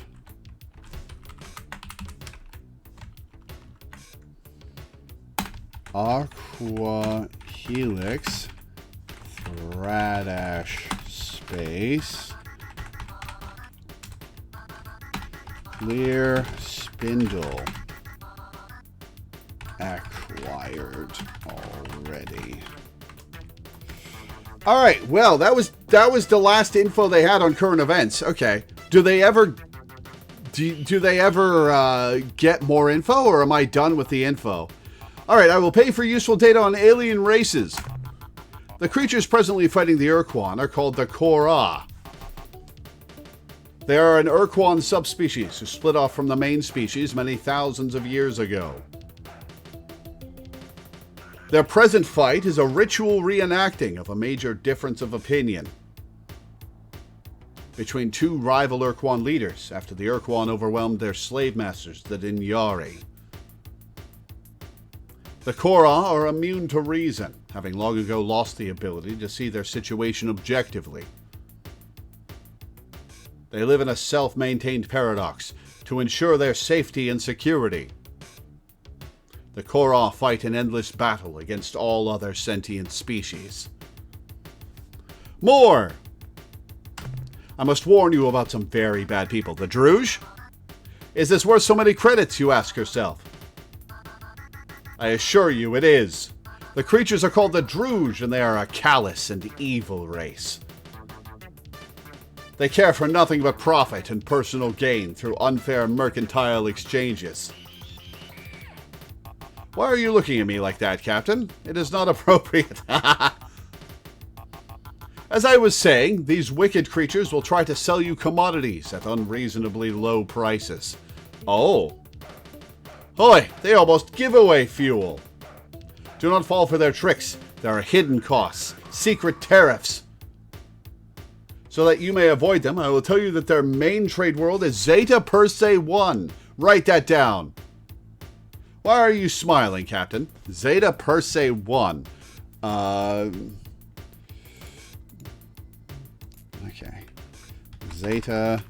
S1: Aqua Helix, Thradash Space, Clear Spindle, acquired already. All right, well, that was the last info they had on current events. Okay, do they ever get more info, or am I done with the info? All right, I will pay for useful data on alien races. The creatures presently fighting the ur-quan are called the Korra. They are an ur-quan subspecies who split off from the main species many thousands of years ago. Their present fight is a ritual reenacting of a major difference of opinion between 2 rival ur-quan leaders after the ur-quan overwhelmed their slave masters, the Dinyari. The Korra are immune to reason, having long ago lost the ability to see their situation objectively. They live in a self-maintained paradox to ensure their safety and security. The Korra fight an endless battle against all other sentient species. More! I must warn you about some very bad people. The Druge? Is this worth so many credits, you ask yourself? I assure you it is. The creatures are called the Druge, and they are a callous and evil race. They care for nothing but profit and personal gain through unfair mercantile exchanges. Why are you looking at me like that, Captain? It is not appropriate. As I was saying, these wicked creatures will try to sell you commodities at unreasonably low prices. Oh. Hoy, they almost give away fuel. Do not fall for their tricks. There are hidden costs, secret tariffs. So that you may avoid them, I will tell you that their main trade world is Zeta Persei 1. Write that down. Why are you smiling, Captain? Zeta Persei 1. Okay. Zeta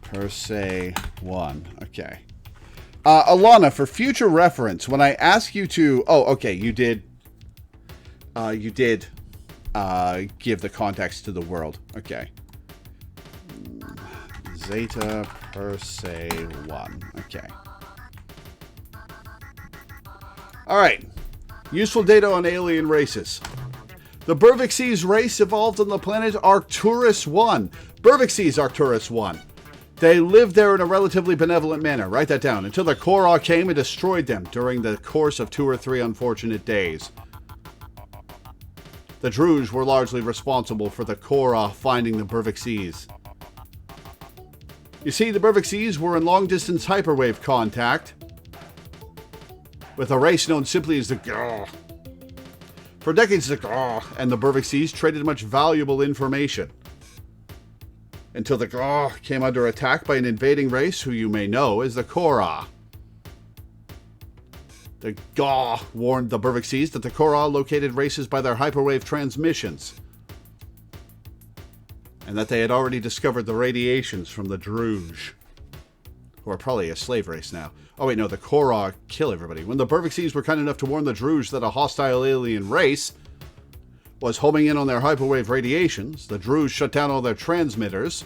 S1: Persei 1. Okay. Alana, for future reference, when I ask you to... Oh, okay, you did give the context to the world. Okay. Zeta per se 1. Okay. Alright. Useful data on alien races. The Burvixes race evolved on the planet Arcturus 1. Burvixes Arcturus 1. They lived there in a relatively benevolent manner. Write that down. Until the Korra came and destroyed them during the course of 2 or 3 unfortunate days. The Druge were largely responsible for the Korra finding the Burvixes. You see, the Burvixes were in long-distance hyperwave contact with a race known simply as the Grrr. For decades, the Grrr and the Burvixes traded much valuable information. Until the Grrr came under attack by an invading race who you may know as the Korra. The Grrr warned the Burvixes that the Korra located races by their hyperwave transmissions, and that they had already discovered the radiations from the Druge, who are probably a slave race now. Oh wait, no, the Korra kill everybody. When the Burvixes were kind enough to warn the Druge that a hostile alien race was homing in on their hyperwave radiations, the Druge shut down all their transmitters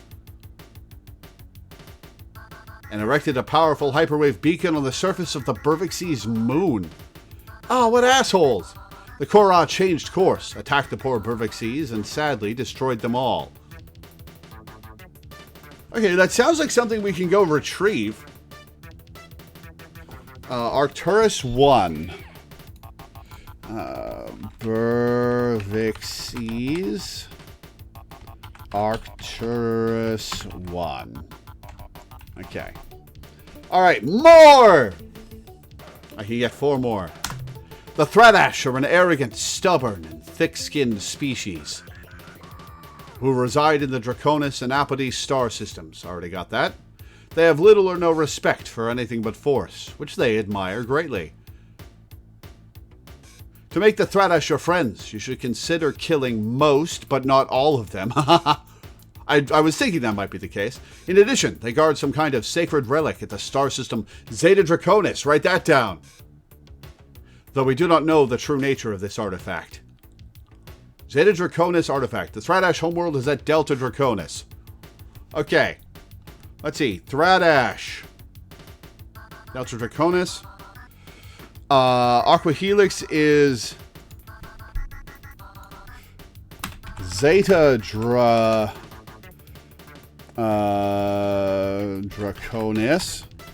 S1: and erected a powerful hyperwave beacon on the surface of the Burvixes moon. Oh, what assholes! The Korra changed course, attacked the poor Burvixes, and sadly destroyed them all. Okay, that sounds like something we can go retrieve. Arcturus 1. Burvixes. Arcturus 1. Okay. Alright, more! I can get 4 more. The Thradash are an arrogant, stubborn, and thick-skinned species who reside in the Draconis and Apodes star systems. Already got that. They have little or no respect for anything but force, which they admire greatly. To make the Thradash your friends, you should consider killing most, but not all of them. I was thinking that might be the case. In addition, they guard some kind of sacred relic at the star system Zeta Draconis. Write that down. Though we do not know the true nature of this artifact. Zeta Draconis artifact. The Thradash homeworld is at Delta Draconis. Okay. Let's see. Thradash. Delta Draconis. Aqua Helix is Zeta Draconis.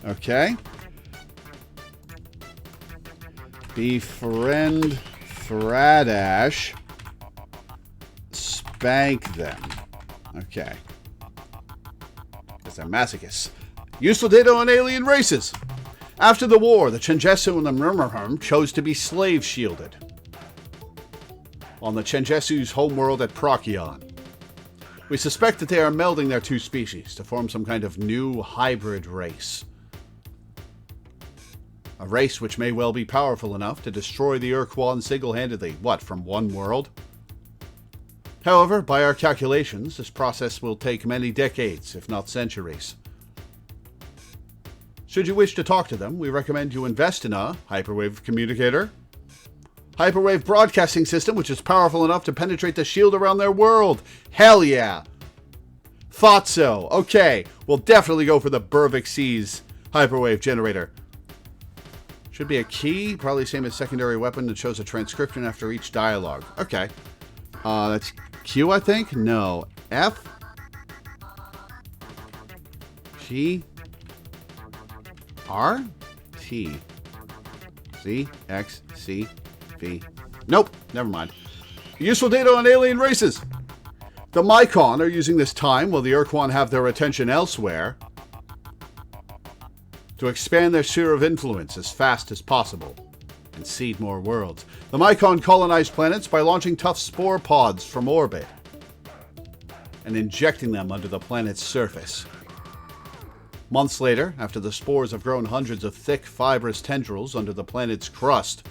S1: Okay. Befriend Thradash. Spank them. Okay. Because they're masochists. Useful data on alien races. After the war, the Chenjesu and the Murmurhum chose to be slave-shielded on the Chenjesu's homeworld at Procyon. We suspect that they are melding their 2 species to form some kind of new hybrid race. A race which may well be powerful enough to destroy the ur-quan single-handedly. What, from one world? However, by our calculations, this process will take many decades, if not centuries. Should you wish to talk to them, we recommend you invest in a hyperwave communicator, hyperwave broadcasting system which is powerful enough to penetrate the shield around their world. Hell yeah! Thought so. Okay, we'll definitely go for the Burvixes hyperwave generator. Should be a key, probably same as secondary weapon that shows a transcription after each dialogue. Okay. That's Q, I think? No. F? G? R? T? Z? X? C? V? Nope. Never mind. Useful data on alien races. The Mycon are using this time while the ur-quan have their attention elsewhere to expand their sphere of influence as fast as possible and seed more worlds. The Mycon colonized planets by launching tough spore pods from orbit and injecting them under the planet's surface. Months later, after the spores have grown hundreds of thick, fibrous tendrils under the planet's crust,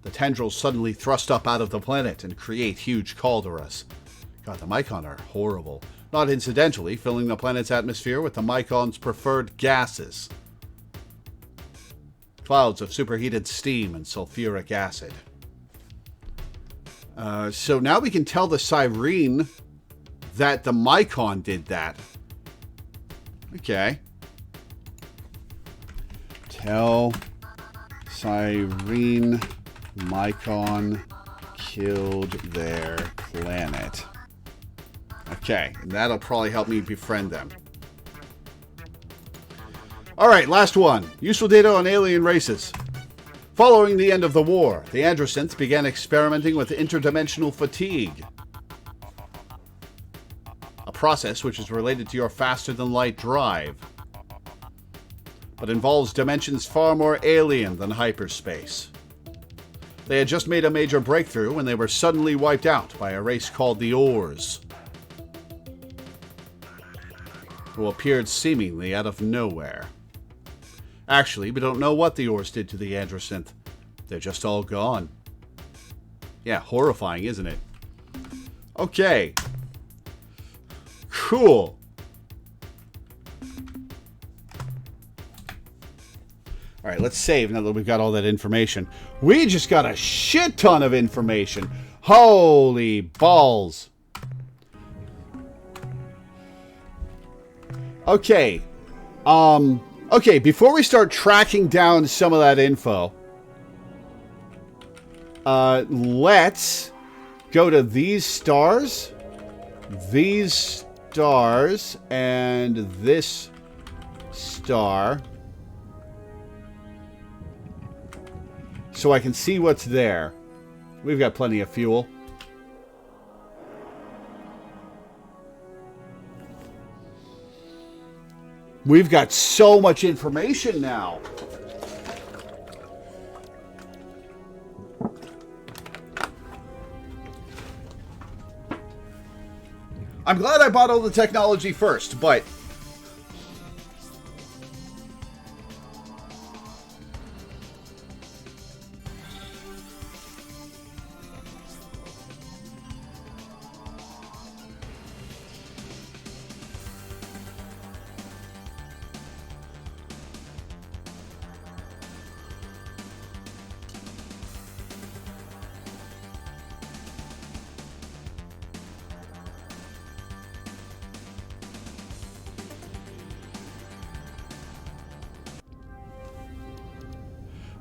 S1: the tendrils suddenly thrust up out of the planet and create huge calderas. God, the Mycon are horrible. Not incidentally, filling the planet's atmosphere with the Mycon's preferred gases. Clouds of superheated steam and sulfuric acid. So now we can tell the Cyrene that the Mycon did that. Okay. Tell Cyrene Mycon killed their planet. Okay, and that'll probably help me befriend them. Alright, last one. Useful data on alien races. Following the end of the war, the Androsynths began experimenting with interdimensional fatigue. A process which is related to your faster-than-light drive, but involves dimensions far more alien than hyperspace. They had just made a major breakthrough when they were suddenly wiped out by a race called the Urs, who appeared seemingly out of nowhere. Actually, we don't know what the Urs did to the Androsynth. They're just all gone. Yeah, horrifying, isn't it? Okay. Cool. Alright, let's save now that we've got all that information. We just got a shit ton of information. Holy balls. Okay. Okay, before we start tracking down some of that info, let's go to these stars, and this star, so I can see what's there. We've got plenty of fuel. We've got so much information now. I'm glad I bought all the technology first, but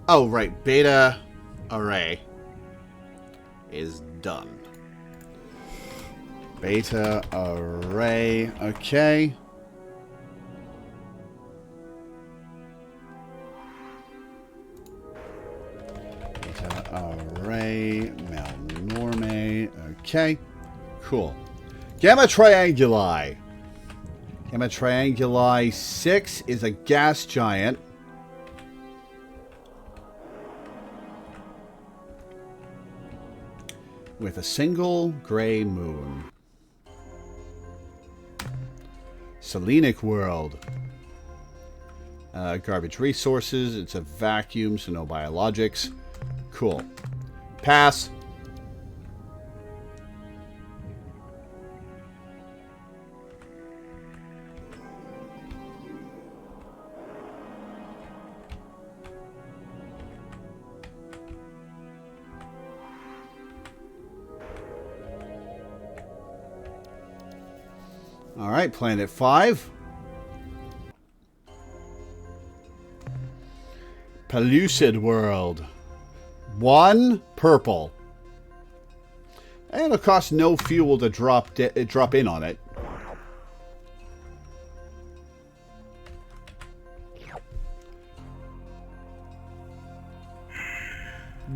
S1: oh, right. Beta array is done. Beta array. Okay. Beta array. Malnorme. Okay. Cool. Gamma Trianguli. Gamma Trianguli 6 is a gas giant. With a single gray moon. Selenic world. Garbage resources. It's a vacuum, so no biologics. Cool. Pass. All right, planet 5. Pellucid world. 1 purple. And it'll cost no fuel to drop in on it.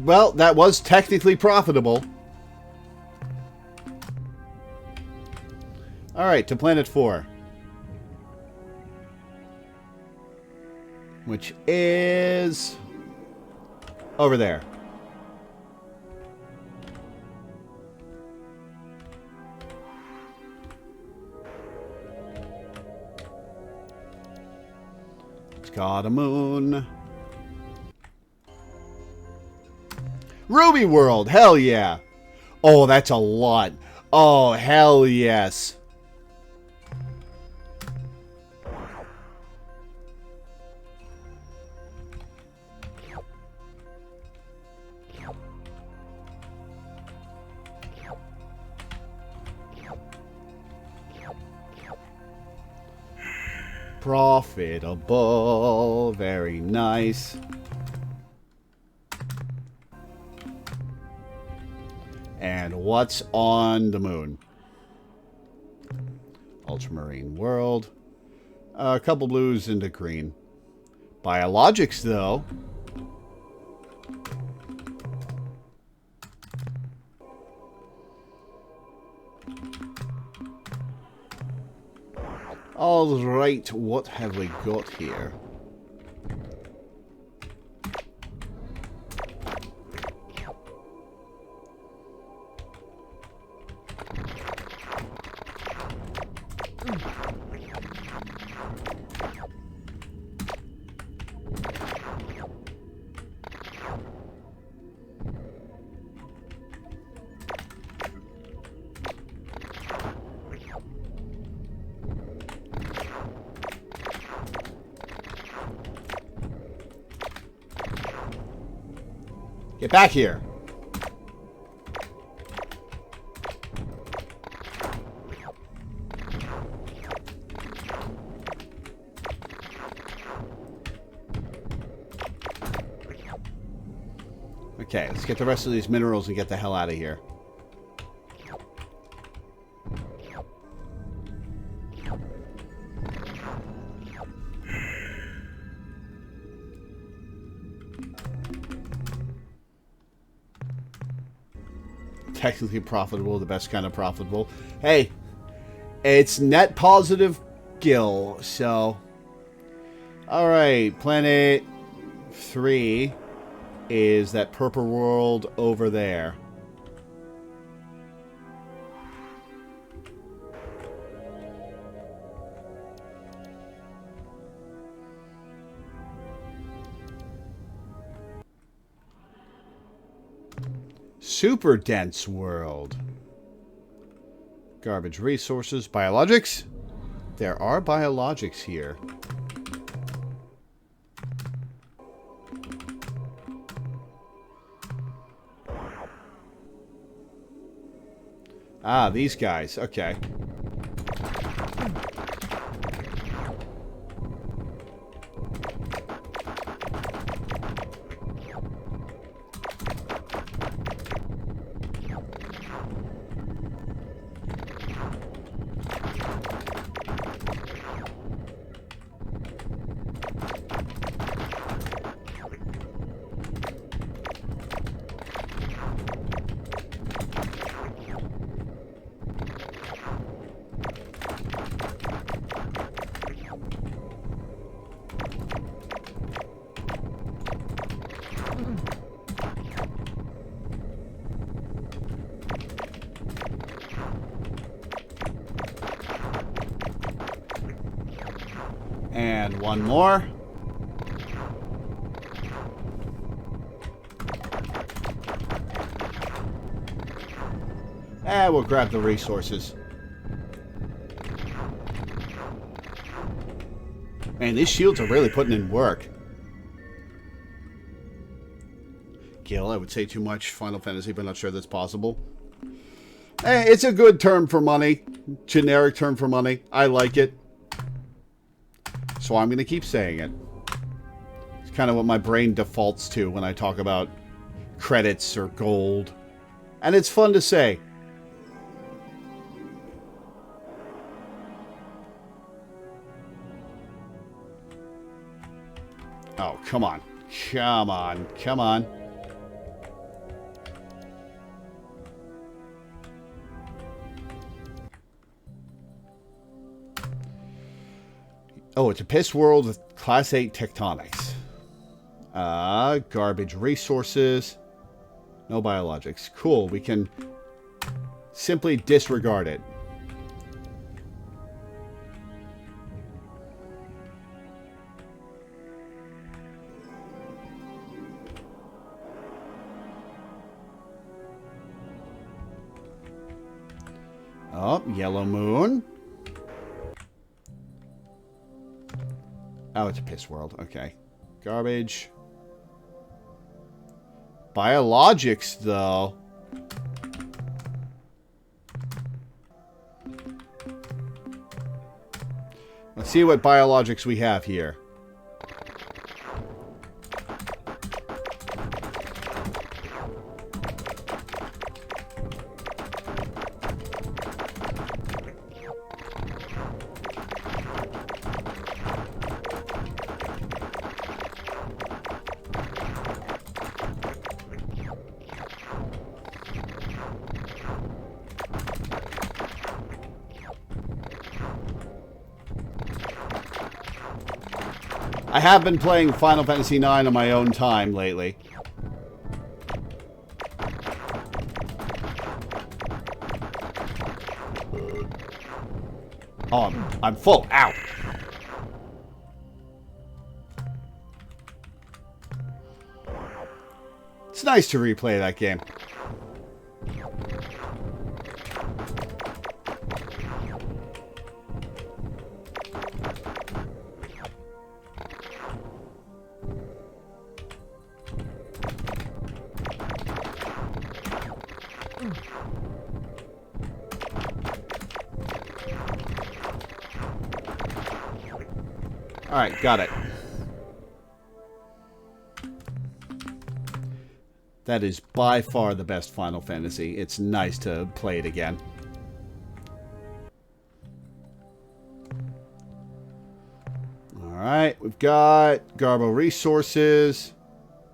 S1: Well, that was technically profitable. Alright, to planet 4. Which is over there. It's got a moon. Ruby World, hell yeah. Oh, that's a lot. Oh, hell yes. Profitable. Very nice. And what's on the moon? Ultramarine world. A couple blues into green. Biologics, though. All right, what have we got here? Get back here. Okay, let's get the rest of these minerals and get the hell out of here. Technically profitable, the best kind of profitable. Hey, it's net positive Gil, so... Alright, planet 3 is that purple world over there. Super dense world. Garbage resources. Biologics? There are biologics here. Ah, these guys. Okay. And one more. And we'll grab the resources. Man, these shields are really putting in work. Gil, I would say too much Final Fantasy, but not sure that's possible. It's a good term for money. Generic term for money. I like it. So I'm going to keep saying it. It's kind of what my brain defaults to when I talk about credits or gold. And it's fun to say. Oh, come on. Come on. Come on. Oh, it's a piss world with Class 8 tectonics. Garbage resources. No biologics. Cool, we can simply disregard it. Oh, yellow moon. Oh, it's a piss world. Okay. Garbage. Biologics, though. Let's see what biologics we have here. I have been playing Final Fantasy IX on my own time lately. Oh, I'm full. Ow. It's nice to replay that game. Alright, got it. That is by far the best Final Fantasy. It's nice to play it again. Alright, we've got Garbo resources.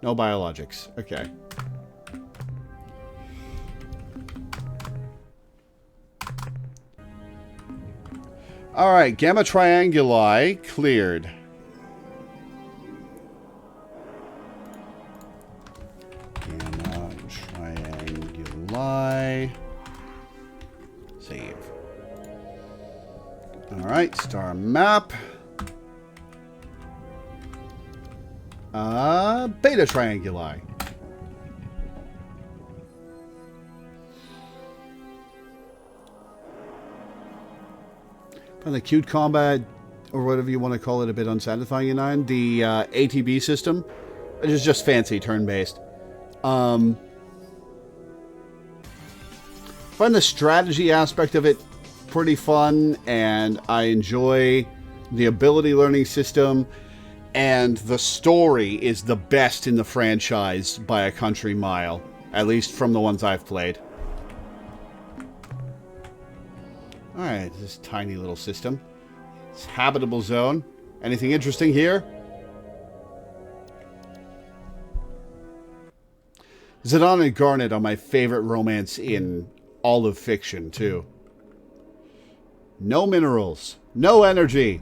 S1: No biologics. Okay. Alright, Gamma Trianguli cleared. Gamma Trianguli. Save. Alright, star map. Beta Trianguli. And the cute combat, or whatever you want to call it, a bit unsatisfying in 9. The ATB system, it is just fancy turn-based. Find the strategy aspect of it pretty fun, and I enjoy the ability learning system, and the story is the best in the franchise by a country mile, at least from the ones I've played. Alright, this tiny little system. It's habitable zone. Anything interesting here? Zidane and Garnet are my favorite romance in all of fiction, too. No minerals. No energy.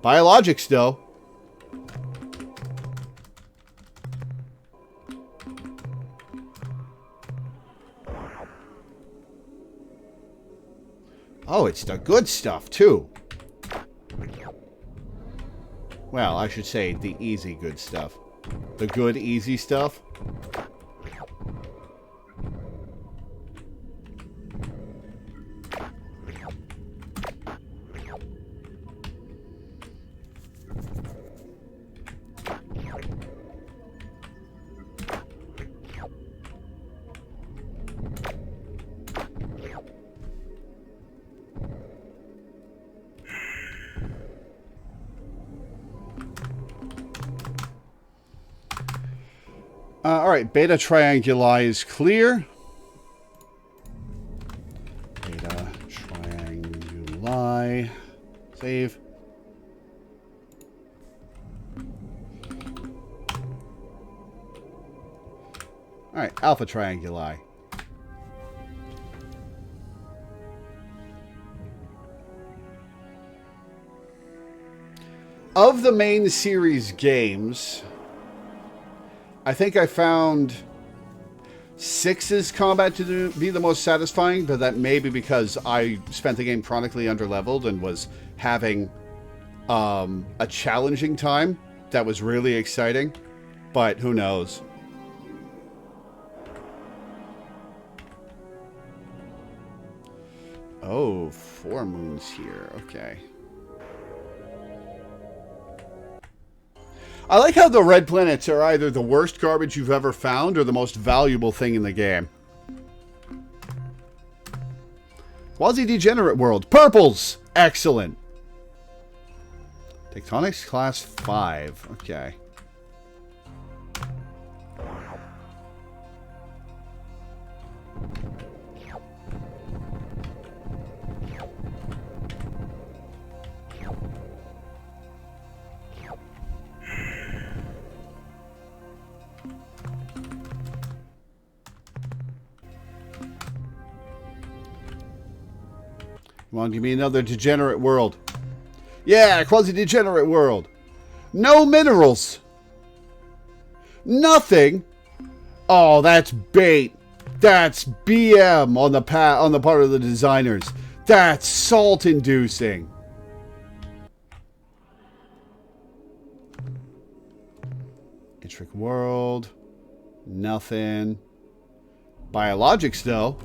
S1: Biologics, though. Oh, it's the good stuff, too. Well, I should say the easy good stuff. The good, easy stuff. Alright, Beta Trianguli is clear. Beta Trianguli. Save. Alright, Alpha Trianguli. Of the main series games, I think I found 6's combat to be the most satisfying, but that may be because I spent the game chronically underleveled and was having a challenging time that was really exciting, but who knows. Oh, 4 moons here. Okay. I like how the red planets are either the worst garbage you've ever found or the most valuable thing in the game. Quasi-degenerate world. Purples! Excellent. Tectonics class 5. Okay. Come on, give me another degenerate world. Yeah, quasi-degenerate world. No minerals. Nothing. Oh, that's bait. That's BM on the part of the designers. That's salt-inducing. Intric world. Nothing. Biologics, though.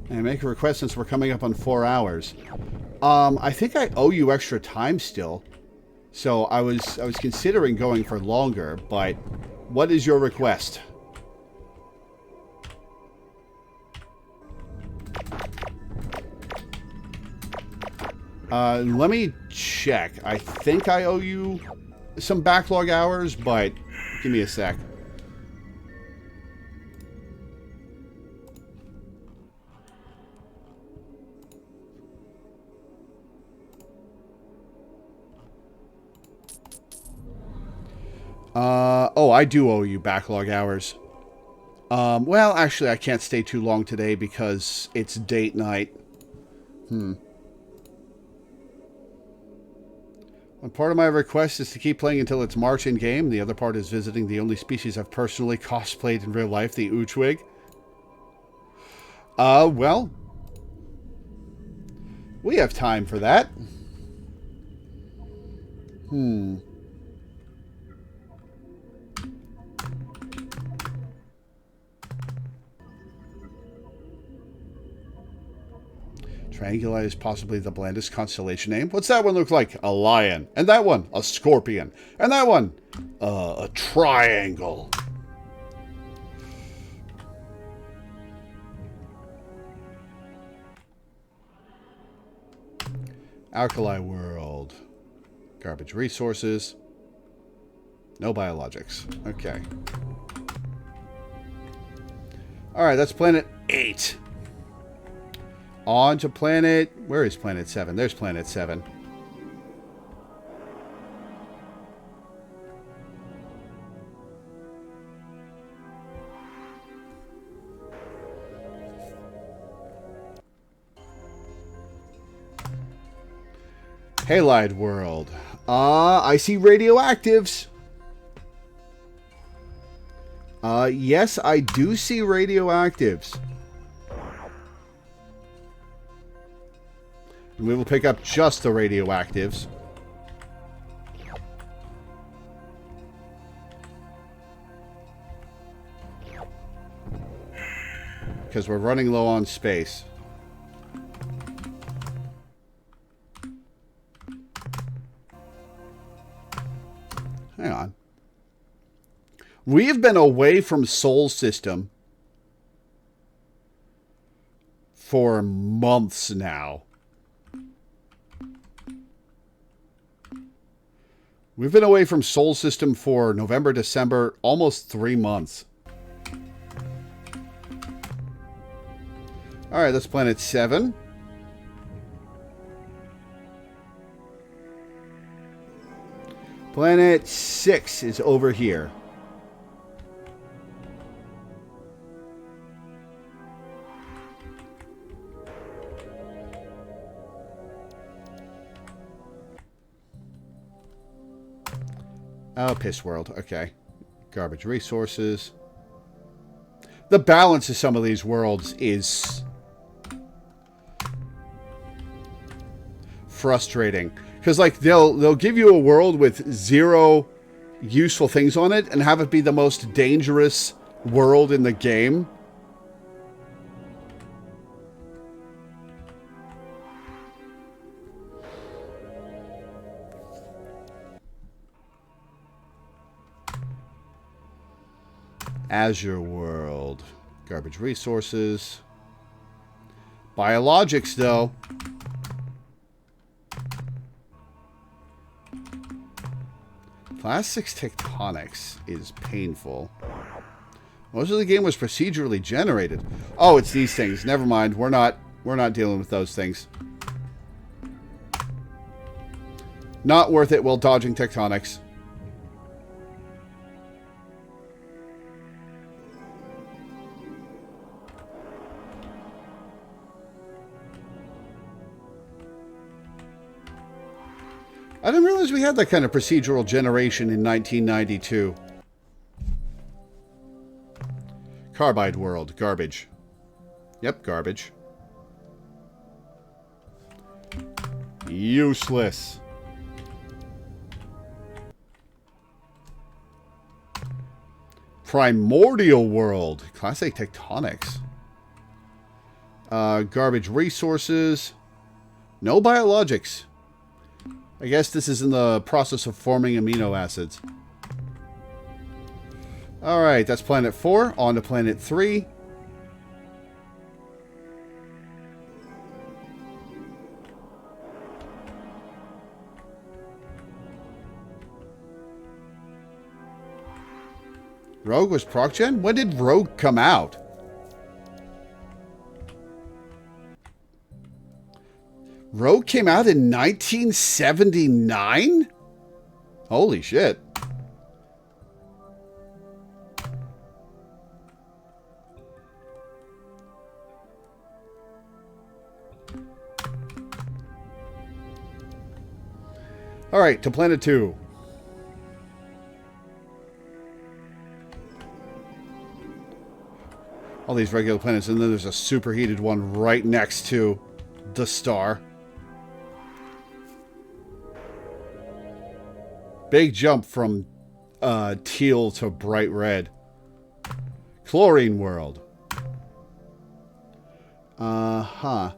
S1: And make a request since we're coming up on 4 hours. I think I owe you extra time still. So I was considering going for longer, but what is your request? Let me check. I think I owe you some backlog hours, but give me a sec. Oh, I do owe you backlog hours. Well, actually, I can't stay too long today because it's date night. One part of my request is to keep playing until it's March in-game. The other part is visiting the only species I've personally cosplayed in real life, the ur-quan. Well, we have time for that. Trianguli is possibly the blandest constellation name. What's that one look like? A lion. And that one, a scorpion. And that one, a triangle. Alkali world. Garbage resources. No biologics. Okay. Alright, that's planet 8. On to planet... Where is planet 7? There's planet 7. Halide world. I see radioactives. Yes, I do see radioactives. And we will pick up just the radioactives. Because we're running low on space. Hang on. We've been away from Sol System for months now. We've been away from Sol System for November, December, almost 3 months. Alright, that's planet 7. Planet 6 is over here. Oh, piss world. Okay. Garbage resources. The balance of some of these worlds is frustrating. Because, like, they'll give you a world with 0 useful things on it and have it be the most dangerous world in the game. Azure World. Garbage resources. Biologics, though. Class 6 tectonics is painful. Most of the game was procedurally generated. Oh, it's these things. Never mind. We're not dealing with those things. Not worth it while dodging tectonics. I didn't realize we had that kind of procedural generation in 1992. Carbide world. Garbage. Yep, garbage. Useless. Primordial world. Class A tectonics. Garbage resources. No biologics. I guess this is in the process of forming amino acids. Alright, that's planet 4. On to planet 3. Rogue was ProcGen? When did Rogue come out? Rogue came out in 1979? Holy shit. Alright, to planet 2. All these regular planets, and then there's a superheated one right next to the star. Big jump from teal to bright red. Chlorine world. Uh-huh.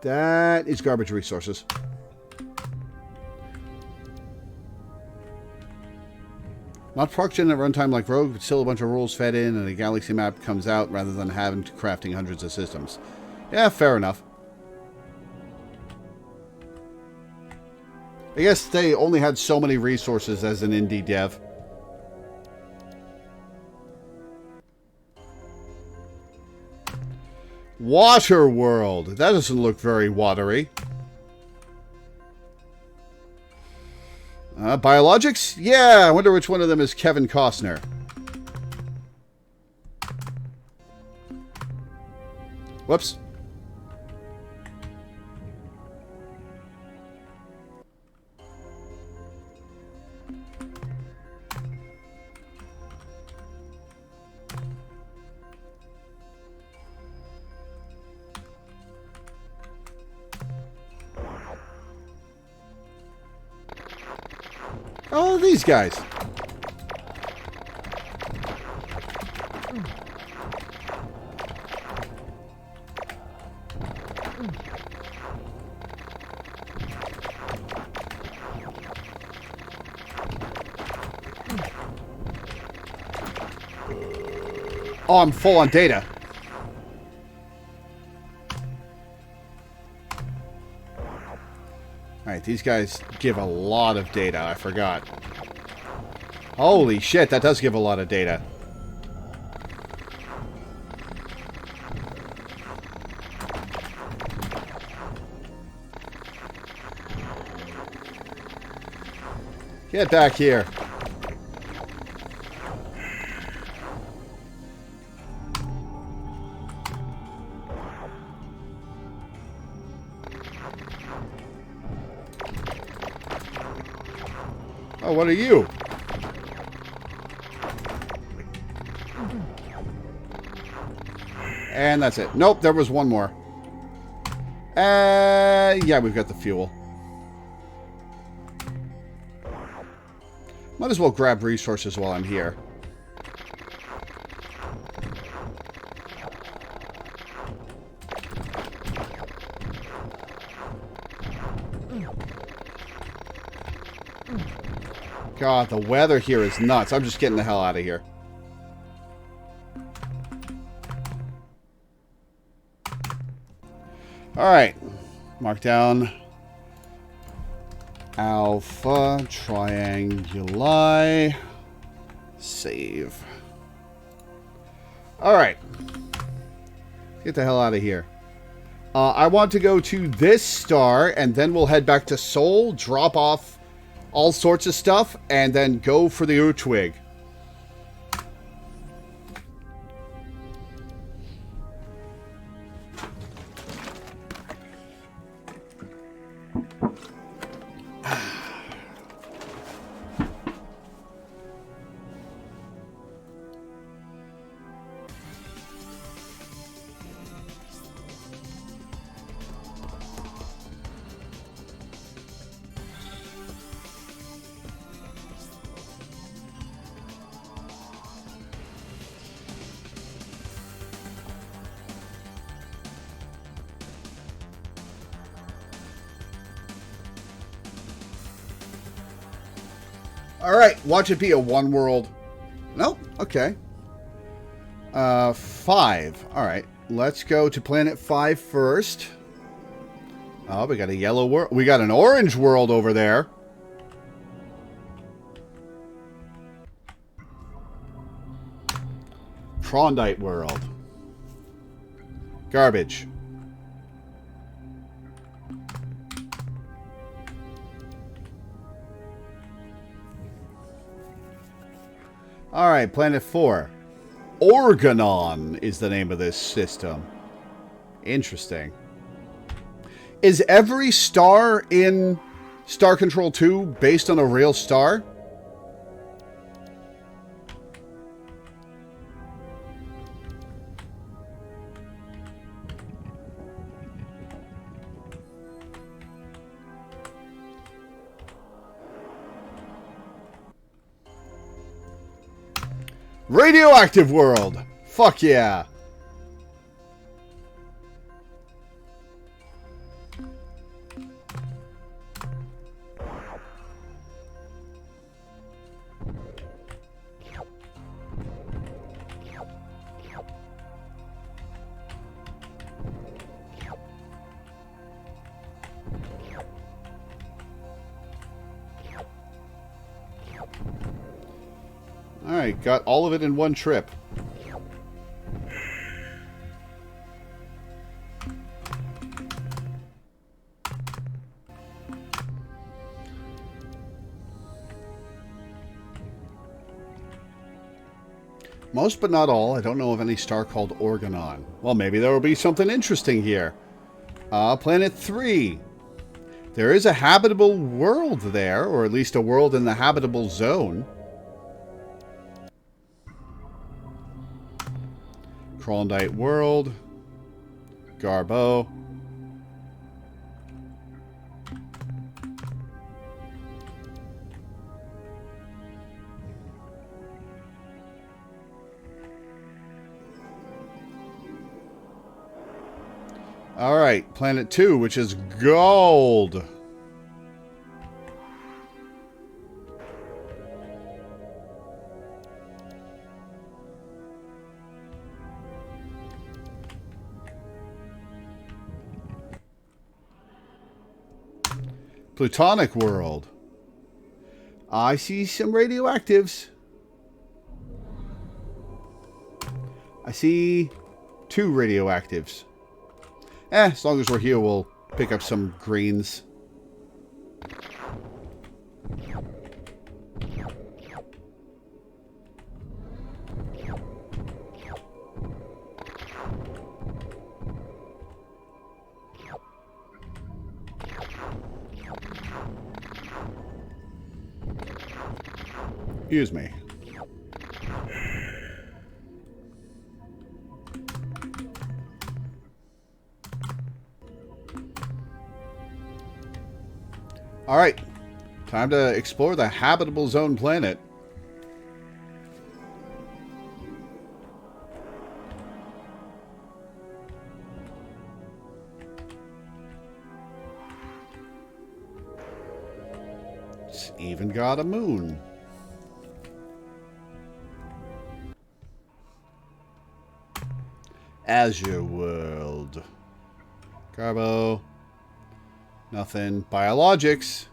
S1: That is garbage resources. Not ProcGen at runtime like Rogue, but still a bunch of rules fed in and a galaxy map comes out rather than having to crafting hundreds of systems. Yeah, fair enough. I guess they only had so many resources as an indie dev. Water world. That doesn't look very watery. Biologics? Yeah, I wonder which one of them is Kevin Costner. Whoops. Oh, these guys. Oh, I'm full on data. Alright, these guys give a lot of data. I forgot. Holy shit, that does give a lot of data. Get back here. Oh, what are you? And that's it. Nope, there was one more. Yeah, we've got the fuel. Might as well grab resources while I'm here. God, the weather here is nuts. I'm just getting the hell out of here. Alright. Mark down. Alpha Trianguli. Save. Alright. Get the hell out of here. I want to go to this star, and then we'll head back to Sol, drop off all sorts of stuff, and then go for the Ur-twig. Alright, watch it be a one world. Nope, okay. 5. Alright, let's go to planet 5 first. Oh, we got a yellow world. We got an orange world over there. Trondite world. Garbage. Alright, planet 4. Organon is the name of this system. Interesting. Is every star in Star Control 2 based on a real star? Radioactive world! Fuck yeah! Alright, got all of it in one trip. Most but not all. I don't know of any star called Organon. Well, maybe there will be something interesting here. Planet 3. There is a habitable world there, or at least a world in the habitable zone. Trondite world. Garbo. Alright, planet 2, which is gold. Plutonic world. I see some radioactives. I see 2 radioactives. As long as we're here, we'll pick up some greens. Excuse me. Alright. Time to explore the habitable zone planet. It's even got a moon. Azure World. Carbo. Nothing. Biologics.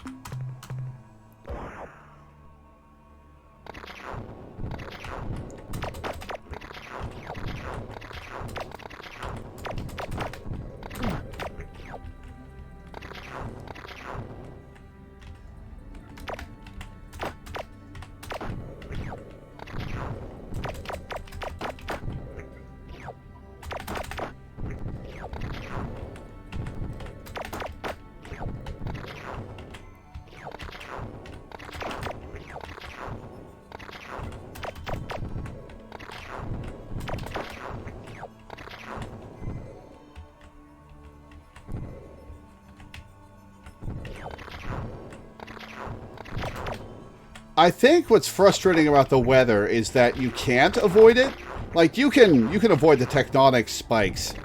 S1: I think what's frustrating about the weather is that you can't avoid it. Like, you can avoid the tectonic spikes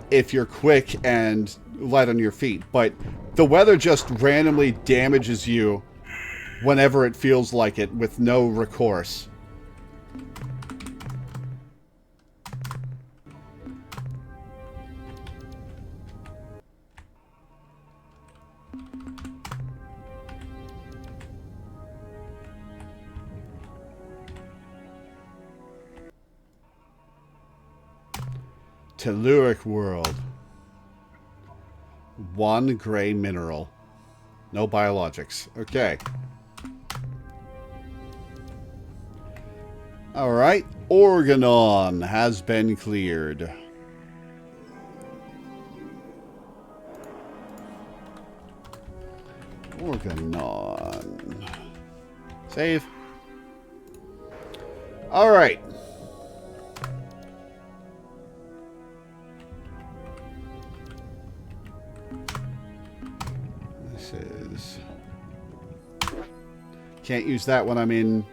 S1: if you're quick and light on your feet, but the weather just randomly damages you whenever it feels like it with no recourse. Telluric world. 1 gray mineral. No biologics. Okay. Alright. Organon has been cleared. Organon. Save. Alright. Can't use that when I'm in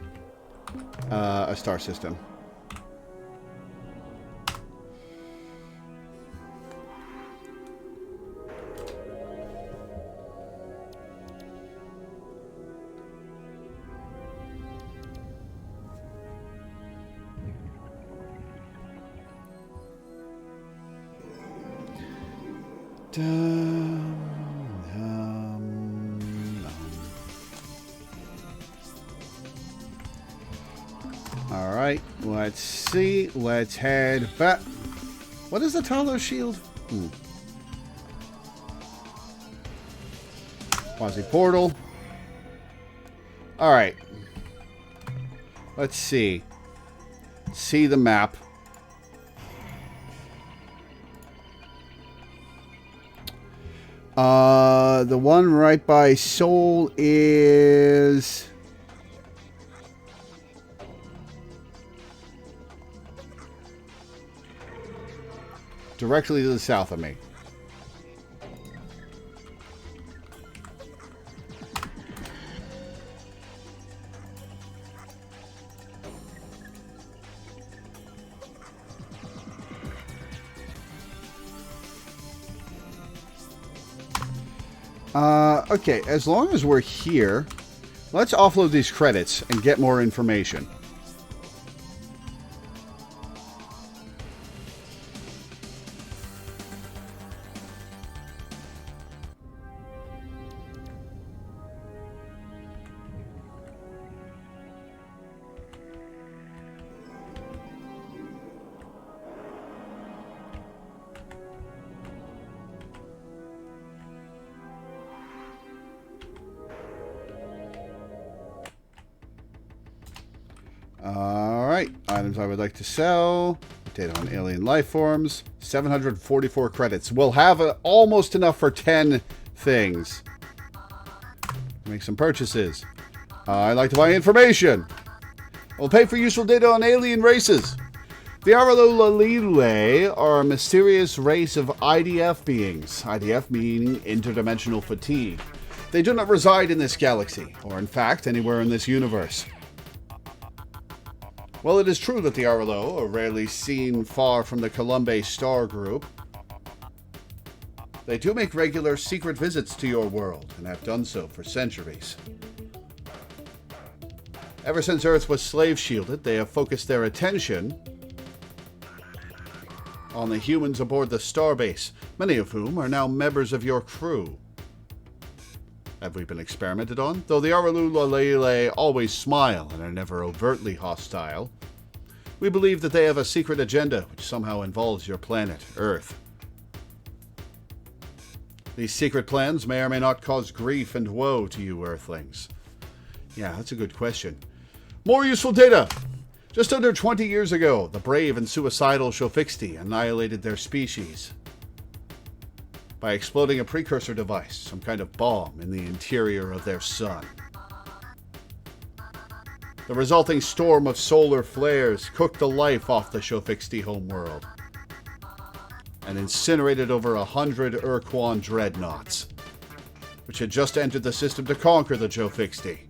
S1: a star system. Alright, let's see. Let's head back. What is the Talos shield? Quasi portal. Alright. Let's see. See the map. The one right by Seoul is... directly to the south of me. Okay, as long as we're here, let's offload these credits and get more information. Alright, items I would like to sell. Data on alien life forms. 744 credits. We'll have almost enough for 10 things. Make some purchases. I like to buy information. I'll pay for useful data on alien races. The Loreweaver are a mysterious race of IDF beings. IDF meaning interdimensional fatigue. They do not reside in this galaxy, or in fact, anywhere in this universe. While it is true that the Loreweaver are rarely seen far from the Columbae star group, they do make regular secret visits to your world, and have done so for centuries. Ever since Earth was slave-shielded, they have focused their attention on the humans aboard the starbase, many of whom are now members of your crew. Have we been experimented on? Though the Loreweaver always smile and are never overtly hostile, we believe that they have a secret agenda which somehow involves your planet, Earth. These secret plans may or may not cause grief and woe to you Earthlings. Yeah, that's a good question. More useful data! Just under 20 years ago, the brave and suicidal Shofixti annihilated their species by exploding a precursor device, some kind of bomb, in the interior of their sun. The resulting storm of solar flares cooked the life off the Shofixti homeworld and incinerated over 100 ur-quan dreadnoughts, which had just entered the system to conquer the Shofixti.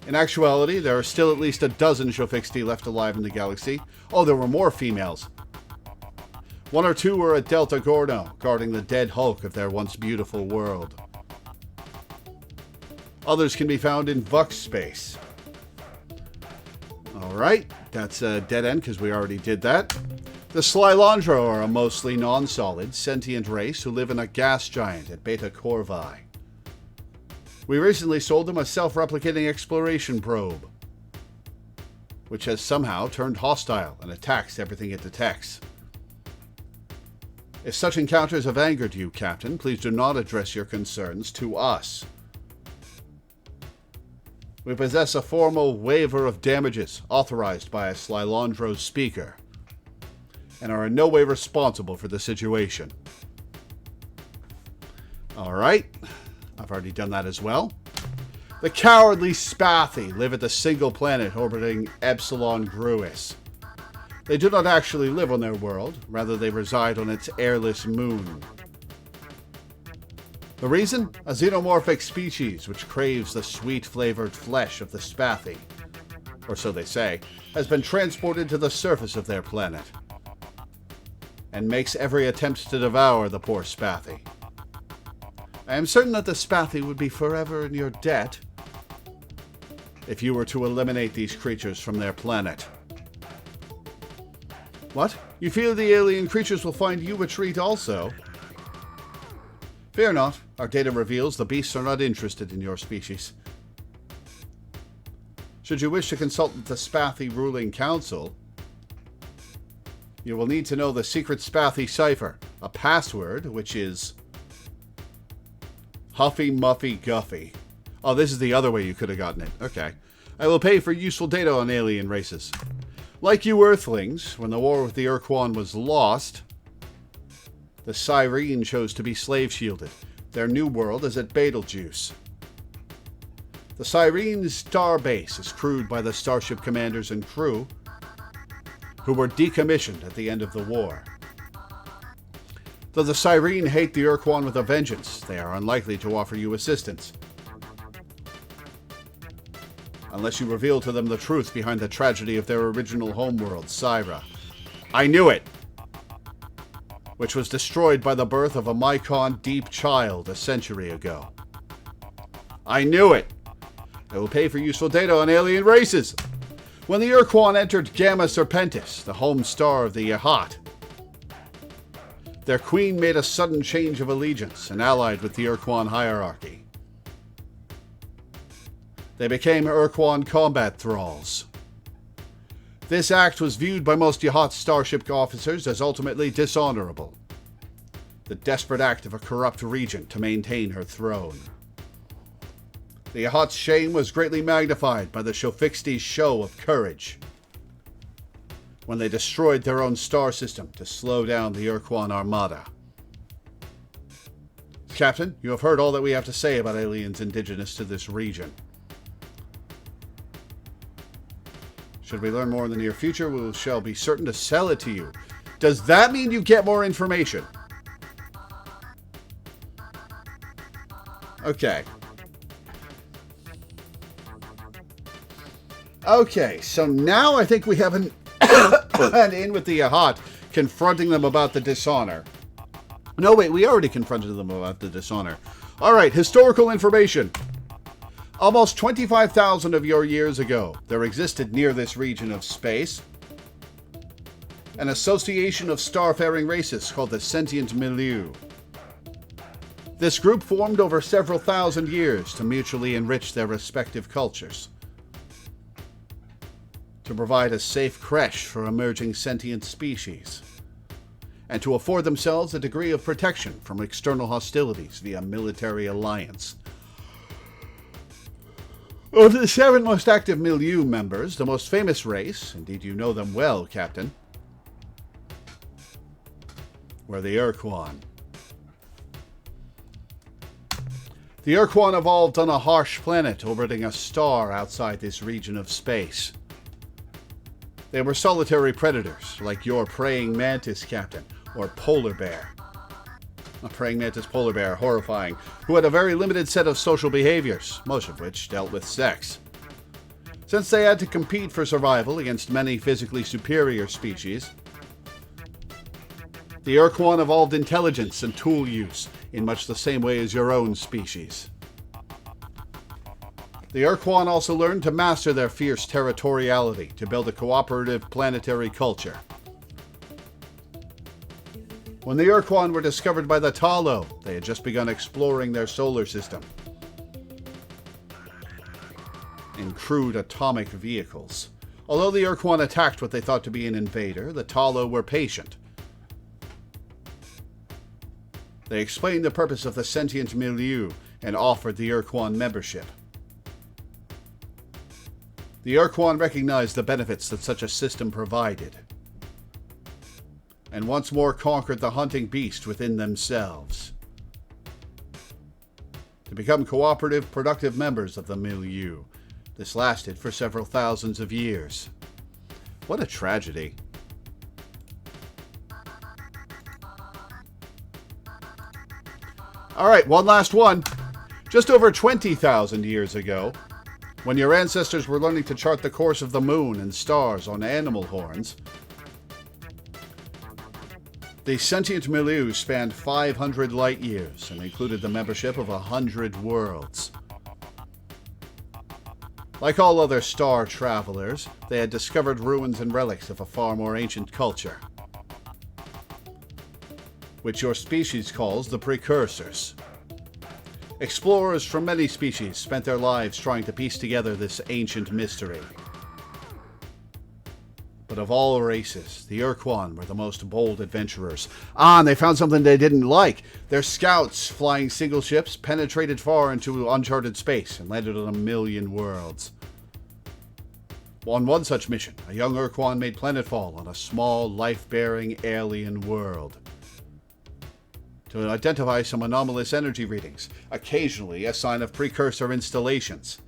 S1: In actuality, there are still at least a dozen Shofixti left alive in the galaxy. Oh, there were more females. 1 or 2 were at Delta Gorno, guarding the dead hulk of their once beautiful world. Others can be found in Vux space. Alright, that's a dead end because we already did that. The Slylandro are a mostly non-solid, sentient race who live in a gas giant at Beta Corvi. We recently sold them a self-replicating exploration probe, which has somehow turned hostile and attacks everything it detects. If such encounters have angered you, Captain, please do not address your concerns to us. We possess a formal waiver of damages authorized by a Slylandro speaker, and are in no way responsible for the situation. Alright, I've already done that as well. The cowardly Spathi live at the single planet orbiting Epsilon Gruis. They do not actually live on their world, rather they reside on its airless moon. The reason? A xenomorphic species which craves the sweet-flavored flesh of the Spathi, or so they say, has been transported to the surface of their planet, and makes every attempt to devour the poor Spathi. I am certain that the Spathi would be forever in your debt if you were to eliminate these creatures from their planet. What? You feel the alien creatures will find you a treat also? Fear not. Our data reveals the beasts are not interested in your species. Should you wish to consult the Spathi ruling council, you will need to know the secret Spathi cipher, a password which is Huffy Muffy Guffy. Oh, this is the other way you could have gotten it. Okay. I will pay for useful data on alien races. Like you Earthlings, when the war with the ur-quan was lost, the Cyrene chose to be slave-shielded. Their new world is at Betelgeuse. The Cyrene's star base is crewed by the starship commanders and crew who were decommissioned at the end of the war. Though the Cyrene hate the ur-quan with a vengeance, they are unlikely to offer you assistance, unless you reveal to them the truth behind the tragedy of their original homeworld, Syra. I knew it! Which was destroyed by the birth of a Mycon deep child a century ago. I knew it! I will pay for useful data on alien races! When the ur-quan entered Gamma Serpentis, the home star of the Yahat, their queen made a sudden change of allegiance and allied with the ur-quan hierarchy. They became ur-quan combat thralls. This act was viewed by most Yahat starship officers as ultimately dishonorable. The desperate act of a corrupt regent to maintain her throne. The Yahat's shame was greatly magnified by the Shofixti's show of courage when they destroyed their own star system to slow down the ur-quan armada. Captain. You have heard all that we have to say about aliens indigenous to this region. Should we learn more in the near future, we shall be certain to sell it to you. Does that mean you get more information? Okay. Okay, so now I think we have an in with the Ahat, confronting them about the dishonor. No, wait, we already confronted them about the dishonor. Alright, historical information. Almost 25,000 of your years ago, there existed near this region of space an association of starfaring races called the Sentient Milieu. This group formed over several thousand years to mutually enrich their respective cultures, to provide a safe creche for emerging sentient species, and to afford themselves a degree of protection from external hostilities via military alliance. Of the 7 most active milieu members, the most famous race, indeed you know them well, Captain, were the ur-quan. The ur-quan evolved on a harsh planet orbiting a star outside this region of space. They were solitary predators, like your praying mantis, Captain, or polar bear. A praying mantis polar bear, horrifying, who had a very limited set of social behaviors, most of which dealt with sex. Since they had to compete for survival against many physically superior species, the ur-quan evolved intelligence and tool use in much the same way as your own species. The ur-quan also learned to master their fierce territoriality to build a cooperative planetary culture. When the ur-quan were discovered by the Talo, they had just begun exploring their solar system in crude atomic vehicles. Although the ur-quan attacked what they thought to be an invader, the Talo were patient. They explained the purpose of the sentient milieu and offered the ur-quan membership. The ur-quan recognized the benefits that such a system provided, and once more conquered the hunting beast within themselves, to become cooperative, productive members of the milieu. This lasted for several thousands of years. What a tragedy. Alright, one last one. Just over 20,000 years ago, when your ancestors were learning to chart the course of the moon and stars on animal horns, the sentient milieu spanned 500 light years and included the membership of 100 worlds. Like all other star travelers, they had discovered ruins and relics of a far more ancient culture, which your species calls the Precursors. Explorers from many species spent their lives trying to piece together this ancient mystery. But of all races, the ur-quan were the most bold adventurers. And they found something they didn't like. Their scouts, flying single ships, penetrated far into uncharted space and landed on 1,000,000 worlds. On one such mission, a young ur-quan made planetfall on a small, life-bearing alien world to identify some anomalous energy readings, occasionally a sign of precursor installations.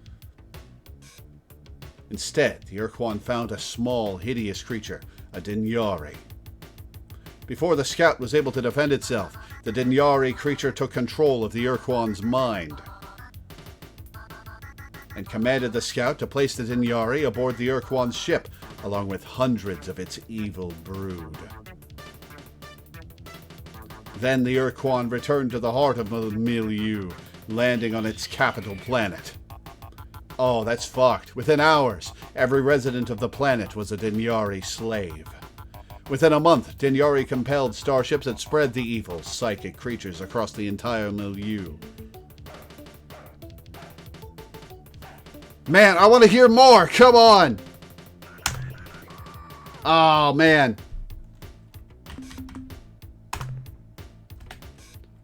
S1: Instead, the ur-quan found a small, hideous creature, a Dinyari. Before the scout was able to defend itself, the Dinyari creature took control of the ur-quan's mind and commanded the scout to place the Dinyari aboard the ur-quan's ship, along with hundreds of its evil brood. Then the ur-quan returned to the heart of the milieu, landing on its capital planet. Oh, that's fucked. Within hours, every resident of the planet was a Dinyari slave. Within a month, Dinyari compelled starships that spread the evil, psychic creatures across the entire milieu. Man, I want to hear more! Come on! Oh, man.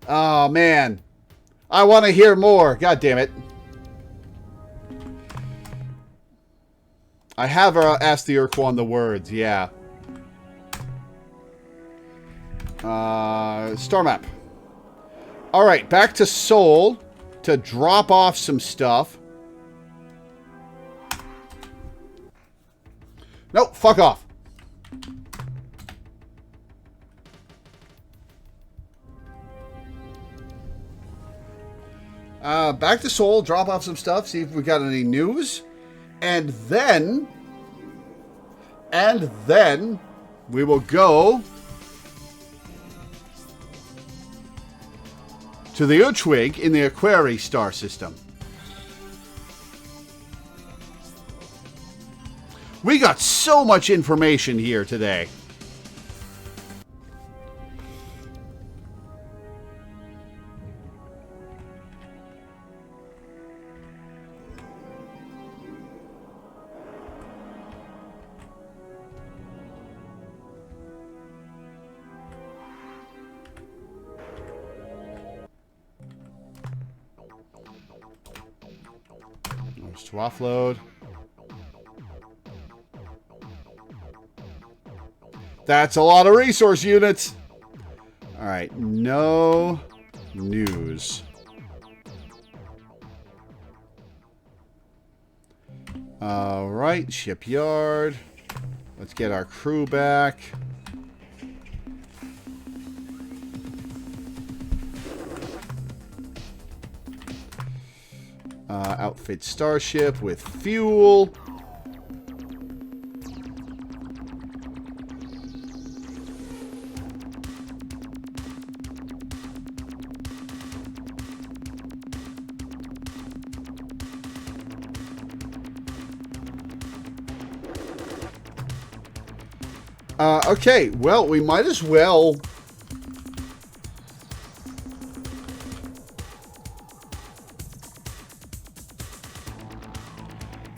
S1: Oh, man. I want to hear more. God damn it. I have asked the ur-quan the words, yeah. Star map. Alright, back to Seoul to drop off some stuff. Nope, fuck off. Back to Seoul, drop off some stuff, see if we got any news. And then we will go to the ur-quan in the Aquarius star system. We got so much information here today. To offload. That's a lot of resource units. All right, no news. All right, shipyard. Let's get our crew back. Outfit starship with fuel. Okay, well, we might as well...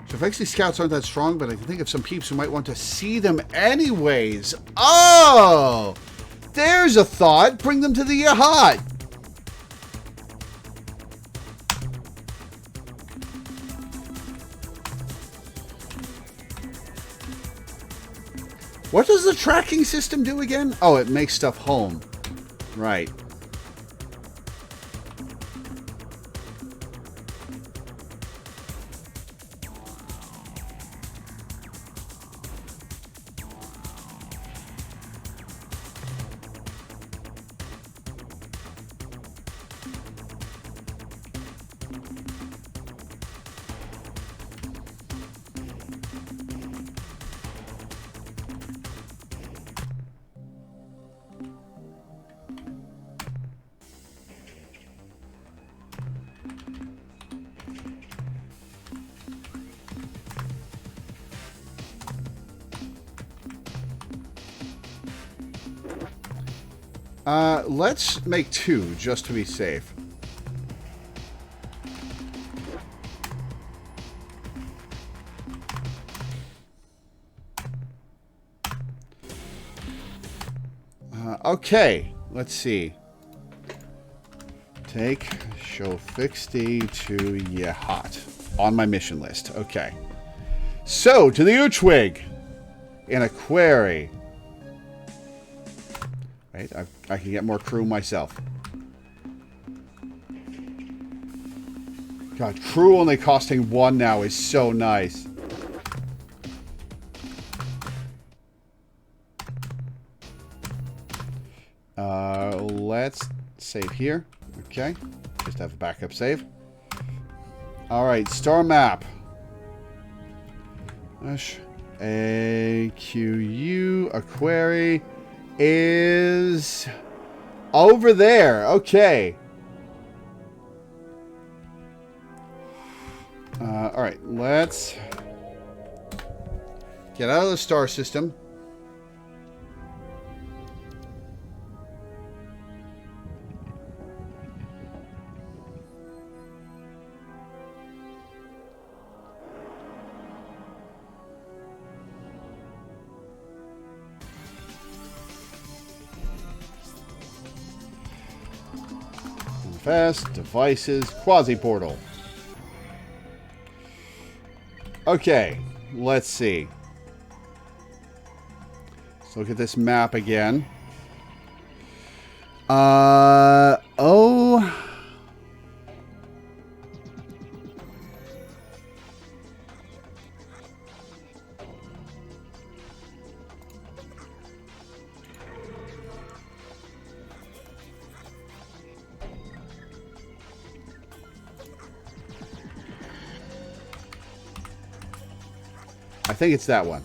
S1: So actually scouts aren't that strong, but I can think of some peeps who might want to see them anyways. Oh! There's a thought. Bring them to the yacht. What does the tracking system do again? Oh, it makes stuff home. Right. Let's make 2, just to be safe. Okay, let's see. Take show fixity to yacht on my mission list. Okay. So, to the ur-quan in a quarry. Right, I can get more crew myself. God, crew only costing 1 now is so nice. Let's save here. Okay, just have a backup save. All right, star map. AQU Aquari is over there. Okay. All right, let's get out of the star system. Fast devices, quasi portal. Okay, let's see. Let's look at this map again. Oh, I think it's that one.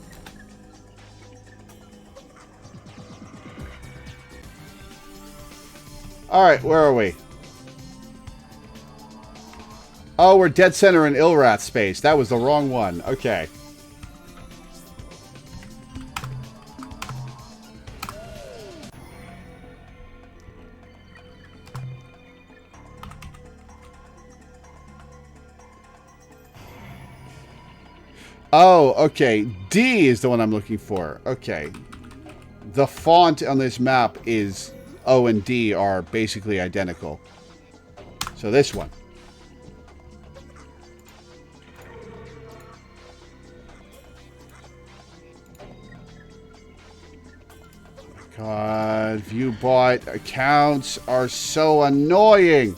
S1: Alright, where are we? Oh, we're dead center in Ilrath space. That was the wrong one. Okay. Oh, okay. D is the one I'm looking for. Okay. The font on this map is... O and D are basically identical. So this one. God, view-bot accounts are so annoying.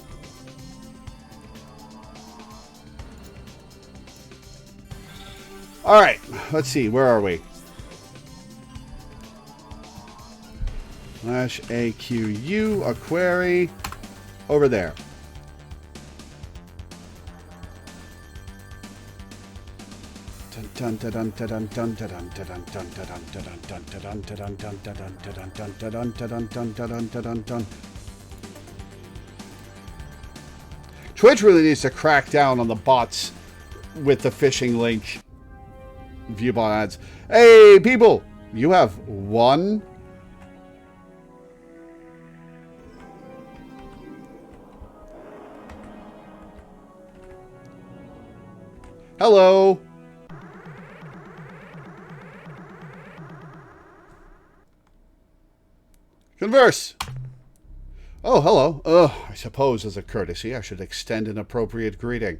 S1: All right, let's see. Where are we? /AQU, a query. Over there. Twitch really needs to crack down on the bots with the phishing link viewbot ads. Hey, people! You have one... Hello! Converse! Oh, hello. I suppose as a courtesy I should extend an appropriate greeting.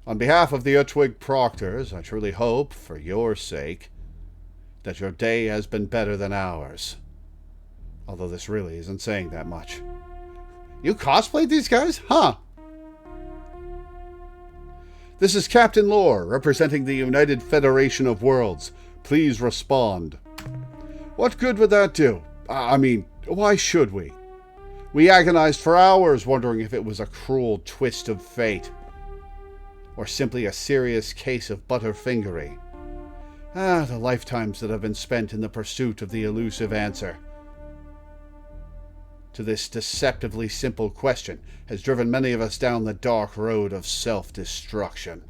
S1: On behalf of the Utwig Proctors, I truly hope, for your sake, that your day has been better than ours. Although this really isn't saying that much. You cosplayed these guys? Huh. This is Captain Lore, representing the United Federation of Worlds. Please respond. What good would that do? I mean, why should we? We agonized for hours wondering if it was a cruel twist of fate. Or simply a serious case of butterfingery. The lifetimes that have been spent in the pursuit of the elusive answer to this deceptively simple question has driven many of us down the dark road of self-destruction.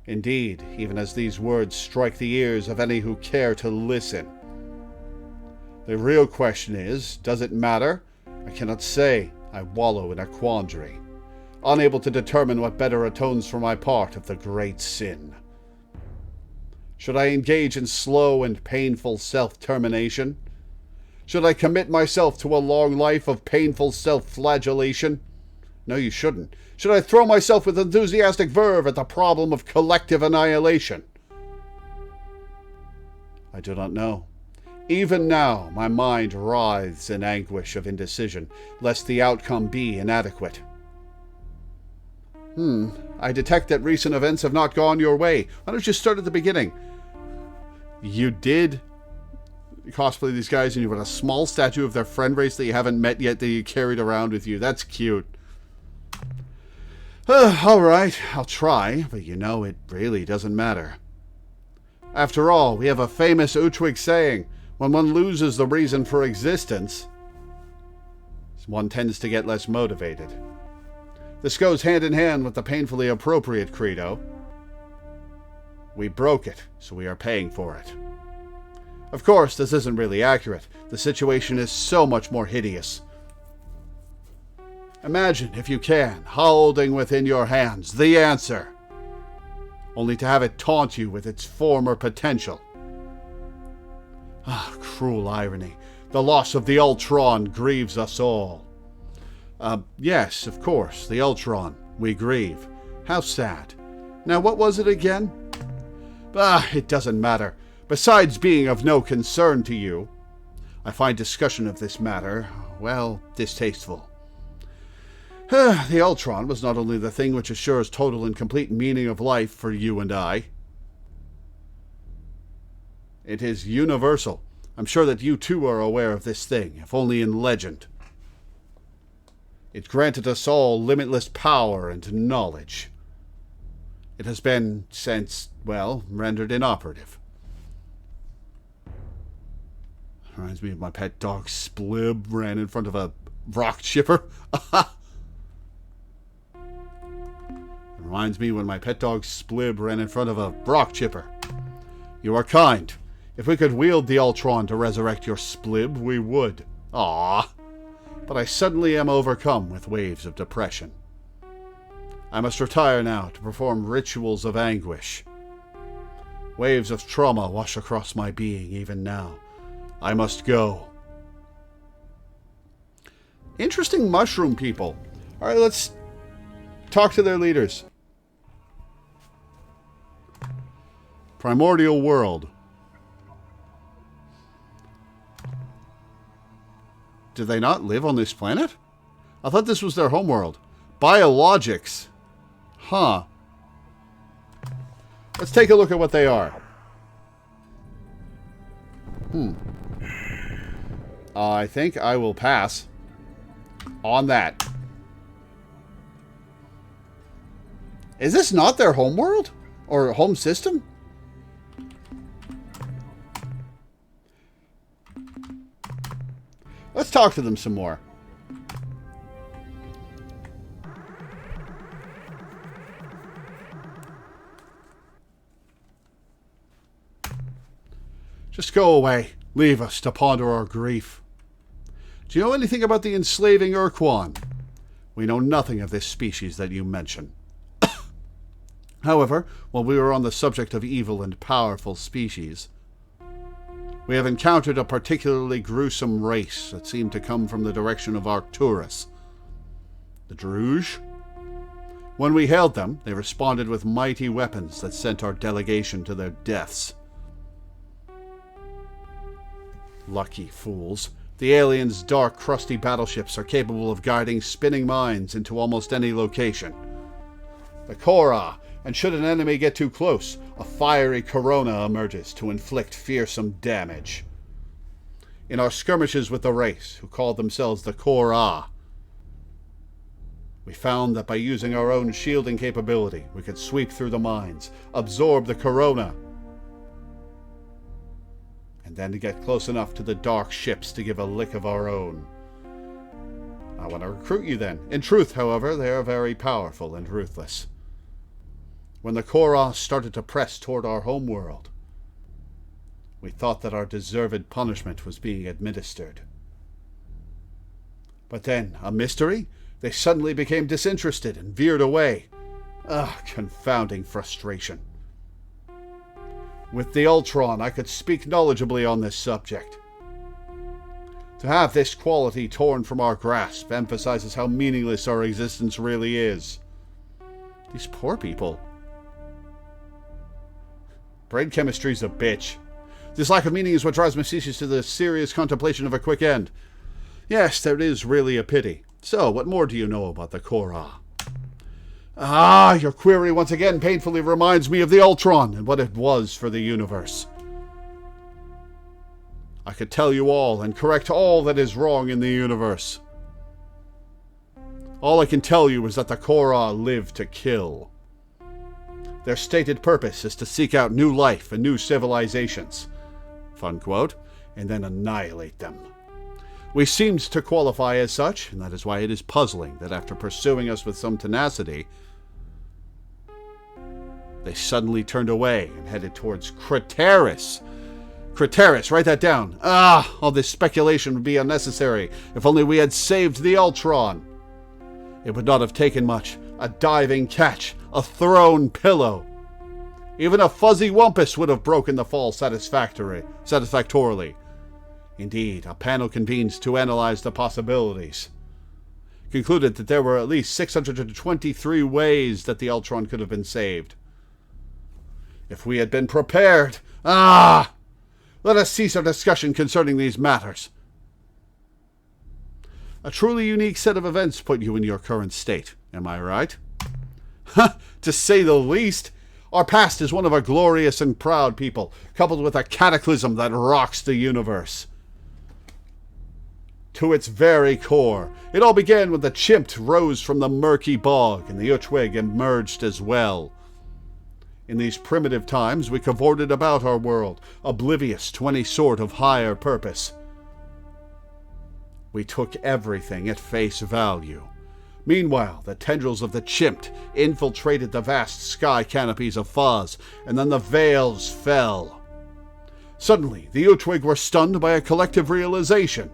S1: Indeed, even as these words strike the ears of any who care to listen. The real question is, does it matter? I cannot say. I wallow in a quandary, unable to determine what better atones for my part of the great sin. Should I engage in slow and painful self-termination? Should I commit myself to a long life of painful self-flagellation? No, you shouldn't. Should I throw myself with enthusiastic verve at the problem of collective annihilation? I do not know. Even now, my mind writhes in anguish of indecision, lest the outcome be inadequate. I detect that recent events have not gone your way. Why don't you start at the beginning? You did cosplay these guys and you had a small statue of their friend race that you haven't met yet that you carried around with you. That's cute. Alright, I'll try, but you know it really doesn't matter. After all, we have a famous Utwig saying, when one loses the reason for existence, one tends to get less motivated. This goes hand in hand with the painfully appropriate credo. We broke it, so we are paying for it. Of course, this isn't really accurate. The situation is so much more hideous. Imagine, if you can, holding within your hands the answer, only to have it taunt you with its former potential. Cruel irony. The loss of the ur-quan grieves us all. Yes, of course, the ur-quan. We grieve. How sad. Now, what was it again? It doesn't matter. Besides being of no concern to you, I find discussion of this matter, well, distasteful. The ur-quan was not only the thing which assures total and complete meaning of life for you and I. It is universal. I'm sure that you too are aware of this thing, if only in legend. It granted us all limitless power and knowledge. It has been since, well, rendered inoperative. Reminds me of my pet dog Splib ran in front of a rock chipper. Reminds me when my pet dog Splib ran in front of a rock chipper. You are kind. If we could wield the ur-quan to resurrect your Splib, we would. Ah, but I suddenly am overcome with waves of depression. I must retire now to perform rituals of anguish. Waves of trauma wash across my being even now. I must go. Interesting mushroom people. All right, let's talk to their leaders. Primordial world. Did they not live on this planet? I thought this was their homeworld. Biologics. Huh. Let's take a look at what they are. I think I will pass on that. Is this not their homeworld? Or home system? Let's talk to them some more. Just go away. Leave us to ponder our grief. Do you know anything about the enslaving ur-quan? We know nothing of this species that you mention. However, while we were on the subject of evil and powerful species, we have encountered a particularly gruesome race that seemed to come from the direction of Arcturus. The Druge? When we hailed them, they responded with mighty weapons that sent our delegation to their deaths. Lucky fools. The aliens' dark, crusty battleships are capable of guiding spinning mines into almost any location. The Korra, and should an enemy get too close, a fiery corona emerges to inflict fearsome damage. In our skirmishes with the race, who called themselves the Korra, we found that by using our own shielding capability, we could sweep through the mines, absorb the corona, and then to get close enough to the dark ships to give a lick of our own. I want to recruit you then. In truth, however, they are very powerful and ruthless. When the Korra started to press toward our homeworld, we thought that our deserved punishment was being administered. But then, a mystery, they suddenly became disinterested and veered away. Confounding frustration. With the ur-quan, I could speak knowledgeably on this subject. To have this quality torn from our grasp emphasizes how meaningless our existence really is. These poor people. Brain chemistry's a bitch. This lack of meaning is what drives my species to the serious contemplation of a quick end. Yes, that is really a pity. So, what more do you know about the Korra? Your query once again painfully reminds me of the ur-quan and what it was for the universe. I could tell you all and correct all that is wrong in the universe. All I can tell you is that the Korra live to kill. Their stated purpose is to seek out new life and new civilizations, fun quote, and then annihilate them. We seemed to qualify as such, and that is why it is puzzling that after pursuing us with some tenacity, they suddenly turned away and headed towards Craterus. Craterus, write that down. All this speculation would be unnecessary if only we had saved the ur-quan. It would not have taken much. A diving catch, a thrown pillow. Even a fuzzy wumpus would have broken the fall satisfactorily. Indeed, a panel convened to analyze the possibilities. Concluded that there were at least 623 ways that the ur-quan could have been saved. If we had been prepared... let us cease our discussion concerning these matters. A truly unique set of events put you in your current state, am I right? To say the least. Our past is one of a glorious and proud people, coupled with a cataclysm that rocks the universe. To its very core, it all began when the chimp rose from the murky bog and the Utwig emerged as well. In these primitive times, we cavorted about our world, oblivious to any sort of higher purpose. We took everything at face value. Meanwhile, the tendrils of the chimp infiltrated the vast sky canopies of Foz, and then the veils fell. Suddenly, the Utwig were stunned by a collective realization.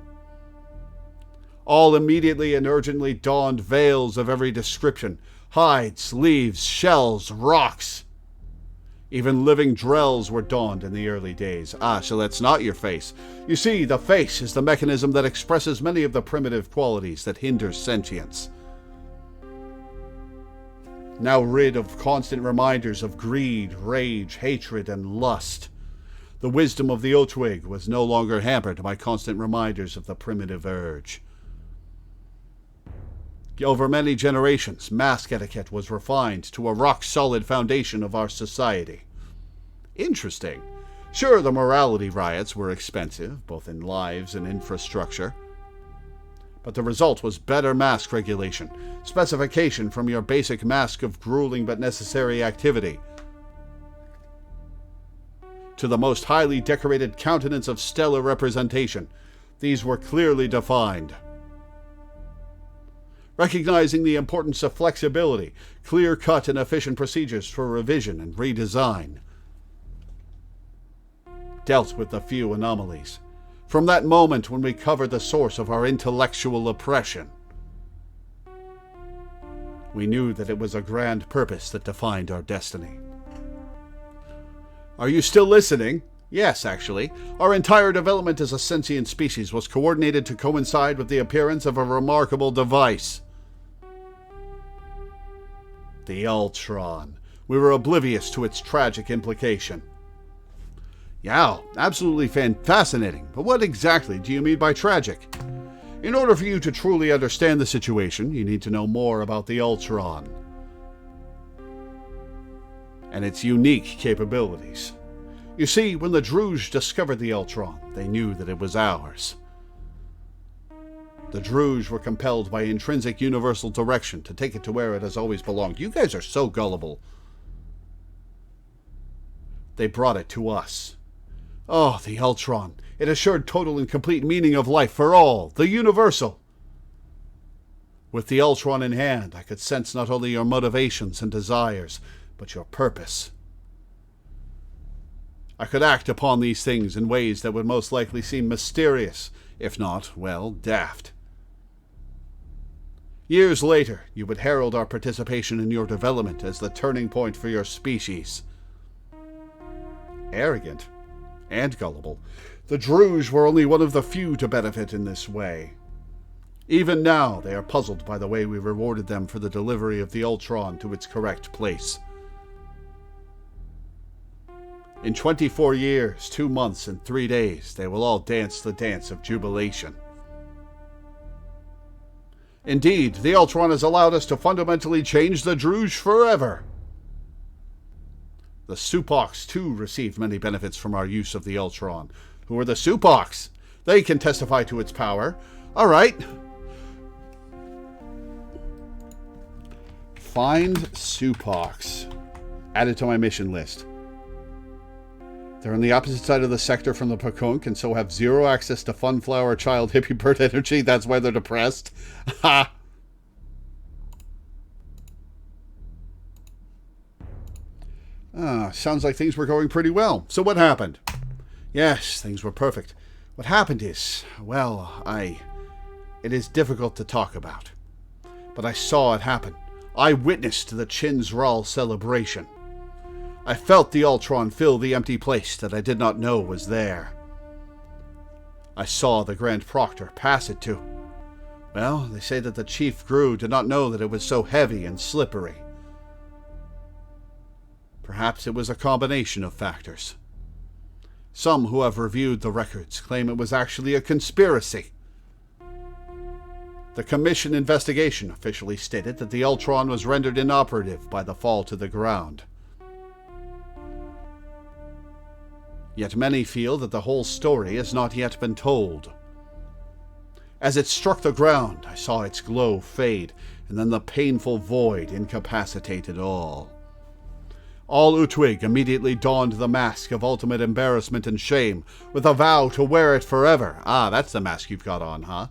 S1: All immediately and urgently donned veils of every description: hides, leaves, shells, rocks. Even living drells were donned in the early days. Ah, so that's not your face. You see, the face is the mechanism that expresses many of the primitive qualities that hinder sentience. Now rid of constant reminders of greed, rage, hatred, and lust, the wisdom of the Utwig was no longer hampered by constant reminders of the primitive urge. Over many generations, mask etiquette was refined to a rock-solid foundation of our society. Interesting. Sure, the morality riots were expensive, both in lives and infrastructure. But the result was better mask regulation, specification from your basic mask of grueling but necessary activity, to the most highly decorated countenance of stellar representation. These were clearly defined. Recognizing the importance of flexibility, clear-cut and efficient procedures for revision and redesign. Dealt with the few anomalies. From that moment when we covered the source of our intellectual oppression, we knew that it was a grand purpose that defined our destiny. Are you still listening? Yes, actually. Our entire development as a sentient species was coordinated to coincide with the appearance of a remarkable device. The ur-quan. We were oblivious to its tragic implication. Yeah, absolutely fascinating. But what exactly do you mean by tragic? In order for you to truly understand the situation, you need to know more about the ur-quan and its unique capabilities. You see, when the Druj discovered the ur-quan, they knew that it was ours. The Druj were compelled by intrinsic universal direction to take it to where it has always belonged. You guys are so gullible. They brought it to us. Oh, the ur-quan. It assured total and complete meaning of life for all, the universal. With the ur-quan in hand, I could sense not only your motivations and desires, but your purpose. I could act upon these things in ways that would most likely seem mysterious, if not, well, daft. Years later, you would herald our participation in your development as the turning point for your species. Arrogant and gullible, the Druj were only one of the few to benefit in this way. Even now, they are puzzled by the way we rewarded them for the delivery of the ur-quan to its correct place. In 24 years, 2 months, and 3 days, they will all dance the dance of jubilation. Indeed, the ur-quan has allowed us to fundamentally change the Druj forever. The Supocs, too, received many benefits from our use of the ur-quan. Who are the Supocs? They can testify to its power. All right. Find Supocs. Add it to my mission list. They're on the opposite side of the sector from the Pakunk, and so have zero access to fun flower child hippie bird energy. That's why they're depressed. Ha! Sounds like things were going pretty well. So what happened? Yes, things were perfect. What happened is, well, it is difficult to talk about. But I saw it happen. I witnessed the Chin's-Ral celebration. I felt the ur-quan fill the empty place that I did not know was there. I saw the Grand Proctor pass it to. Well, they say that the Chief Gru did not know that it was so heavy and slippery. Perhaps it was a combination of factors. Some who have reviewed the records claim it was actually a conspiracy. The Commission investigation officially stated that the ur-quan was rendered inoperative by the fall to the ground. Yet many feel that the whole story has not yet been told. As it struck the ground, I saw its glow fade, and then the painful void incapacitated all. All Utwig immediately donned the mask of ultimate embarrassment and shame, with a vow to wear it forever. Ah, that's the mask you've got on, huh?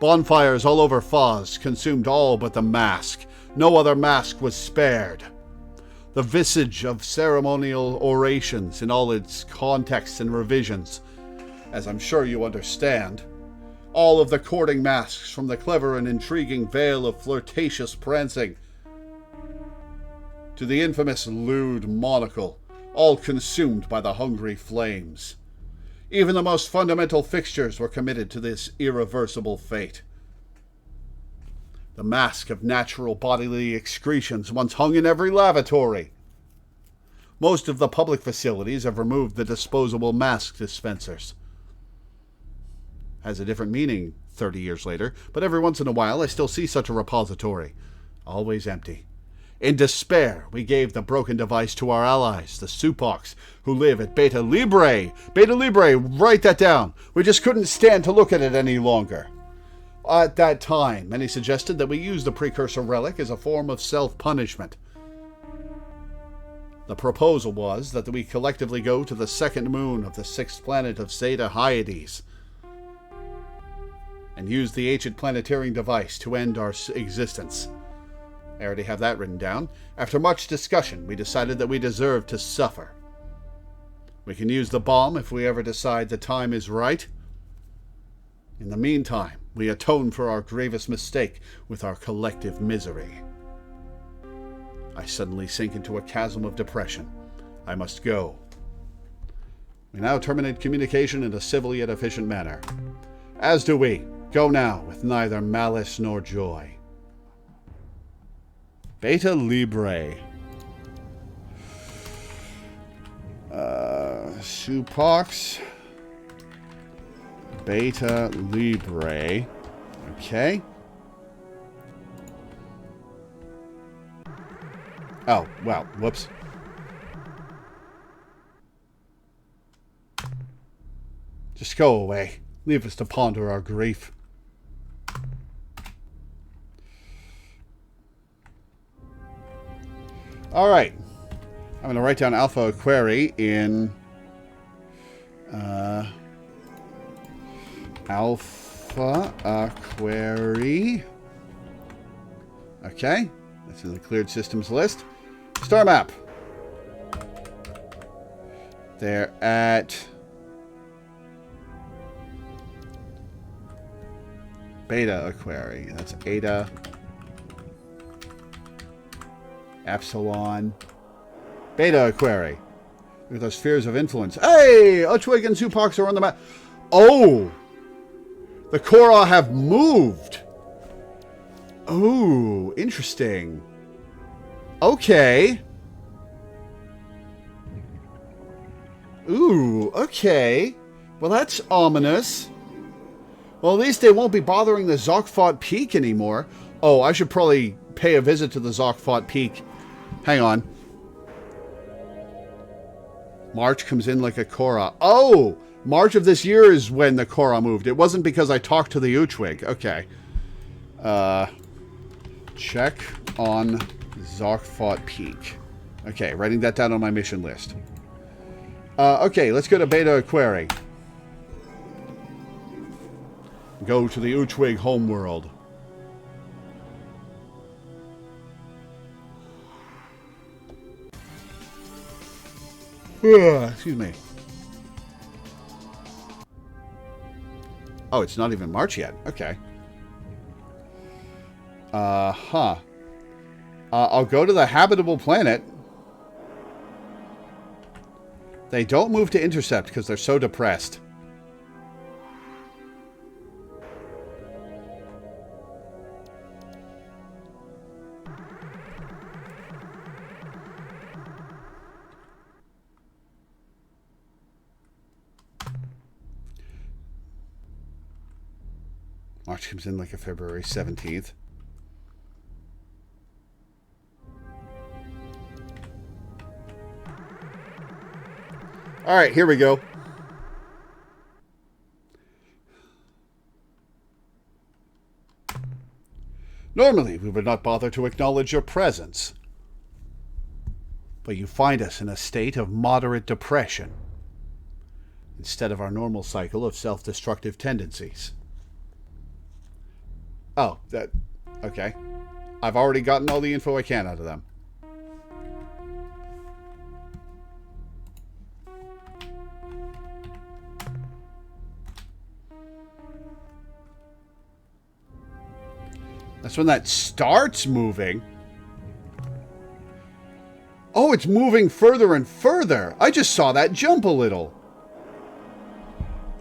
S1: Bonfires all over Foz consumed all but the mask. No other mask was spared. The visage of ceremonial orations in all its contexts and revisions, as I'm sure you understand. All of the courting masks, from the clever and intriguing veil of flirtatious prancing to the infamous lewd monocle, all consumed by the hungry flames. Even the most fundamental fixtures were committed to this irreversible fate. The mask of natural bodily excretions once hung in every lavatory. Most of the public facilities have removed the disposable mask dispensers. Has a different meaning 30 years later, but every once in a while I still see such a repository. Always empty. In despair, we gave the broken device to our allies, the Supocs, who live at Beta Libre. Beta Libre, write that down. We just couldn't stand to look at it any longer. At that time, many suggested that we use the precursor relic as a form of self-punishment. The proposal was that we collectively go to the second moon of the sixth planet of Zeta Hyades and use the ancient planetarian device to end our existence. I already have that written down. After much discussion, we decided that we deserve to suffer. We can use the bomb if we ever decide the time is right. In the meantime, we atone for our gravest mistake with our collective misery. I suddenly sink into a chasm of depression. I must go. We now terminate communication in a civil yet efficient manner. As do we. Go now, with neither malice nor joy. Beta Libre. Supocs. Beta Libre. Okay. Oh, well, whoops. Just go away. Leave us to ponder our grief. Alright. I'm going to write down Alpha Query in... Alpha Query. Okay. That's in the cleared systems list. Star map. They're at... Beta Aquarii. That's Eta. Epsilon. Beta Aquarii. Look at those spheres of influence. Hey! Utwig and Supocs are on the map. Oh! The Korra have moved. Oh, interesting. Okay. Ooh, okay. Well, that's ominous. Well, at least they won't be bothering the Zokfot Peak anymore. Oh, I should probably pay a visit to the Zokfot Peak. Hang on. March comes in like a Korra. Oh! March of this year is when the Korra moved. It wasn't because I talked to the Utwig. Okay. Check on Zokfot Peak. Okay, writing that down on my mission list. Okay, let's go to Beta Aquarii. Go to the Utwig homeworld. Excuse me. Oh, it's not even March yet. Okay. I'll go to the habitable planet. They don't move to intercept because they're so depressed. March comes in like a February 17th. All right, here we go. Normally, we would not bother to acknowledge your presence. but you find us in a state of moderate depression instead of our normal cycle of self-destructive tendencies. Oh, okay. I've already gotten all the info I can out of them. That's when that starts moving. Oh, it's moving further and further. I just saw that jump a little.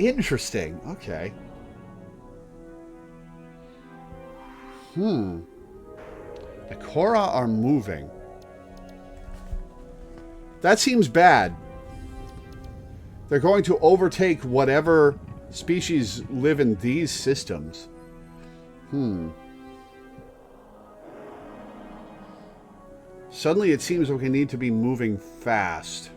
S1: Interesting. Okay. The Korra are moving. That seems bad. They're going to overtake whatever species live in these systems. Suddenly it seems like we need to be moving fast.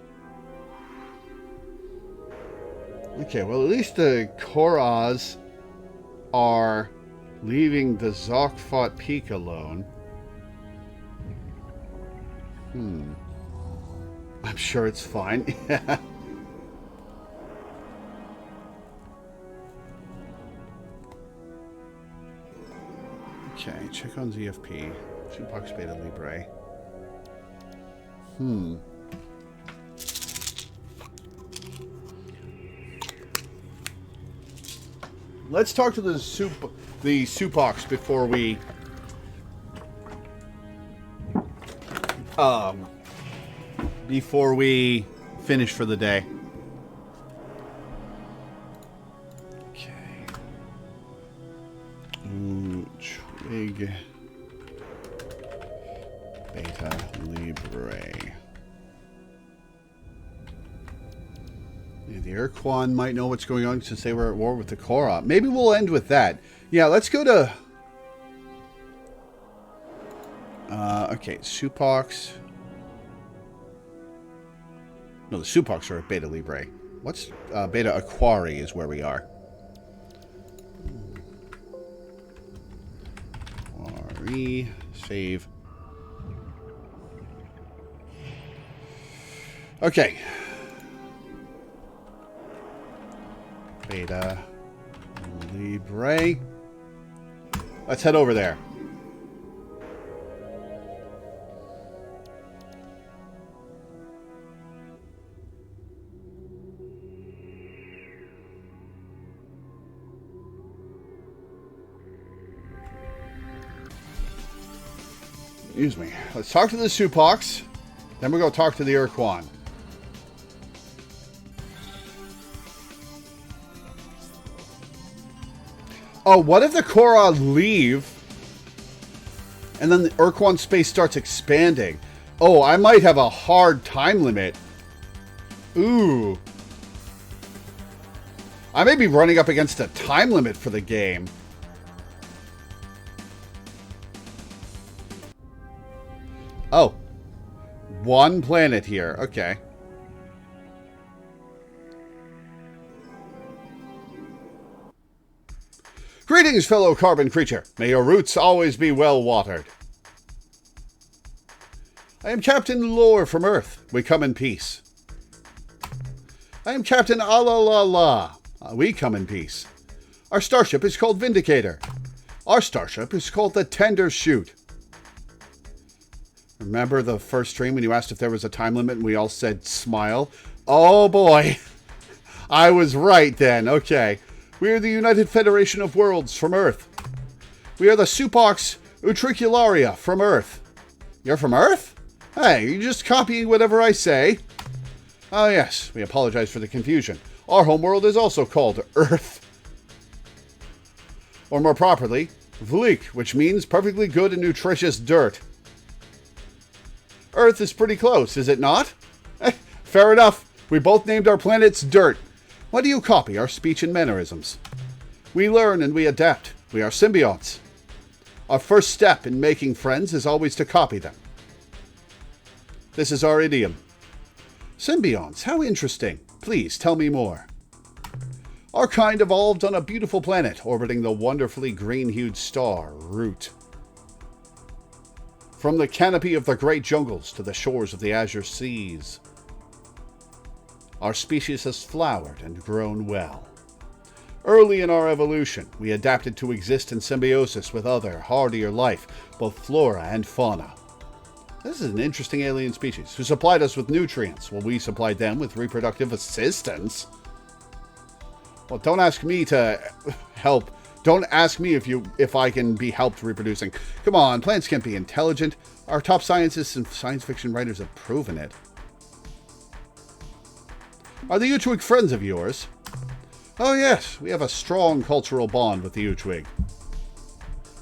S1: Okay, well at least the Korras are leaving the Zokfot Peak alone. I'm sure it's fine. Yeah. Okay, check on ZFP. Supox Beta Libre. Let's talk to the Supox before we finish for the day. Okay. Twig Beta Libre. Yeah, the ur-quan might know what's going on since they were at war with the Korra. Maybe we'll end with that. Yeah, let's go to... okay, Supox. No, the Supox are at Beta Libre. What's... Beta Aquari is where we are. Aquari. Save. Okay. Beta Libre. Let's head over there. Excuse me. Let's talk to the Supox. Then we'll go talk to the ur-quan. Oh, what if the Korra leave and then the ur-quan space starts expanding? Oh, I might have a hard time limit. Ooh. I may be running up against a time limit for the game. Oh. One planet here. Okay. Greetings, fellow carbon creature. May your roots always be well watered. I am Captain Lore from Earth. We come in peace. I am Captain Alalala. We come in peace. Our starship is called Vindicator. Our starship is called the Tender Chute. Remember the first stream when you asked if there was a time limit and we all said smile? Oh boy. I was right then. Okay. We are the United Federation of Worlds from Earth. We are the Supox Utricularia from Earth. You're from Earth? Hey, you're just copying whatever I say. Oh yes, we apologize for the confusion. Our homeworld is also called Earth. Or more properly, Vlik, which means perfectly good and nutritious dirt. Earth is pretty close, is it not? Fair enough. We both named our planets Dirt. Why do you copy our speech and mannerisms? We learn and we adapt. We are symbionts. Our first step in making friends is always to copy them. This is our idiom. Symbionts, how interesting. Please tell me more. Our kind evolved on a beautiful planet orbiting the wonderfully green-hued star, Root. From the canopy of the great jungles to the shores of the azure seas, our species has flowered and grown well. Early in our evolution, we adapted to exist in symbiosis with other, hardier life, both flora and fauna. This is an interesting alien species who supplied us with nutrients while we supplied them with reproductive assistance. Well, don't ask me to help. Don't ask me if I can be helped reproducing. Come on, plants can't be intelligent. Our top scientists and science fiction writers have proven it. Are the Ur-Twig friends of yours? Oh yes, we have a strong cultural bond with the Ur-Twig.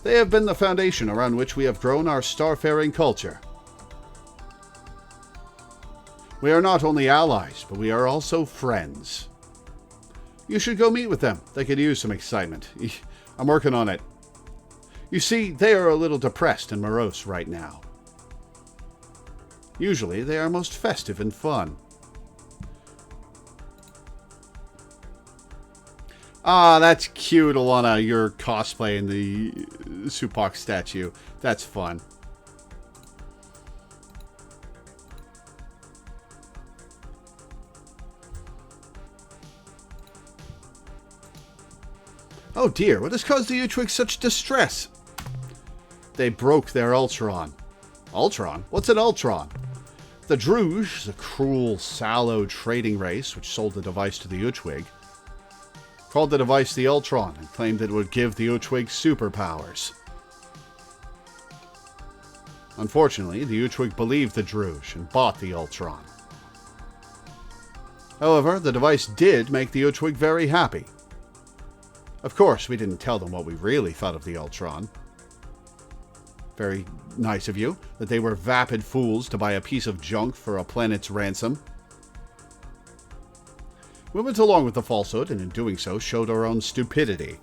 S1: They have been the foundation around which we have grown our starfaring culture. We are not only allies, but we are also friends. You should go meet with them. They could use some excitement. I'm working on it. You see, they are a little depressed and morose right now. Usually, they are most festive and fun. Ah, that's cute, Alana. You're cosplaying the Supak statue. That's fun. Oh dear, what has caused the Ur-Twig such distress? They broke their Ultron. Ultron? What's an Ultron? The Druge is a cruel, sallow trading race which sold the device to the Ur-Twig, called the device the Ultron, and claimed that it would give the Ur-Twig superpowers. Unfortunately, the Ur-Twig believed the Druge and bought the Ultron. However, the device did make the Ur-Twig very happy. Of course, we didn't tell them what we really thought of the Ultron. Very nice of you, that they were vapid fools to buy a piece of junk for a planet's ransom. We went along with the falsehood, and in doing so, showed our own stupidity.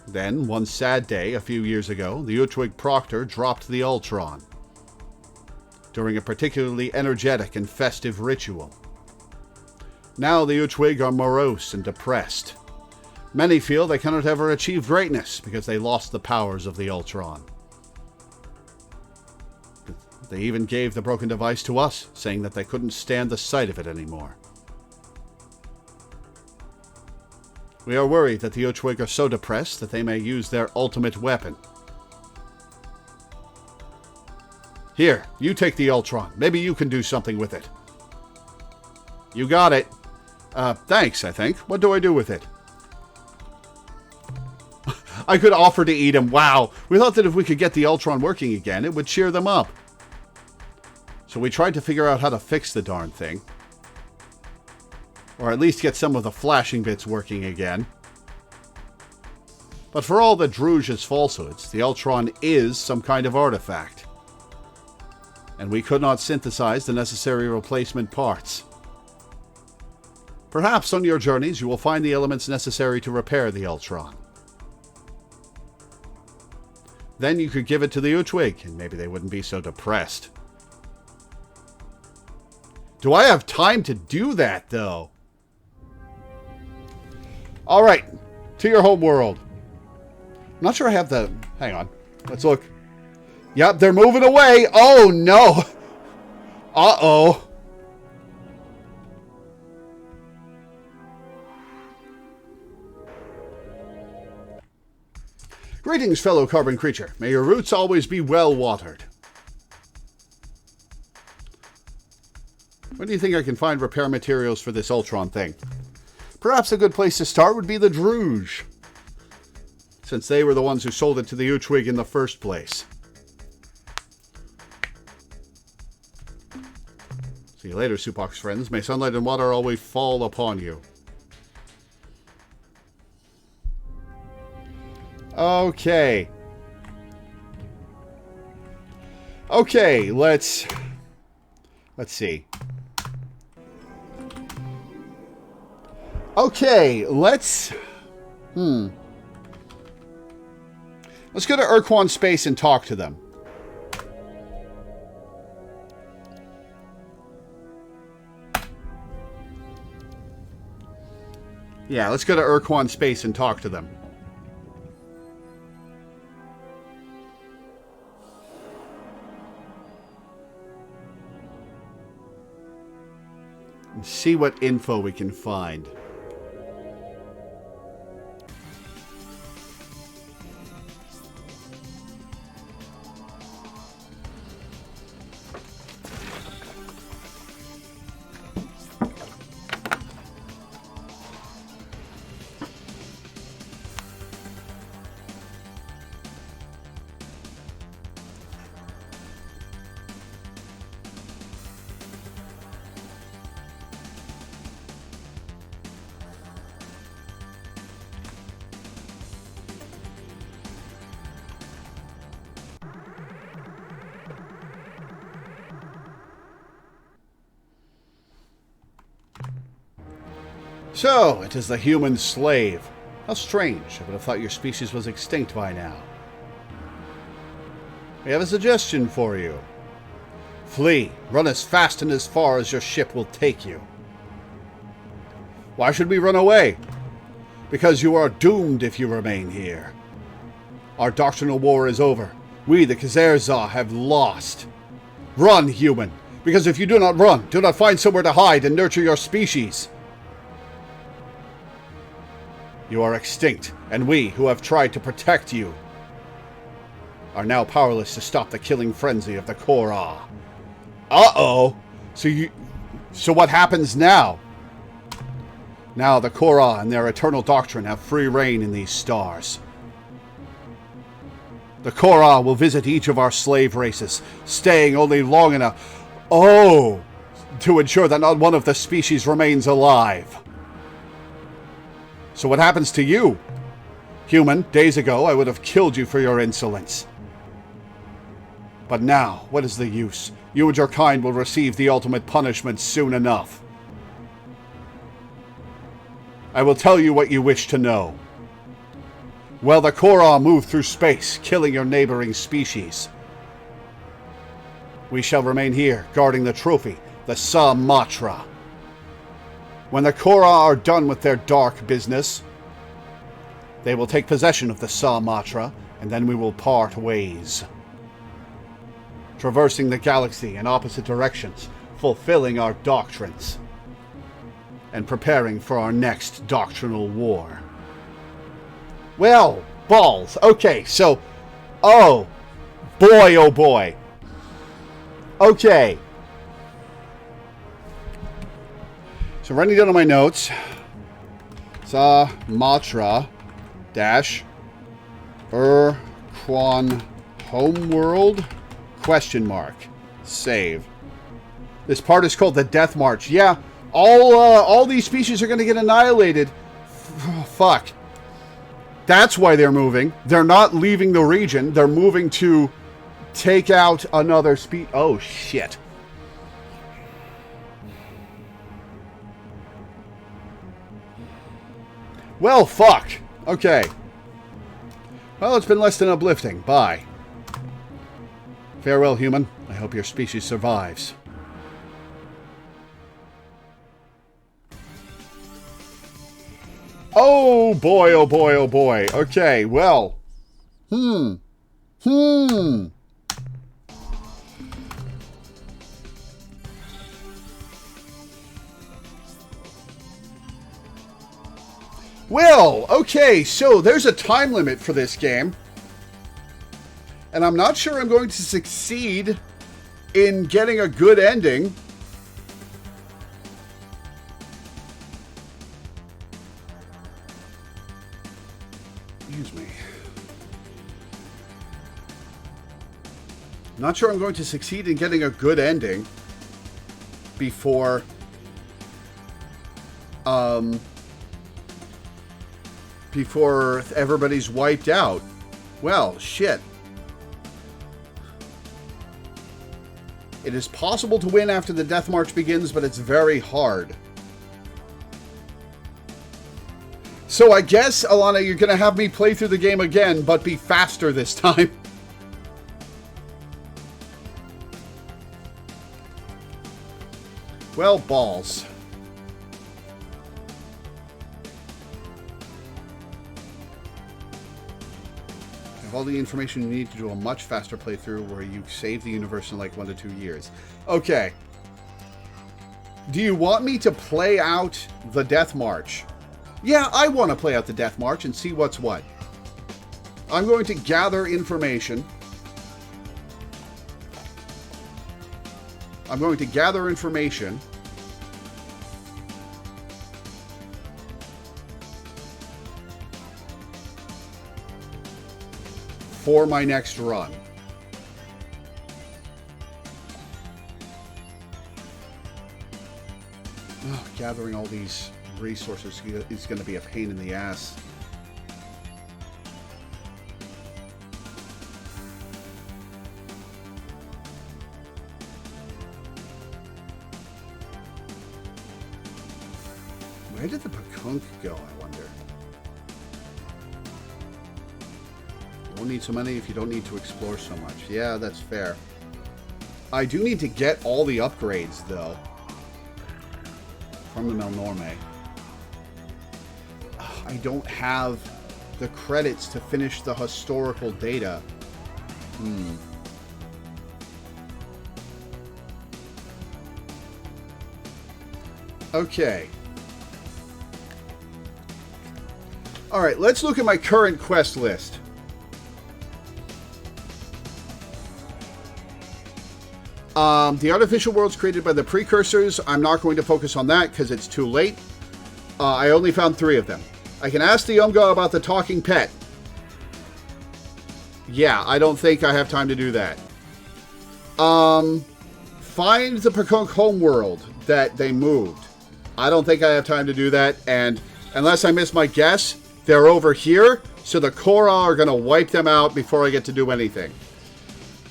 S1: Then, one sad day, a few years ago, the Ur-Twig Proctor dropped the Ultron during a particularly energetic and festive ritual. Now the Ur-Twig are morose and depressed. Many feel they cannot ever achieve greatness because they lost the powers of the Ultron. They even gave the broken device to us, saying that they couldn't stand the sight of it anymore. We are worried that the Ur-Twig are so depressed that they may use their ultimate weapon. Here, you take the Ultron. Maybe you can do something with it. You got it. Thanks, I think. What do I do with it? I could offer to eat him. Wow. We thought that if we could get the Ultron working again, it would cheer them up. So we tried to figure out how to fix the darn thing. Or at least get some of the flashing bits working again. But for all the Druge's falsehoods, the Ultron is some kind of artifact. And we could not synthesize the necessary replacement parts. Perhaps on your journeys you will find the elements necessary to repair the Ultron. Then you could give it to the Ur-Twig, and maybe they wouldn't be so depressed. Do I have time to do that, though? Alright, to your home world. I'm not sure I have the... Hang on, let's look. Yep, they're moving away! Oh, no! Uh-oh. Greetings, fellow carbon creature. May your roots always be well watered. Where do you think I can find repair materials for this Ultron thing? Perhaps a good place to start would be the Druge, since they were the ones who sold it to the Ur-Twig in the first place. See you later, Supak's friends. May sunlight and water always fall upon you. Okay. Okay, let's see. Okay, let's go to ur-quan space and talk to them. Yeah, let's go to ur-quan space and talk to them. see what info we can find. So, it is the human slave. How strange. I would have thought your species was extinct by now. We have a suggestion for you. Flee. Run as fast and as far as your ship will take you. Why should we run away? Because you are doomed if you remain here. Our doctrinal war is over. We, the Kazerza, have lost. Run, human. Because if you do not run, do not find somewhere to hide and nurture your species. You are extinct, and we, who have tried to protect you, are now powerless to stop the killing frenzy of the Korra. Uh-oh! So what happens now? Now the Korra and their eternal doctrine have free reign in these stars. The Korra will visit each of our slave races, staying only long enough, to ensure that not one of the species remains alive. So what happens to you? Human, days ago I would have killed you for your insolence. But now, what is the use? You and your kind will receive the ultimate punishment soon enough. I will tell you what you wish to know. Well, the Korra move through space, killing your neighboring species. We shall remain here, guarding the trophy, the Sa-Matra. When the Korra are done with their dark business, they will take possession of the Sa-Matra, and then we will part ways. Traversing the galaxy in opposite directions, fulfilling our doctrines, and preparing for our next doctrinal war. Well, balls. Okay, so... oh boy. Okay. So writing down on my notes, Sa-Matra dash ur-quan homeworld question mark save. This part is called the Death March. Yeah, all these species are going to get annihilated. Fuck. That's why they're moving. They're not leaving the region. They're moving to take out another oh shit. Well, fuck. Okay. Well, it's been less than uplifting. Bye. Farewell, human. I hope your species survives. Oh boy, oh boy, oh boy. Okay, well. Well, okay, so there's a time limit for this game. And I'm not sure I'm going to succeed in getting a good ending. Excuse me. Not sure I'm going to succeed in getting a good ending before before everybody's wiped out. Well, shit. It is possible to win after the Death March begins, but it's very hard. So I guess, Alana, you're going to have me play through the game again, but be faster this time. Well, balls. All the information you need to do a much faster playthrough where you save the universe in like 1 to 2 years. Okay. Do you want me to play out the Death March? Yeah, I want to play out the Death March and see what's what. I'm going to gather information. I'm going to gather information. For my next run. Oh, gathering all these resources is going to be a pain in the ass. Where did the Pakunk go, I wonder? You don't need so many if you don't need to explore so much. Yeah, that's fair. I do need to get all the upgrades, though. From the Melnorme. I don't have the credits to finish the historical data. Okay. Alright, let's look at my current quest list. The artificial worlds created by the precursors, I'm not going to focus on that because it's too late. I only found 3 of them. I can ask the Umga about the talking pet. Yeah, I don't think I have time to do that. Find the Pakunk homeworld that they moved. I don't think I have time to do that, and unless I miss my guess, they're over here, so the Korra are going to wipe them out before I get to do anything.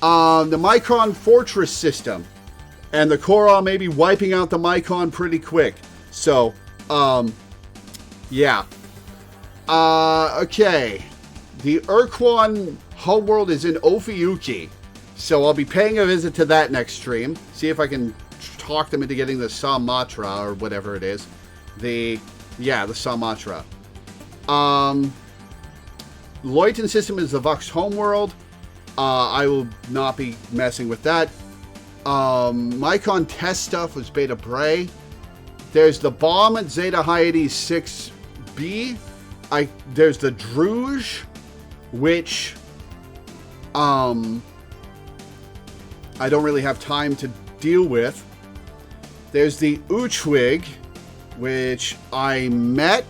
S1: The Mycon Fortress system, and the Korra may be wiping out the Mycon pretty quick. So, yeah. Okay. The ur-quan homeworld is in Ophiuchi, so I'll be paying a visit to that next stream. See if I can talk them into getting the Samatra, or whatever it is. The Samatra. Loiton system is the Vux homeworld. I will not be messing with that. Mycon test stuff was Beta Bray. There's the bomb at Zeta Hyades 6B. There's the Druge, which I don't really have time to deal with. There's the Uchwig, which I met.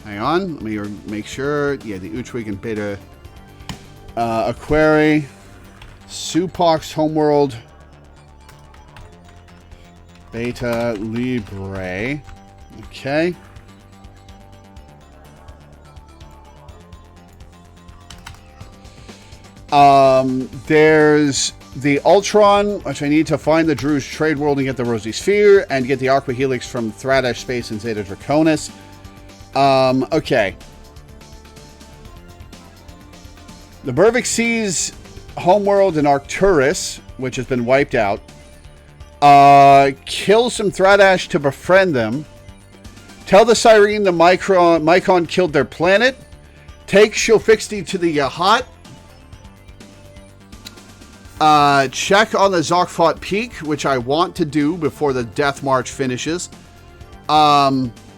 S1: Hang on, let me make sure. Yeah, the Uchwig and Beta Aquari. Supok's homeworld. Beta Libre. Okay. There's the Ultron, which I need to find the Druge Trade World and get the Rosy Sphere, and get the Aqua Helix from Thradash Space and Zeta Draconis. Okay. The Bervik Seas homeworld in Arcturus, which has been wiped out. Kill some Thradash to befriend them. Tell the Cyrene the Mycon killed their planet. Take Shofixti to the Yahat. Check on the Zokfot Peak, which I want to do before the Death March finishes.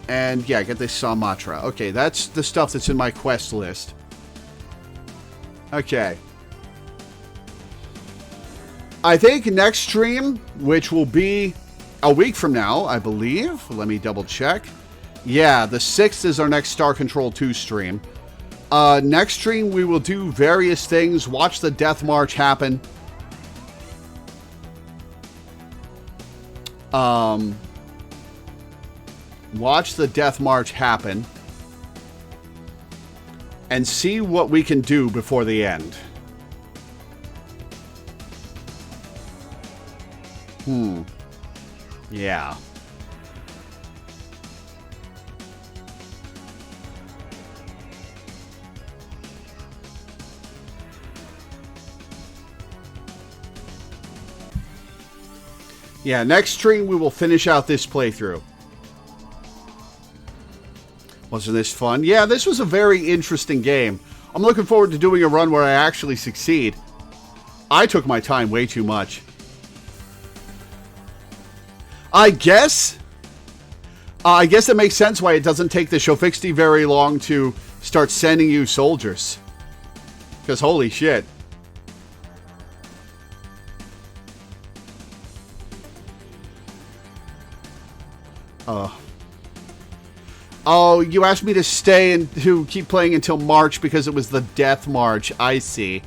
S1: And yeah, get the Samatra. Okay, that's the stuff that's in my quest list. Okay. I think next stream, which will be a week from now, I believe. Let me double check. Yeah, the 6th is our next Star Control 2 stream. Next stream, we will do various things. Watch the Death March happen. Watch the Death March happen. And see what we can do before the end. Yeah. Yeah, next stream we will finish out this playthrough. Wasn't this fun? Yeah, this was a very interesting game. I'm looking forward to doing a run where I actually succeed. I took my time way too much. I guess it makes sense why it doesn't take the Shofixty very long to start sending you soldiers. Because holy shit. Oh, you asked me to stay and to keep playing until March because it was the Death March. I see.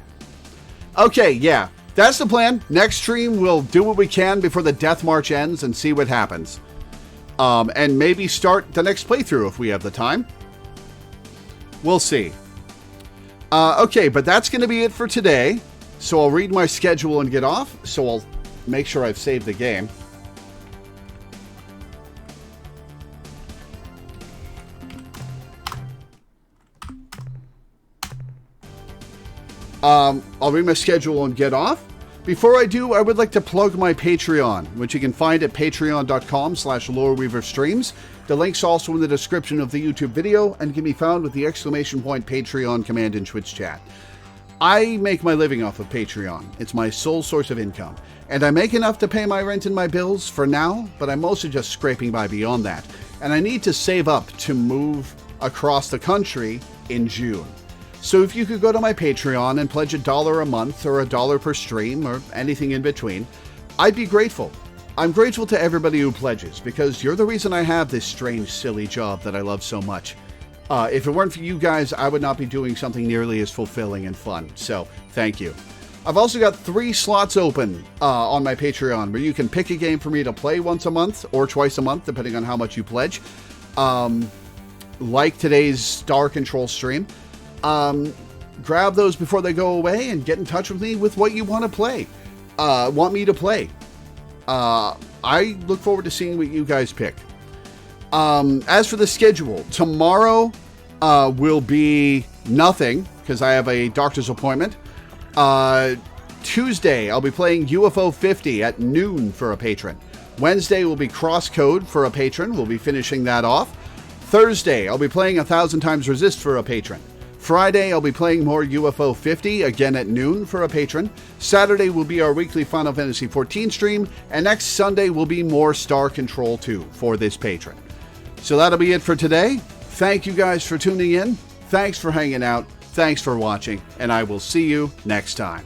S1: Okay, yeah. That's the plan. Next stream, we'll do what we can before the Death March ends and see what happens. And maybe start the next playthrough if we have the time. We'll see. Okay, but that's going to be it for today. So I'll read my schedule and get off. So I'll make sure I've saved the game. I'll read my schedule and get off. Before I do, I would like to plug my Patreon, which you can find at patreon.com/Loreweaver streams. The link's also in the description of the YouTube video and can be found with the !Patreon command in Twitch chat. I make my living off of Patreon. It's my sole source of income. And I make enough to pay my rent and my bills for now, but I'm mostly just scraping by beyond that. And I need to save up to move across the country in June. So if you could go to my Patreon and pledge $1 a month or $1 per stream or anything in between, I'd be grateful. I'm grateful to everybody who pledges because you're the reason I have this strange, silly job that I love so much. If it weren't for you guys, I would not be doing something nearly as fulfilling and fun. So thank you. I've also got 3 slots open on my Patreon where you can pick a game for me to play once a month or twice a month, depending on how much you pledge. Like today's Star Control stream. Grab those before they go away and get in touch with me with what you want to play. Want me to play. I look forward to seeing what you guys pick. As for the schedule, tomorrow will be nothing because I have a doctor's appointment. Tuesday, I'll be playing UFO 50 at noon for a patron. Wednesday will be Crosscode for a patron. We'll be finishing that off. Thursday, I'll be playing 1,000 Times Resist for a patron. Friday, I'll be playing more UFO 50, again at noon for a patron. Saturday will be our weekly Final Fantasy XIV stream, and next Sunday will be more Star Control 2 for this patron. So that'll be it for today. Thank you guys for tuning in. Thanks for hanging out. Thanks for watching, and I will see you next time.